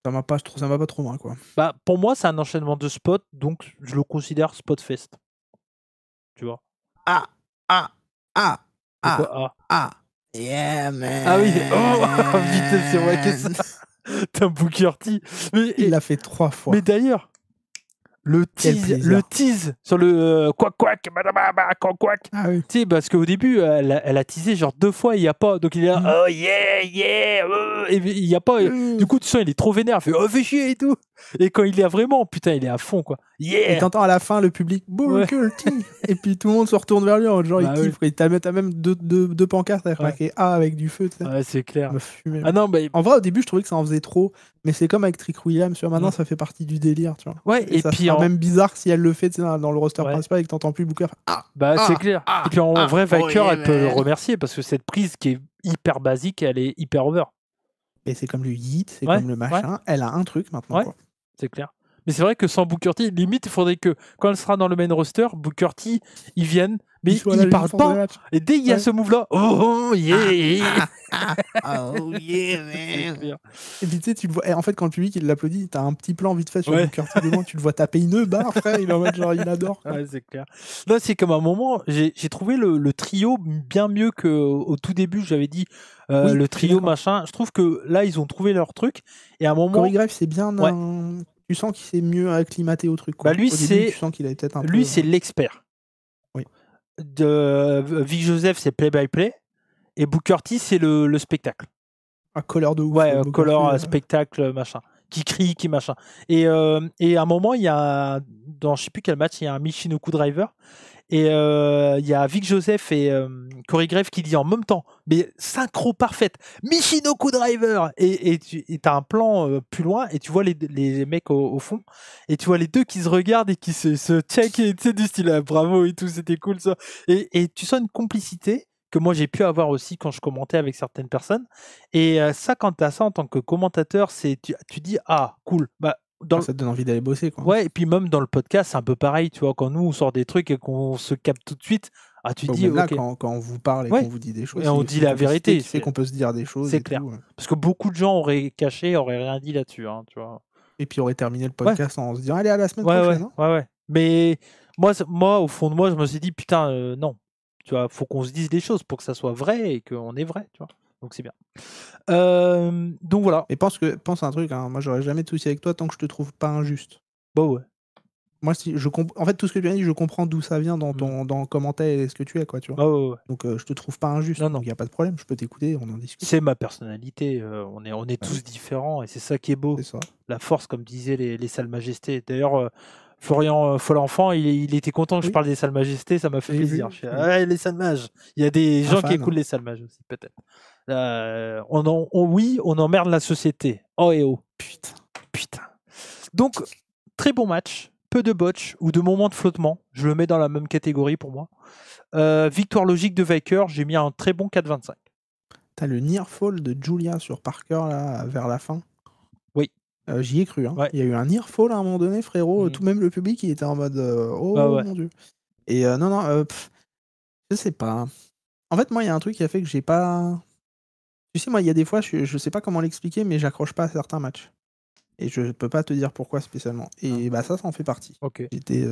Ça m'a pas trop loin, quoi. Pour moi, c'est un enchaînement de spots, donc je le considère spot-fest. Tu vois. Yeah, man. Ah oui, putain, c'est vrai que ça. T'as Booker T. Il l'a fait 3 fois. Mais d'ailleurs, Le Quel plaisir. tease sur le quack quack, badababa, quack quack. Ah oui. Tu sais, parce qu'au début, elle a teasé genre 2 fois, il n'y a pas. Donc il est là, Mhm. oh yeah, yeah, et il n'y a pas. Du coup, tu sens, il est trop vénère, il fait, oh, fais chier et tout. Et quand il est vraiment, putain, il est à fond, quoi. Et Yeah! t'entends à la fin le public Booker T. Et puis tout le monde se retourne vers lui en genre Bah il kiffe. Et t'as même deux pancartes avec Ouais. marqué A avec du feu, tu sais. Ouais, c'est clair. Ça me fumait. Ah non, mais En vrai, au début, je trouvais que ça en faisait trop. Mais c'est comme avec Trick Williams, tu vois. Maintenant, Mm. ça fait partie du délire, tu vois. ouais, et ça puis sera même bizarre si elle le fait, tu sais, dans le roster Ouais. principal et que t'entends plus Booker. Ah, bah, c'est ah, clair. ah, Et puis en vrai, oh Viker, yeah, elle peut le man. remercier parce que cette prise qui est hyper basique, elle est hyper over. Et c'est comme le Yeet, c'est Ouais, comme le machin. Elle a un truc maintenant, Ouais. quoi. C'est clair. Mais c'est vrai que sans Booker T, limite, il faudrait que quand elle sera dans le main roster, Booker T, il vienne, mais soit là il parle juste pour les pas. matchs. Et dès qu'il y a Ouais. ce move-là, oh yeah! Oh yeah, C'est man. clair. Et puis tu sais, tu le vois. Et en fait, quand le public il l'applaudit, t'as un petit plan vite fait sur Ouais. Booker T de loin, tu le vois taper une barre, frère. Il est en mode genre, il adore. Quoi. Ouais, c'est clair. Là, c'est comme un moment, j'ai trouvé le trio bien mieux qu'au tout début, j'avais dit Oui, le je suis trio d'accord. machin. Je trouve que là, ils ont trouvé leur truc. Et à un moment, Corey Graves, c'est bien. Ouais. Tu sens qu'il s'est mieux acclimaté au truc. Quoi. Bah, lui, au début, c'est- tu sens qu'il avait peut-être un peu. lui, c'est l'expert. Oui. Vic Joseph, c'est play-by-play. Et Booker T, c'est le spectacle. un colère de ouf. Ouais, Booker color, T, spectacle, machin. Qui crie, qui machin. Et à un moment, il y a, dans je sais plus quel match, il y a un Michinoku Driver. Et il y a Vic Joseph et Corey Graves qui dit en même temps, mais synchro parfaite, Michinoku Driver. Et tu as un plan plus loin et tu vois les mecs au fond. Et tu vois les deux qui se regardent et qui se check et tu sais, du style bravo et tout, c'était cool ça. Et tu sens une complicité que moi j'ai pu avoir aussi quand je commentais avec certaines personnes. Et ça, quand tu as ça en tant que commentateur, tu dis ah cool. Bah, ça te donne envie d'aller bosser. Quoi. ouais, et puis même dans le podcast, c'est un peu pareil, tu vois, quand nous on sort des trucs et qu'on se capte tout de suite, ah tu Ou dis même là, ok, quand on vous parle et Ouais. qu'on vous dit des choses, Et on c'est dit une la complicité vérité, qui fait c'est- qu'on peut se dire des choses. c'est et clair. tout, ouais. Parce que beaucoup de gens auraient caché, auraient rien dit là-dessus, hein, tu vois. Et puis on aurait terminé le podcast en se disant allez à la semaine Ouais, prochaine. ouais, hein. ouais. Mais moi, au fond de moi, je me suis dit putain, non, tu vois, faut qu'on se dise des choses pour que ça soit vrai et qu'on est vrai, tu vois. Donc c'est bien. Donc voilà. Et pense à un truc, hein, moi j'aurais jamais de souci avec toi tant que je te trouve pas injuste. Bah ouais. Moi, si en fait, tout ce que tu as dit, je comprends d'où ça vient dans le commentaire et ce que tu es, quoi, tu vois. Ah ouais, ouais. Donc, je te trouve pas injuste. Non, non. Donc, il n'y a pas de problème, je peux t'écouter, on en discute. C'est ma personnalité, on est Ouais. tous différents et c'est ça qui est beau. C'est ça. La force, comme disaient les salles majestés. D'ailleurs, Florian Folenfant, il était content que je Oui. parle des salles majestés, ça m'a fait J'ai plaisir. vu, Je fais, oui. ah, les salles mages. Il y a des gens qui fan, écoutent hein. les salles mages aussi, peut-être. Oui, on emmerde la société. Oh et oh. Putain. Donc, très bon match. Peu de botch ou de moments de flottement. Je le mets dans la même catégorie pour moi. Victoire logique de Viker, j'ai mis un très bon 4,25. T'as le near fall de Julia sur Parker, là, vers la fin. Oui. J'y ai cru. Hein. Ouais. Il y a eu un near fall à un moment donné, frérot. Tout même le public, il était en mode oh Bah ouais. mon dieu. Et non, je sais pas. En fait, moi, il y a un truc qui a fait que j'ai pas. Tu sais, moi, il y a des fois, je sais pas comment l'expliquer, mais j'accroche pas à certains matchs. Et je peux pas te dire pourquoi spécialement. Et bah, ça en fait partie. Ok. J'étais.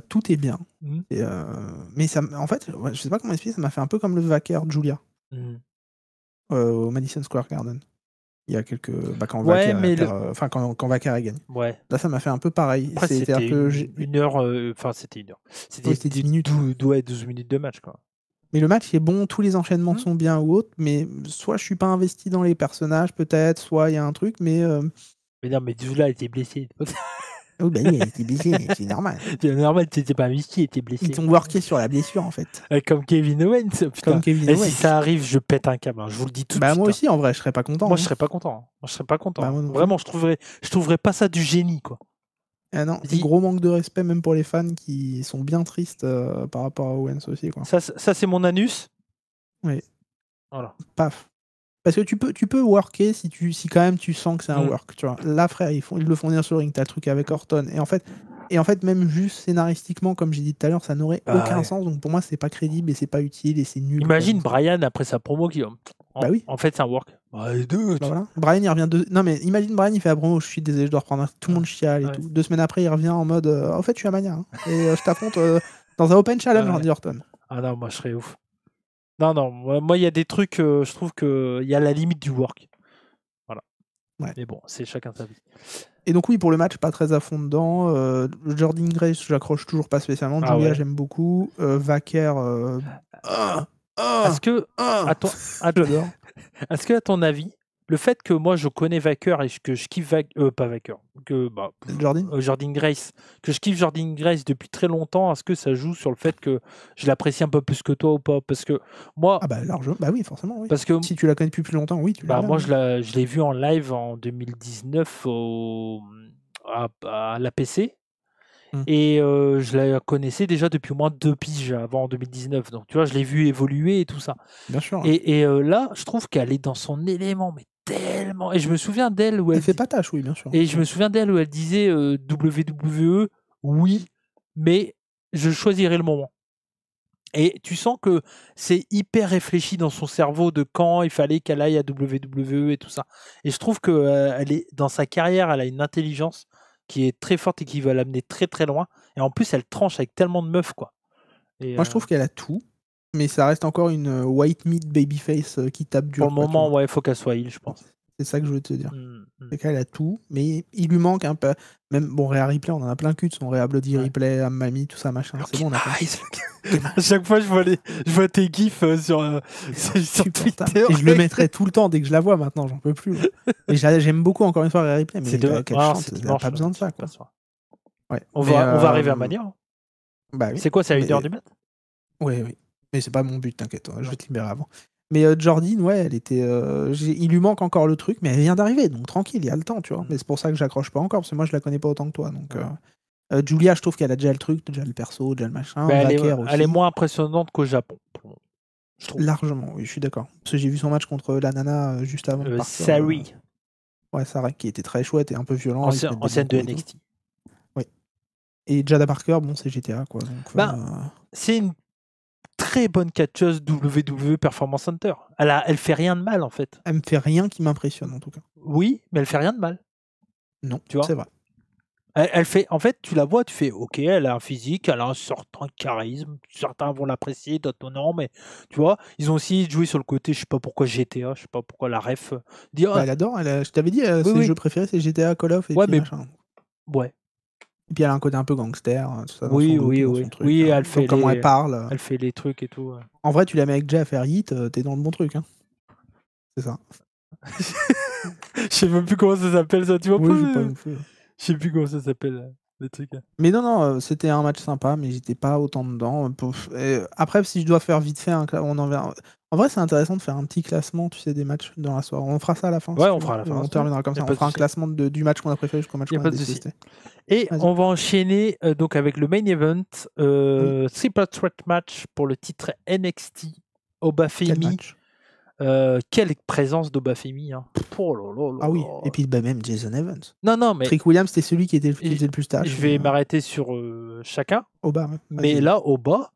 Tout est bien. Et, mais ça, en fait, je sais pas comment expliquer, ça m'a fait un peu comme le Vaker Julia au Madison Square Garden. Il y a quelques. Bah, quand Ouais, Vaker mais enfin, quand Vaker gagne. Ouais. Là, ça m'a fait un peu pareil. Après, c'était un peu. une heure. Enfin, c'était une heure. C'était 10 minutes. 12 minutes de match, quoi. Mais le match est bon, tous les enchaînements sont bien ou autres, mais soit je suis pas investi dans les personnages, peut-être, soit il y a un truc, mais. Mais non, mais Zula était blessé. Oui, bah il était blessé, c'est normal. C'est normal, tu n'étais pas investi, il était blessé. Ils t'ont worké sur la blessure, en fait. Comme Kevin Owens, putain. Comme Kevin Et Owens. si ça arrive, je pète un câble, hein, je vous le dis tout de Bah, suite. moi aussi, en vrai, je serais pas content. Moi, hein. je serais pas content. Moi, je serais pas content. Bah, moi non plus. Vraiment, je trouverais pas ça du génie, quoi. Ah non, gros manque de respect, même pour les fans qui sont bien tristes par rapport à Owens aussi, quoi. Ça c'est mon anus. Oui. Voilà. Paf. Parce que tu peux worker si quand même tu sens que c'est un work, tu vois. Là, frère, ils le font venir sur le ring, t'as le truc avec Orton. Et en fait, même juste scénaristiquement, comme j'ai dit tout à l'heure, ça n'aurait aucun sens. Donc pour moi, c'est pas crédible et c'est pas utile et c'est nul. Imagine Brian après sa promo qui. Bah oui. En fait, c'est un work. Bah voilà. Brian, il revient Non, mais imagine Brian, il fait la promo, je suis désolé, je dois reprendre. Tout le monde chiale et tout. 2 semaines après, il revient en mode en fait, je suis à Mania. Hein, et je t'affronte dans un Open Challenge, Randy Orton. Ah non, moi, je serais ouf. Non, moi, il y a des trucs, je trouve qu'il y a la limite du work. Voilà. Mais bon, c'est chacun sa vie. Et donc oui, pour le match, pas très à fond dedans. Jordynne Grace, j'accroche toujours pas spécialement. Julia, j'aime beaucoup. Vaquer, Est-ce que, j'adore. Est-ce que, à ton avis, le fait que moi je connais Vaquer et que je kiffe pas Vaquer, que Jordynne Grace, que je kiffe Jordynne Grace depuis très longtemps, est-ce que ça joue sur le fait que je l'apprécie un peu plus que toi ou pas? Parce que moi, largement, bah oui, forcément, oui. Parce que si tu la connais depuis plus longtemps, oui, tu l'as. moi je l'ai vu en live en 2019 à l'APC. Et je la connaissais déjà depuis au moins 2 piges avant en 2019. Donc, tu vois, je l'ai vu évoluer et tout ça. Bien sûr. Et là, je trouve qu'elle est dans son élément, mais tellement. Et je me souviens d'elle où elle fait pas tâche, oui, bien sûr. Et je me souviens d'elle où elle disait WWE, oui, mais je choisirai le moment. Et tu sens que c'est hyper réfléchi dans son cerveau de quand il fallait qu'elle aille à WWE et tout ça. Et je trouve que elle est dans sa carrière, elle a une intelligence qui est très forte et qui va l'amener très très loin. Et en plus, elle tranche avec tellement de meufs, quoi. Moi, je trouve qu'elle a tout, mais ça reste encore une white meat babyface qui tape dur. Pour le moment, il faut qu'elle soit heal, je pense. C'est ça que je veux te dire. C'est qu'elle a tout, mais il lui manque un peu. Même bon, Rhea Ripley, on en a plein cul de son Rhea Bloody Ripley, Mamie, tout ça, machin. C'est bon, on a à chaque fois, je vois tes gifs sur Twitter. Et je le mettrai tout le temps dès que je la vois maintenant, j'en peux plus. Et j'aime beaucoup encore une fois Rhea Ripley, mais qu'elle chante, elle n'a pas besoin de ça. Quoi. Ouais. On va arriver à Mania. Bah oui. C'est quoi, c'est à 1h du mat? Oui. Mais c'est pas mon but, t'inquiète, je vais te libérer avant. Mais Jordynne, ouais, elle était. Il lui manque encore le truc, mais elle vient d'arriver, donc tranquille, il y a le temps, tu vois. Mais c'est pour ça que j'accroche pas encore, parce que moi je la connais pas autant que toi. Donc, Julia, je trouve qu'elle a déjà le truc, déjà le perso, déjà le machin. Elle est moins impressionnante qu'au Japon, je trouve. Largement, oui, je suis d'accord. Parce que j'ai vu son match contre la nana juste avant de partir. Sari. Ouais, Sari, qui était très chouette et un peu violent. Ancienne de NXT. Oui. Et Jada Parker, bon, c'est GTA, quoi. Donc, c'est une très bonne catcheuse WWE Performance Center. Elle fait rien de mal, en fait. Elle me fait rien qui m'impressionne, en tout cas. Oui, mais elle fait rien de mal. Non, tu vois, c'est vrai. Elle fait, en fait, tu la vois, tu fais, ok, elle a un physique, elle a un certain charisme, certains vont l'apprécier, d'autres non, mais tu vois, ils ont aussi joué sur le côté, je sais pas pourquoi GTA, je sais pas pourquoi la ref dit. Elle adore, je t'avais dit, ses jeux préférés, c'est GTA, Call of et ouais, puis machin. Ouais. Et puis elle a un côté un peu gangster, tout ça. Oui. Truc, oui, elle fait comment elle parle. Elle fait les trucs et tout. En vrai, tu la mets avec Jay à faire hit, t'es dans le bon truc. Hein. C'est ça. Je sais même plus comment ça s'appelle ça, tu vois. Oui, pas non plus. Je sais plus comment ça s'appelle, les trucs. Mais non, c'était un match sympa, mais j'étais pas autant dedans. Après, si je dois faire vite fait on en verra. En vrai, c'est intéressant de faire un petit classement, tu sais, des matchs dans la soirée. On fera ça à la fin. Ouais, on fera à la fin. On terminera comme ça. On fera un classement du match qu'on a préféré jusqu'au match qu'on a détesté. Et on va enchaîner donc avec le main event, triple threat match pour le titre NXT. Obafemi. Quelle présence d'Obafemi. Hein. Ah oui, et puis même Jason Evans. Non, mais. Trick Williams, c'était celui qui faisait le plus tâche. Je vais m'arrêter sur chacun. Oba, ouais. Mais là, Oba,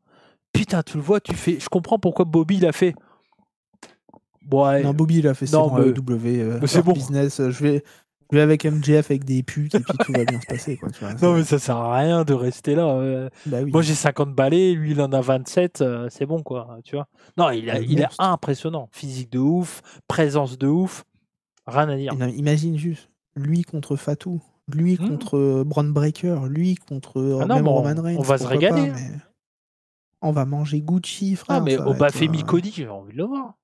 putain, tu le vois, tu fais. Je comprends pourquoi Bobby l'a fait. Ouais. Non, Bobby l'a fait, c'est bon, c'est bon. Business. Je vais avec MJF avec des putes et puis tout va bien se passer. Quoi, tu vois, non, mais ça sert à rien de rester là. Bah oui. Moi, j'ai 50 balais, lui, il en a 27, c'est bon, quoi. Tu vois. Non, il est impressionnant. Physique de ouf, présence de ouf, rien à dire. Non, imagine juste, lui contre Fatou, lui contre Braun Breaker, lui contre même Roman Reigns. On va se régaler. Mais... On va manger Gucci, frère. Ah, mais Obafemi Cody, j'ai envie de le voir.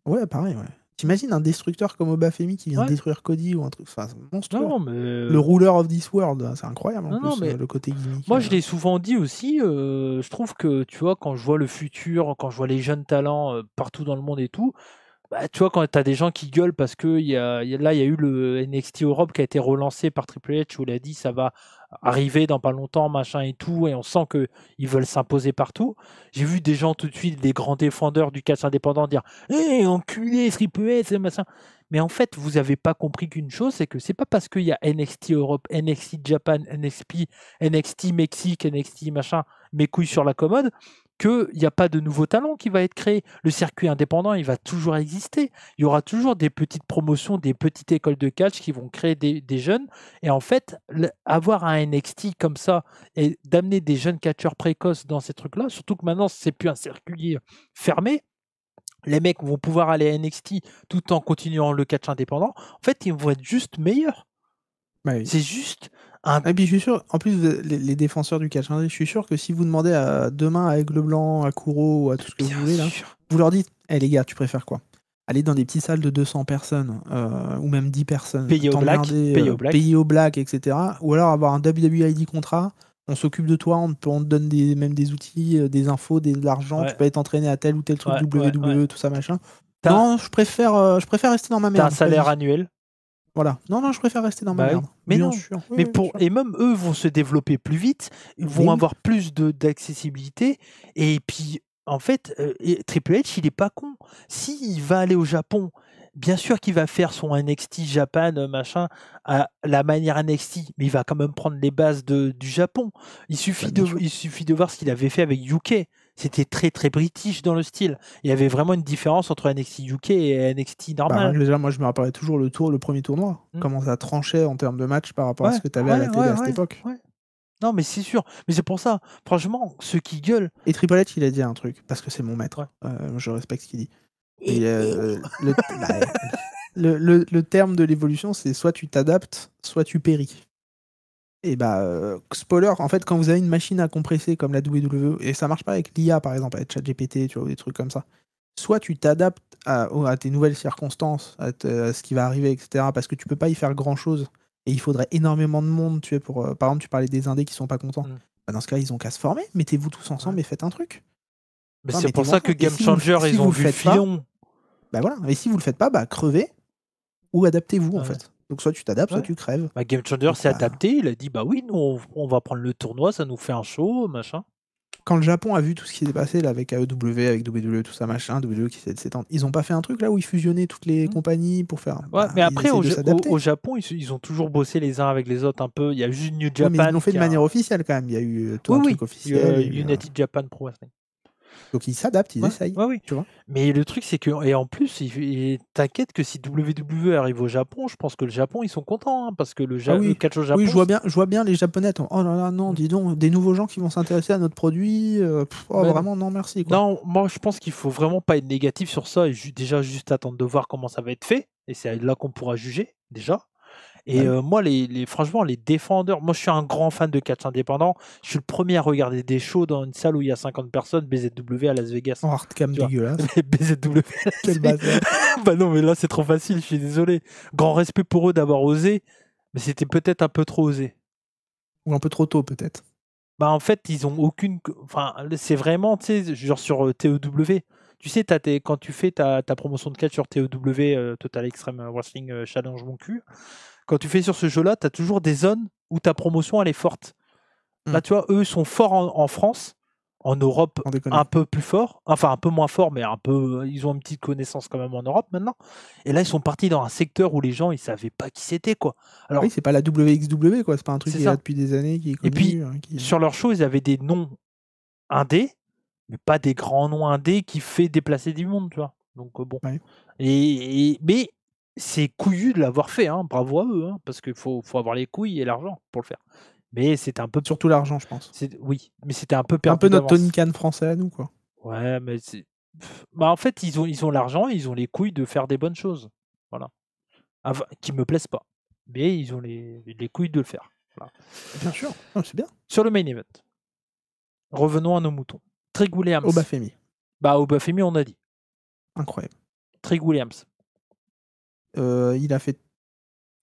Ouais, pareil, ouais. T'imagines un destructeur comme Obafemi qui vient détruire Cody ou un truc, enfin, monstrueux. Non, mais... Le ruler of this world, c'est incroyable mais... le côté gimmick. Moi, je l'ai souvent dit aussi, je trouve que, tu vois, quand je vois le futur, quand je vois les jeunes talents partout dans le monde et tout, bah, tu vois, quand tu as des gens qui gueulent parce que là, il y a eu le NXT Europe qui a été relancé par Triple H où il a dit ça va arriver dans pas longtemps, machin et tout, et on sent qu'ils veulent s'imposer partout. J'ai vu des gens tout de suite, des grands défendeurs du catch indépendant dire « Hé, enculé, Triple H, machin ». Mais en fait, vous n'avez pas compris qu'une chose, c'est que c'est pas parce qu'il y a NXT Europe, NXT Japan, NXT Mexique, NXT machin, mes couilles sur la commode, qu'il n'y a pas de nouveau talent qui va être créé. Le circuit indépendant, il va toujours exister. Il y aura toujours des petites promotions, des petites écoles de catch qui vont créer des jeunes. Et en fait, avoir un NXT comme ça et d'amener des jeunes catcheurs précoces dans ces trucs-là, surtout que maintenant, c'est plus un circuit fermé, les mecs vont pouvoir aller à NXT tout en continuant le catch indépendant. En fait, ils vont être juste meilleurs. Bah oui. C'est juste un. Et puis je suis sûr, en plus, les défenseurs du catch indé, je suis sûr que si vous demandez demain à Aigle Blanc, à Kuro ou à tout ce que vous voulez, là, vous leur dites, les gars, tu préfères quoi? Aller dans des petites salles de 200 personnes, ou même 10 personnes, Payer au black, etc. Ou alors avoir un WWE contrat, on s'occupe de toi, on te donne même des outils, des infos, de l'argent, tu peux être entraîné à tel ou tel truc, WWE, tout ça, machin. Non, je préfère rester dans ma merde. T'as un salaire annuel. Voilà. Non, je préfère rester dans ma merde. Mais bien non. sûr. Mais et même eux vont se développer plus vite, ils vont avoir plus d'accessibilité. Et puis, en fait, Triple H, il est pas con. S'il va aller au Japon, bien sûr qu'il va faire son NXT Japan, machin, à la manière NXT, mais il va quand même prendre les bases du Japon. Il suffit de voir ce qu'il avait fait avec UK. C'était très très british dans le style. Il y avait vraiment une différence entre NXT UK et NXT normal. Déjà, moi je me rappellerai toujours le premier tournoi. Comment ça tranchait en termes de match par rapport à ce que tu avais à la télé à cette époque. Non, mais c'est sûr. Mais c'est pour ça, franchement, ceux qui gueulent. Et Triple H, il a dit un truc, parce que c'est mon maître. Je respecte ce qu'il dit. Et le terme de l'évolution, c'est soit tu t'adaptes, soit tu péris. Et spoiler, en fait, quand vous avez une machine à compresser comme la WWE, et ça marche pas avec l'IA par exemple, avec ChatGPT, tu vois, des trucs comme ça, soit tu t'adaptes à tes nouvelles circonstances, à ce qui va arriver, etc., parce que tu peux pas y faire grand chose, et il faudrait énormément de monde, tu sais, pour. Par exemple, tu parlais des indés qui sont pas contents. Dans ce cas, ils ont qu'à se former, mettez-vous tous ensemble et faites un truc. Mais c'est pour ça que Game Changer, ils ont vu le filon. Voilà, et si vous le faites pas, crevez, ou adaptez-vous en fait. Donc soit tu t'adaptes, soit tu crèves. Game Changer s'est adapté, il a dit oui, nous on va prendre le tournoi, ça nous fait un show, machin. Quand le Japon a vu tout ce qui s'est passé là, avec AEW, avec WWE, tout ça, machin, WWE qui s'étend, ils ont pas fait un truc là où ils fusionnaient toutes les compagnies pour faire. Mais après, au Japon, ils ont toujours bossé les uns avec les autres un peu. Il y a juste New Japan. Mais ils l'ont fait de manière officielle quand même. Il y a eu tout un truc officiel. United Japan Pro Wrestling. Donc ils s'adaptent, ils essayent. Tu vois. Mais le truc, c'est que, et en plus, t'inquiète que si WWE arrive au Japon, je pense que le Japon, ils sont contents, hein, parce que le catch au Japon. Oui, je vois bien les Japonais. Oh là là, non, dis donc, des nouveaux gens qui vont s'intéresser à notre produit. Vraiment, non, merci. Quoi. Non, moi, je pense qu'il faut vraiment pas être négatif sur ça et déjà juste attendre de voir comment ça va être fait. Et c'est là qu'on pourra juger, déjà. Et moi, franchement, les défendeurs, moi je suis un grand fan de catch indépendant. Je suis le premier à regarder des shows dans une salle où il y a 50 personnes, BZW à Las Vegas. En hardcam dégueulasse. BZW. Quel bazar. Bah non, mais là c'est trop facile, je suis désolé. Grand respect pour eux d'avoir osé, mais c'était peut-être un peu trop osé. Ou un peu trop tôt, peut-être. Bah en fait, ils ont aucune. Enfin, c'est vraiment, tu sais, genre sur TEW. Tu sais, quand tu fais ta promotion de catch sur TEW, Total Extreme Wrestling Challenge Mon Cul. Quand tu fais sur ce jeu-là, tu as toujours des zones où ta promotion, elle est forte. Là, tu vois, eux sont forts en France, en Europe, un peu plus fort. Enfin, un peu moins fort, mais ils ont une petite connaissance quand même en Europe maintenant. Et là, ils sont partis dans un secteur où les gens, ils savaient pas qui c'était, quoi. Alors, oui, c'est pas la WXW, quoi. C'est pas un truc qui est là depuis des années, qui est connu. Et puis, sur leur show, ils avaient des noms indés, mais pas des grands noms indés qui fait déplacer du monde, tu vois. Donc, bon. Ouais. Mais c'est couillu de l'avoir fait, hein. Bravo à eux, hein, parce qu'il faut avoir les couilles et l'argent pour le faire. Mais c'était un peu... Surtout l'argent, je pense. Oui, mais c'était un peu perdu. Un peu notre Tony Khan français à nous, quoi. Ouais, mais en fait, ils ont l'argent et ils ont les couilles de faire des bonnes choses. Voilà. Qui me plaisent pas. Mais ils ont les couilles de le faire. Voilà. Bien sûr, c'est bien. Sur le main event, revenons à nos moutons. Trig Williams. Obafemi. Obafemi, on a dit. Incroyable. Trig Williams. Il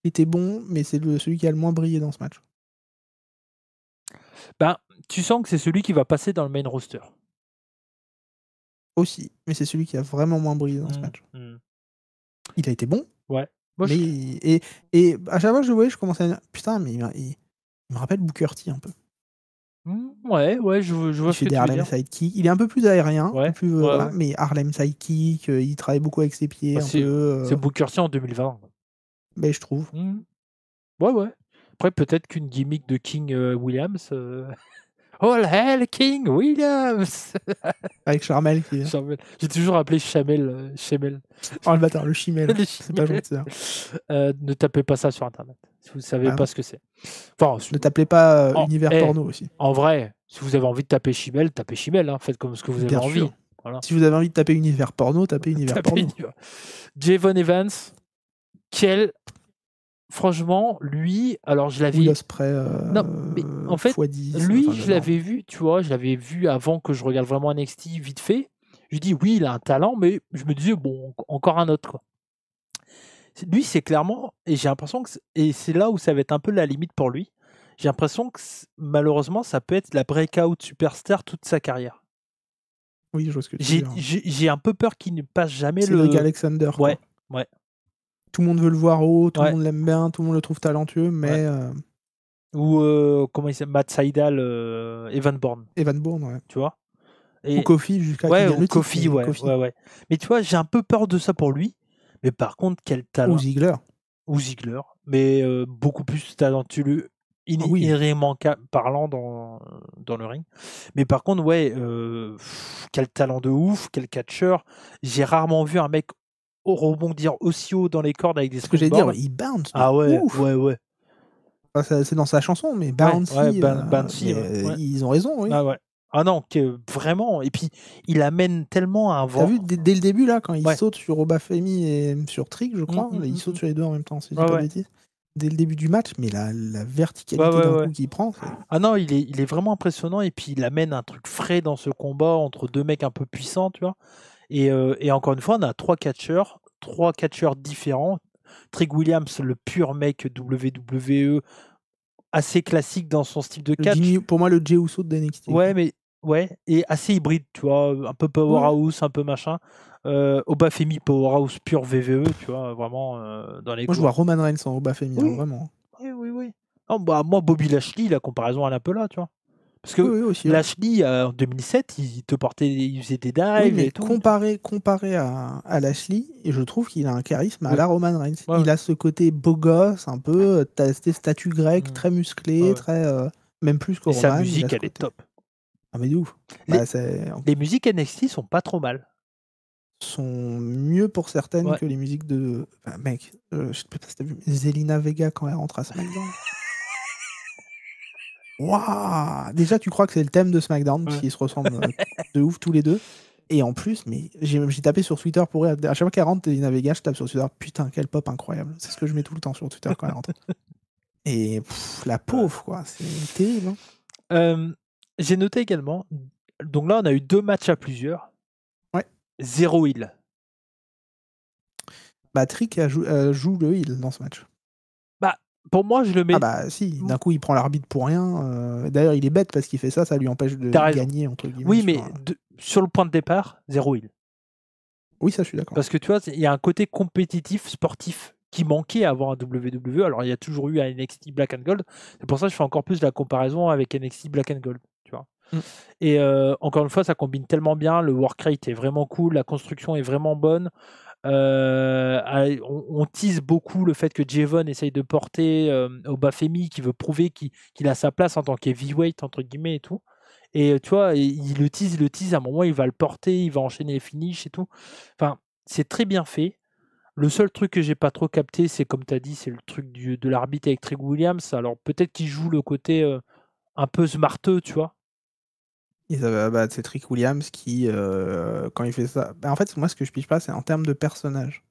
était bon, mais c'est celui qui a le moins brillé dans ce match. Tu sens que c'est celui qui va passer dans le main roster. Aussi, mais c'est celui qui a vraiment moins brillé dans ce match. Il a été bon. Ouais. Moi, et à chaque fois que je le voyais, je commençais à dire putain, mais il me rappelle Booker T un peu. Ouais, je vois ce que tu veux dire. Il fait des Harlem Sidekick. Il est un peu plus aérien, ouais. Mais Harlem Sidekick, il travaille beaucoup avec ses pieds. C'est Booker T en 2020. Mais je trouve. Ouais. Après, peut-être qu'une gimmick de King Williams. All hell King Williams. Avec Charmel qui. J'ai toujours appelé Chamel. Oh le bâtard, le Chimel. C'est pas gentil. Ne tapez pas ça sur internet. Si vous savez pas ce que c'est. Enfin, ne tapez pas univers porno aussi. En vrai, si vous avez envie de taper Chimel, tapez Chimel. Hein. Faites comme ce que vous avez envie. Voilà. Si vous avez envie de taper univers porno, tapez univers porno. Javon Evans, franchement, lui, alors je l'avais... Will Ospreay, Non, mais en fait, x10, lui, enfin, je l'avais vu, tu vois, je l'avais vu avant que je regarde vraiment NXT vite fait. Je dis, oui, il a un talent, mais je me disais, bon, encore un autre, quoi. Lui, c'est clairement, et j'ai l'impression que, et c'est là où ça va être un peu la limite pour lui, j'ai l'impression que malheureusement, ça peut être la breakout superstar toute sa carrière. Oui, je vois ce que tu veux dire. J'ai un peu peur qu'il ne passe jamais Cédric Alexander, quoi. Ouais. Tout le monde veut le voir haut, tout le Ouais. monde l'aime bien, tout le monde le trouve talentueux, mais... Ou, comment il s'appelle, Matt Seidel, Evan Bourne. Evan Bourne, ouais. Tu vois. Ou Kofi, jusqu'à qu'il gagne le titre. Kofi, ouais. Mais tu vois, j'ai un peu peur de ça pour lui. Mais par contre, quel talent. Ou Ziggler. Mais beaucoup plus talentueux, irrémédiablement parlant dans le ring. Mais par contre, ouais, quel talent de ouf, quel catcheur. J'ai rarement vu un mec rebondir aussi haut dans les cordes avec des springboards. Ce que j'allais dire, il bounce. Ah ouais, ouf. ouais. Enfin, c'est dans sa chanson, mais bouncy, ils ont raison, oui. Ah ouais. Ah non, vraiment. Et puis, il amène tellement un vent. T'as vu, dès le début, là, quand il saute sur Obafemi et sur Trick, je crois, il saute sur les deux en même temps, si je dis pas de bêtises. Dès le début du match, mais la verticalité d'un coup qu'il prend. Ah non, il est vraiment impressionnant. Et puis, il amène un truc frais dans ce combat entre deux mecs un peu puissants, tu vois. Et encore une fois, on a trois catcheurs différents. Trick Williams, le pur mec WWE, assez classique dans son style de catch. Pour moi, le Jey Uso de NXT. Et assez hybride, tu vois, un peu powerhouse, un peu machin. Obafemi powerhouse pur VVE, tu vois, vraiment dans les. Moi, je vois Roman Reigns en Obafemi, vraiment. Oui. Non, bah, moi, Bobby Lashley, la comparaison elle est un peu là, tu vois. Parce que aussi, Lashley, en 2007, il faisait des dives mais et tout. Comparé à Lashley, je trouve qu'il a un charisme à la Roman Reigns. Il a ce côté beau gosse, un peu, t'as ces statues grecques, très musclées, très, même plus que Roman. Sa musique, elle est top. Ah, mais de ouf. Les musiques NXT sont pas trop mal. Sont mieux pour certaines que les musiques de... Enfin, mec, je sais pas si t'as vu, Zelina Vega quand elle rentre à SmackDown. Waouh! Déjà, tu crois que c'est le thème de SmackDown, parce qu'ils se ressemblent de ouf tous les deux. Et en plus, mais j'ai tapé sur Twitter pour à chaque fois qu'elle rentre, Zelina Vega, je tape sur Twitter, putain, quel pop incroyable. C'est ce que je mets tout le temps sur Twitter quand elle rentre. Et la pauvre, quoi, c'est terrible. J'ai noté également, donc là, on a eu 2 matchs à plusieurs. 0 heal. Trick joue le heal dans ce match. Bah, pour moi, je le mets. Ah bah si, d'un coup il prend l'arbitre pour rien. D'ailleurs, il est bête parce qu'il fait ça, ça lui empêche de gagner entre guillemets. Oui, mais sur le point de départ, 0 heal. Oui, ça je suis d'accord. Parce que tu vois, il y a un côté compétitif, sportif qui manquait avant à WWE. Alors, il y a toujours eu à NXT Black and Gold. C'est pour ça que je fais encore plus la comparaison avec NXT Black and Gold. Tu vois. Et encore une fois, ça combine tellement bien. Le work rate est vraiment cool. La construction est vraiment bonne. On tease beaucoup le fait que Javon essaye de porter Obafemi, qui veut prouver qu'il a sa place en tant qu'heavyweight, entre guillemets, et tout. Et tu vois, il le tease, à un moment, il va le porter, il va enchaîner les finishes et tout. Enfin, c'est très bien fait. Le seul truc que j'ai pas trop capté, c'est comme tu as dit, c'est le truc de l'arbitre avec Trick Williams. Alors peut-être qu'il joue le côté un peu smarteux, tu vois. C'est Trick Williams qui, quand il fait ça... en fait, moi, ce que je piche pas, c'est en termes de personnage.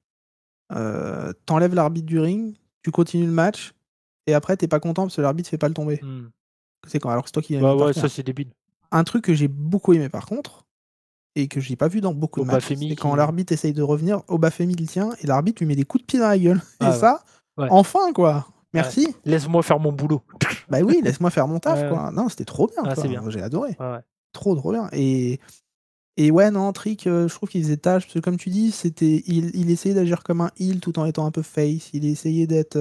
T'enlèves l'arbitre du ring, tu continues le match, et après, t'es pas content parce que l'arbitre fait pas le tomber. C'est alors que c'est toi qui ouais, ça c'est débile. Un truc que j'ai beaucoup aimé par contre, et que j'ai pas vu dans beaucoup de matchs, c'est quand l'arbitre essaye de revenir, Obafemi le tient, et l'arbitre lui met des coups de pied dans la gueule. Enfin, quoi. Merci. Laisse-moi faire mon boulot. Bah oui, laisse-moi faire mon taf, quoi. Non, c'était trop bien. C'est bien. J'ai adoré. Trop bien. Et ouais, non, Trick, je trouve qu'il faisait tâche, parce que comme tu dis, il essayait d'agir comme un heel tout en étant un peu face. Il essayait d'être...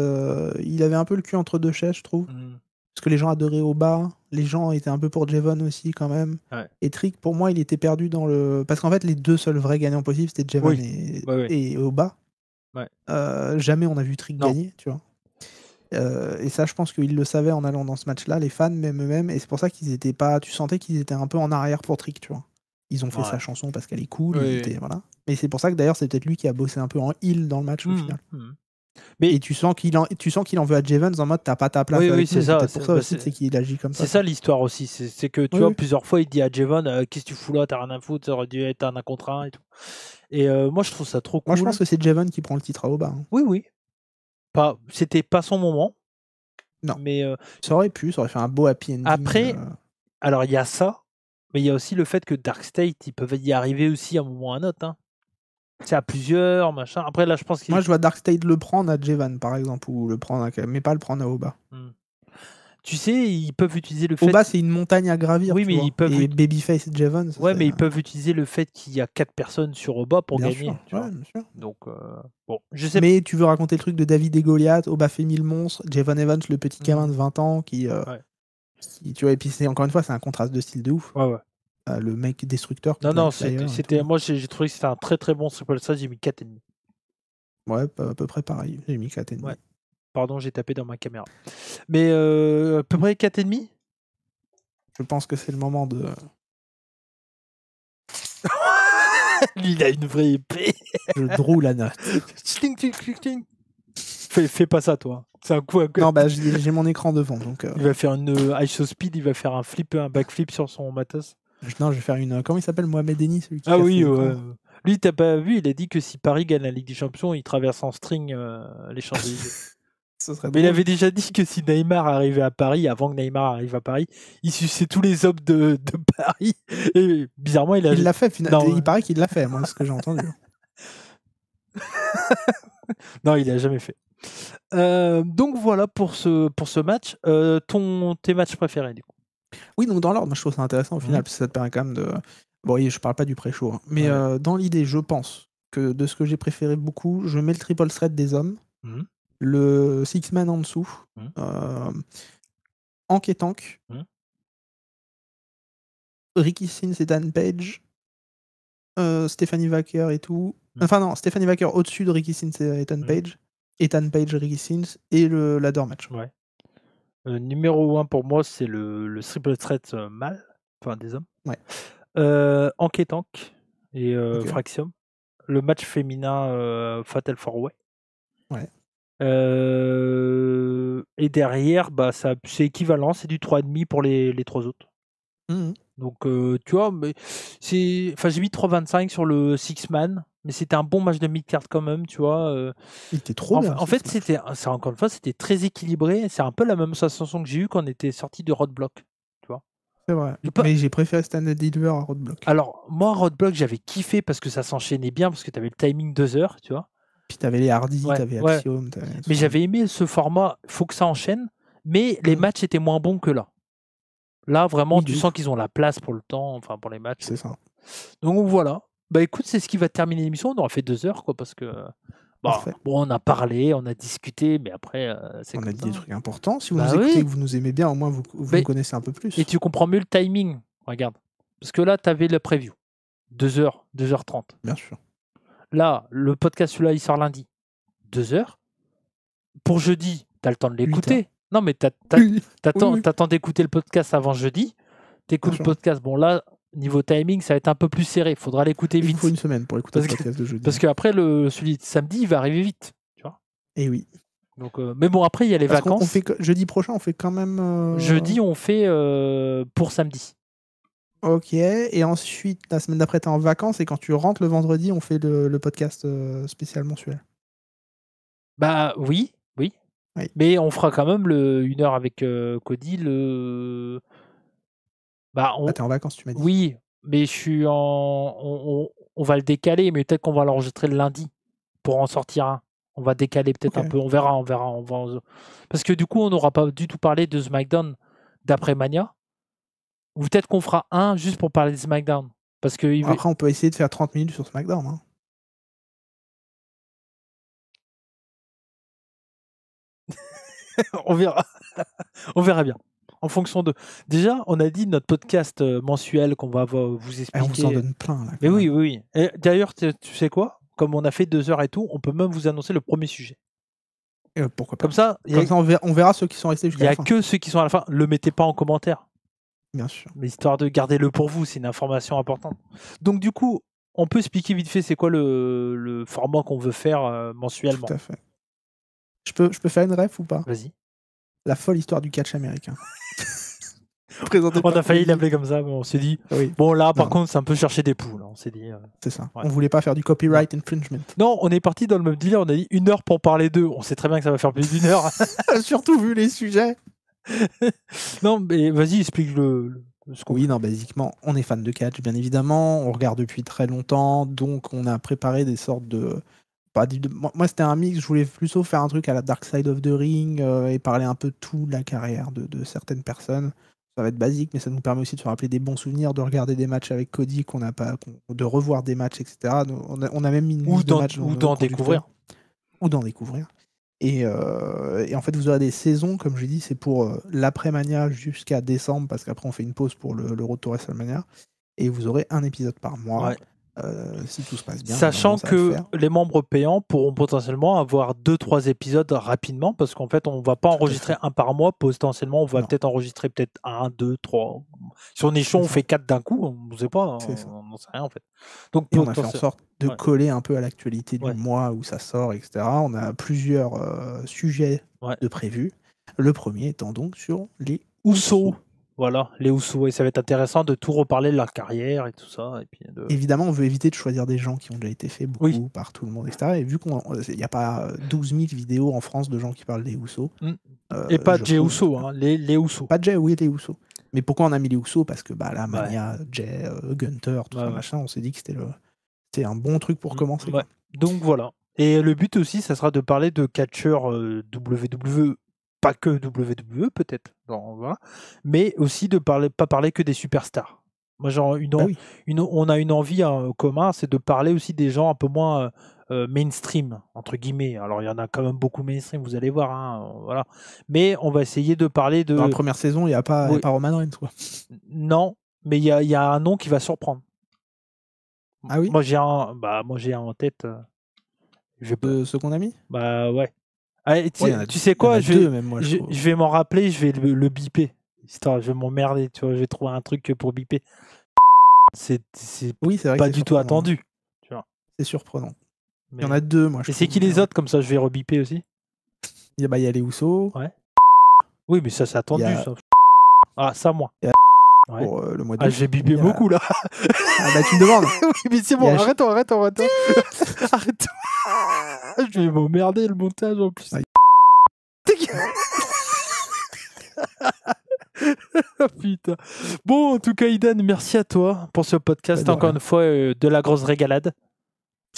il avait un peu le cul entre deux chaises, je trouve. Parce que les gens adoraient Oba, les gens étaient un peu pour Javon aussi, quand même. Et Trick, pour moi, il était perdu dans le... Parce qu'en fait, les deux seuls vrais gagnants possibles, c'était Javon et Oba. Jamais on a vu Trick gagner, tu vois. Et ça, je pense qu'ils le savaient en allant dans ce match-là, les fans, même eux-mêmes. Et c'est pour ça qu'ils étaient pas... Tu sentais qu'ils étaient un peu en arrière pour Trick, tu vois. Ils ont fait sa chanson parce qu'elle est cool. Voilà. Mais c'est pour ça que d'ailleurs, c'est peut-être lui qui a bossé un peu en heel dans le match au final. Mais Et tu sens qu'il en veut à Jevons en mode t'as pas ta place Oui, avec oui, nous. c'est Et ça, peut-être pour c'est- ça bah, aussi, c'est qu'il agit comme ça. c'est ça l'histoire aussi. C'est que tu Oui, vois, oui. plusieurs fois, il dit à Jevon, qu'est-ce que tu fous là, t'as rien à foutre, ça aurait dû être un contre un et tout. Et moi, je trouve ça trop Moi, je cool. pense que c'est Jevon qui prend le titre à Oba. Hein. Oui, oui. C'était pas son moment. Non. Mais Ça aurait fait un beau happy ending. après, alors il y a ça, mais il y a aussi le fait que Dark State, ils peuvent y arriver aussi à un moment ou à un autre. Hein. C'est à plusieurs, machin. Après, là, je pense qu'il. Moi, je vois Dark State le prendre à Jevan, par exemple, ou le prendre mais pas le prendre à Oba. Tu sais, ils peuvent utiliser le fait. Oba, c'est une montagne à gravir. Oui, tu mais vois. ils peuvent. Et Babyface et Jevon. Ouais, mais ils peuvent utiliser le fait qu'il y a 4 personnes sur Oba pour bien gagner. Sûr. Tu Ouais, vois. bien sûr. Donc, bon, je sais mais tu veux raconter le truc de David et Goliath, Oba fait 1000 monstres, Jevon Evans, le petit gamin de 20 ans qui, tu vois, et puis encore une fois, c'est un contraste de style de ouf. Ouais. Le mec destructeur. Non, c'était moi j'ai trouvé que c'était un très très bon triple threat, j'ai mis 4,5. Ouais, à peu près pareil, j'ai mis 4,5. Ouais. Pardon, j'ai tapé dans ma caméra. Mais à peu près 4,5. Je pense que c'est le moment de. Lui, il a une vraie épée. Je droue la note. Fais pas ça, toi. C'est un coup. Non, bah j'ai mon écran devant, donc. Il va faire une ISO speed, il va faire un backflip sur son matos. Non, je vais faire une. Comment il s'appelle, Mohamed Eni, celui qui. Ah oui, ouais. Lui, t'as pas vu, il a dit que si Paris gagne la Ligue des Champions, il traverse en string les Champs-Élysées. Mais il avait déjà dit que si Neymar arrivait à Paris, avant que Neymar arrive à Paris, il suçait tous les hommes de Paris. Et bizarrement, il l'a fait, finalement. Il paraît qu'il l'a fait, moi, ce que j'ai entendu. Non, il l'a jamais fait. Donc voilà pour ce match. Tes matchs préférés, du coup. Oui, donc dans l'ordre, moi je trouve ça intéressant au final, parce que ça te permet quand même de. Bon, je parle pas du pré-show, hein, mais dans l'idée, je pense que de ce que j'ai préféré beaucoup, je mets le triple threat des hommes, le six-man en dessous, Hank et Tank, Ricky Sins et Dan Page, Stephanie Wacker et tout. Enfin non, Stephanie Wacker au-dessus de Ricky Sins et Ethan Page, Ethan Page, Ricky Sins et le ladder match. Ouais. Numéro 1 pour moi, c'est le triple threat mâle, enfin des hommes. Ouais. Hank et Tank et Fraxium. Le match féminin Fatal 4-Way. Ouais. Et derrière, bah, c'est équivalent, c'est du 3,5 pour les 3 autres. Donc, tu vois, j'ai mis 3,25 sur le Six-Man, mais c'était un bon match de mid-card quand même, tu vois. Il était trop bien. En fait, encore une fois, c'était très équilibré. C'est un peu la même sensation que j'ai eue quand on était sorti de Roadblock, tu vois. C'est vrai. Mais j'ai préféré Stand Deliver à Roadblock. Alors, moi, Roadblock, j'avais kiffé parce que ça s'enchaînait bien, parce que tu avais le timing 2 heures, tu vois. Puis t'avais les Hardy, t'avais Axiom. Mais j'avais aimé ce format, faut que ça enchaîne, mais les matchs étaient moins bons que là. Là, vraiment, tu sens qu'ils ont la place pour le temps, enfin pour les matchs. C'est ça. Donc voilà. Bah écoute, c'est ce qui va terminer l'émission. On aura fait 2 heures, quoi, parce que bon, on a parlé, on a discuté, mais après, c'est on a dit des trucs importants. Si vous bah nous écoutez, que vous nous aimez bien, au moins vous nous connaissez un peu plus. Et tu comprends mieux le timing. Regarde. Parce que là, tu avais le preview. 2 heures, 2h30. Bien sûr. Là, le podcast, celui-là, il sort lundi. 2 heures. Pour jeudi, tu as le temps de l'écouter. Non, mais t'attends d'écouter le podcast avant jeudi. T'écoutes le podcast. Bon, là, niveau timing, ça va être un peu plus serré. Il faudra l'écouter vite. Il faut une semaine pour écouter le podcast de jeudi. Parce qu'après, celui de samedi, il va arriver vite. Tu vois. Et oui. Donc, mais bon, après, il y a les vacances. Jeudi prochain, on fait quand même. Jeudi, on fait pour samedi. Ok. Et ensuite, la semaine d'après, t'es en vacances. Et quand tu rentres le vendredi, on fait le podcast spécial mensuel. Bah oui. Mais on fera quand même 1 heure avec Cody. T'es en vacances, tu m'as dit. Oui, mais je suis on va le décaler, mais peut-être qu'on va l'enregistrer le lundi pour en sortir un. On va décaler peut-être un peu. On verra. Parce que du coup, on n'aura pas du tout parlé de SmackDown d'après Mania. Ou peut-être qu'on fera un juste pour parler de SmackDown. Parce que après, on peut essayer de faire 30 minutes sur SmackDown. Hein. On verra. On verra bien. En fonction de. Déjà, on a dit notre podcast mensuel qu'on va vous expliquer. On s'en donne plein. Là, mais oui. Et d'ailleurs, tu sais quoi? Comme on a fait 2 heures et tout, on peut même vous annoncer le premier sujet. Pourquoi pas? Comme ça, on verra ceux qui sont restés jusqu'à la fin. Il n'y a que ceux qui sont à la fin. Le mettez pas en commentaire. Bien sûr. Mais histoire de garder-le pour vous, c'est une information importante. Donc du coup, on peut expliquer vite fait c'est quoi le format qu'on veut faire mensuellement. Tout à fait. Je peux faire une ref ou pas? Vas-y. La folle histoire du catch américain. Présenté On par a failli Cody. l'appeler comme ça, mais on s'est dit. Oui, Bon, là, par Non. contre, c'est un peu chercher des poux. Là. On s'est dit. c'est ça. Ouais. On voulait pas faire du copyright infringement. Non, on est parti dans le même délire. On a dit 1 heure pour parler d'eux. On sait très bien que ça va faire plus d'1 heure. Surtout vu les sujets. Non, mais vas-y, explique ce qu'on Oui, non, basiquement, on est fan de catch, bien évidemment. On regarde depuis très longtemps, donc on a préparé des sortes de. Moi, c'était un mix. Je voulais plutôt faire un truc à la Dark Side of the Ring et parler un peu de tout de la carrière de certaines personnes. Ça va être basique, mais ça nous permet aussi de se rappeler des bons souvenirs, de regarder des matchs avec Cody qu'on n'a pas, de revoir des matchs, etc. On a même mis une liste de matchs ou d'en découvrir. Ou d'en découvrir. Et en fait, vous aurez des saisons, comme je dis, c'est pour l'après-Mania jusqu'à décembre, parce qu'après on fait une pause pour le retour à WrestleMania. Et vous aurez un épisode par mois, Ouais. si tout se passe bien. Sachant normalement, ça va le que faire. les membres payants pourront potentiellement avoir 2-3 épisodes rapidement, parce qu'en fait, on va pas enregistrer un par mois. Potentiellement, on va Non. peut-être enregistrer 1, 2, 3. Si on est chaud, C'est on ça. fait 4 d'un coup. On ne sait pas. C'est ça. On n'en sait rien en fait. Donc, Et on a fait en sorte de Ouais. coller un peu à l'actualité du Ouais. mois où ça sort, etc. On a plusieurs sujets Ouais. de prévus. Le premier étant donc sur les Usos. Voilà, les Usos. Et ça va être intéressant de tout reparler de leur carrière et tout ça. Et puis Évidemment, on veut éviter de choisir des gens qui ont déjà été faits beaucoup par tout le monde, etc. Et vu qu'il n'y a pas 12 000 vidéos en France de gens qui parlent des Usos. Et pas je Jey trouve- Uso, hein, les Usos. Pas Jey, oui, les Usos. Mais pourquoi on a mis les Usos? Parce que là, Mania, Jey, Gunter, tout ça, machin, on s'est dit que c'était un bon truc pour commencer. Ouais. Donc voilà. Et le but aussi, ça sera de parler de catcheurs WWE, pas que WWE peut-être, voilà, mais aussi de pas parler que des superstars. Moi, genre on a une envie commun, c'est de parler aussi des gens un peu moins mainstream, entre guillemets. Alors, il y en a quand même beaucoup mainstream, vous allez voir. Hein, voilà. Mais on va essayer de parler de... Dans la première saison, il n'y a pas Roman Reigns, quoi. Non, mais il y a un nom qui va surprendre. Ah oui? Moi, j'ai un en tête. Ce qu'on a mis? Bah ouais. Allez, Ouais, il y en a tu sais quoi, il y en a deux, même, moi, je trouve. je vais m'en rappeler, je vais le biper. Histoire, je vais m'emmerder, tu vois, je vais trouver un truc pour biper. C'est Oui, c'est vrai pas que du tout attendu. Tu vois. C'est surprenant. Mais... Il y en a deux, moi. Et c'est qui les autres, comme ça je vais rebiper aussi? Il y a les Usos. Ouais. Oui, mais ça c'est attendu. Ça. Ah, ça moi. Ouais. Pour le mois d'août. Ah, j'ai bipé beaucoup là. Ah bah tu me demandes. Oui, mais c'est bon, arrête. Arrête. Je vais m'emmerder le montage en plus. Putain. Bon, en tout cas, Idan, merci à toi pour ce podcast. Encore une fois, de la grosse régalade.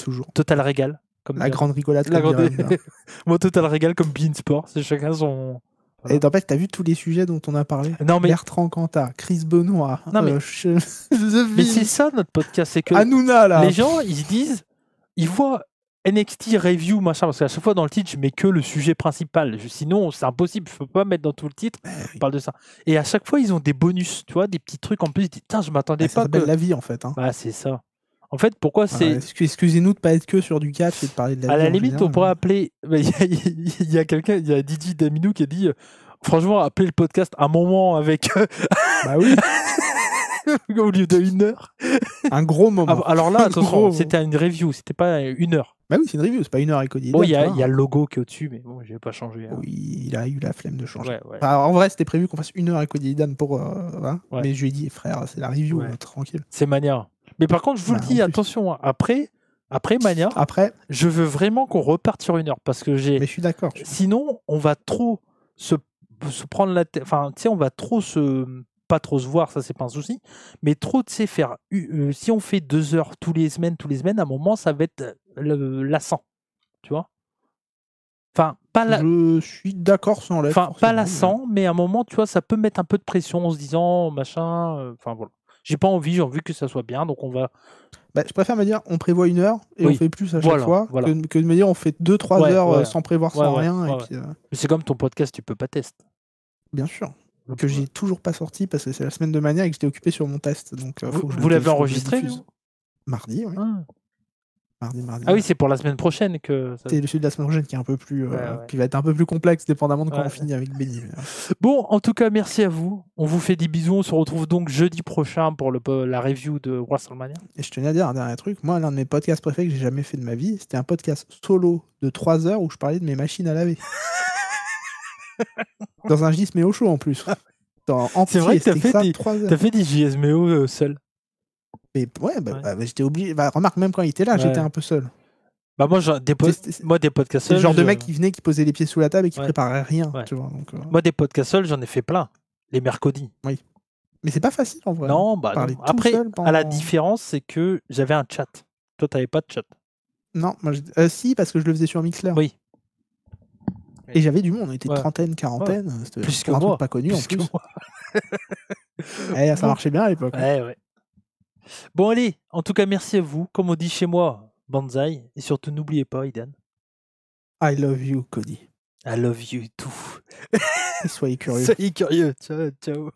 Toujours. Total régal. Comme la grande rigolade. Moi, total régal comme Bein Sport. C'est chacun son. Voilà. Et t'as vu tous les sujets dont on a parlé? Non, mais... Bertrand Cantat, Chris Benoit. Non, mais, mais c'est ça notre podcast. C'est que Hanouna, là. Les gens, ils se disent, ils voient NXT review, machin, parce qu'à chaque fois dans le titre, je mets que le sujet principal. Sinon, c'est impossible. Je peux pas mettre dans tout le titre. On parle de ça. Et à chaque fois, ils ont des bonus, tu vois, des petits trucs en plus. Ils disent, putain, je m'attendais pas. Ça s'appelle la vie, en fait. Hein. Bah, c'est ça. En fait, pourquoi c'est. Excusez-nous de pas être que sur du catch et de parler de la vie. À la limite, on pourrait appeler. Il y a quelqu'un, il y a Didi Daminou qui a dit, franchement, appeler le podcast un moment avec. Bah oui. Au lieu de 1 heure. Un gros moment. Alors là, attention, c'était une review, c'était pas 1 heure. Bah oui, c'est une review, c'est pas 1 heure avec Cody. Bon, il y a le logo qui est au-dessus, mais bon, je vais pas changer. Hein. Oui, il a eu la flemme de changer. Ouais. Enfin, en vrai, c'était prévu qu'on fasse 1 heure avec Cody Dan pour. Mais je lui ai dit, frère, c'est la review, tranquille. C'est Mania. Mais par contre, je vous le dis, attention, après Mania, je veux vraiment qu'on reparte sur 1 heure parce que j'ai. Mais je suis d'accord. Sinon, on va trop se prendre la tête. Enfin, tu sais, on va trop pas trop se voir, ça c'est pas un souci, mais trop, tu sais, faire. Si on fait 2 heures tous les semaines, à un moment, ça va être lassant. Tu vois? Enfin, pas Je suis d'accord sans l'être. Enfin, pas lassant, mais à un moment, tu vois, ça peut mettre un peu de pression en se disant, machin. Enfin, voilà. J'ai pas envie, j'ai envie que ça soit bien, donc on va. Bah, je préfère me dire, on prévoit 1 heure et on fait plus à chaque fois que de me dire, on fait 2-3 heures sans prévoir, sans rien. Et puis, c'est comme ton podcast, tu peux pas tester. Bien sûr. Que j'ai toujours pas sorti parce que c'est la semaine de Mania et que j'étais occupé sur mon test. Donc, vous l'avez enregistré mardi, oui. Mardi. Ah oui, c'est pour la semaine prochaine que. C'est celui de la semaine prochaine qui est un peu plus, qui va être un peu plus complexe, dépendamment de quand on finit avec Benny. Bon, en tout cas, merci à vous. On vous fait des bisous. On se retrouve donc jeudi prochain pour la review de WrestleMania. Et je tenais à dire un dernier truc. Moi, l'un de mes podcasts préférés que j'ai jamais fait de ma vie, c'était un podcast solo de 3 heures où je parlais de mes machines à laver. Dans un gis mais au chaud en plus. C'est vrai que t'as fait, des... 3 heures. T'as fait des JSMO seul. Mais ouais, j'étais obligé. Remarque, même quand il était là, j'étais un peu seul. Bah moi, des podcasts c'est le genre de mec qui venait, qui posait les pieds sous la table et qui préparait rien. Tu vois, donc, moi, des podcasts seuls, j'en ai fait plein. Les mercredis. Oui. Mais c'est pas facile en vrai. Non, bah non. Après, à la différence, c'est que j'avais un chat. Toi, t'avais pas de chat. Non, moi, si, parce que je le faisais sur Mixler. Oui. Et j'avais du monde, on était trentaine, quarantaine. C'était plus que moi. Pas connu en plus. Ça marchait bien à l'époque. Ouais. Bon, allez, en tout cas, merci à vous. Comme on dit chez moi, Banzai. Et surtout, n'oubliez pas, Idan. I love you, Cody. I love you too. Et soyez curieux. Soyez curieux. Ciao.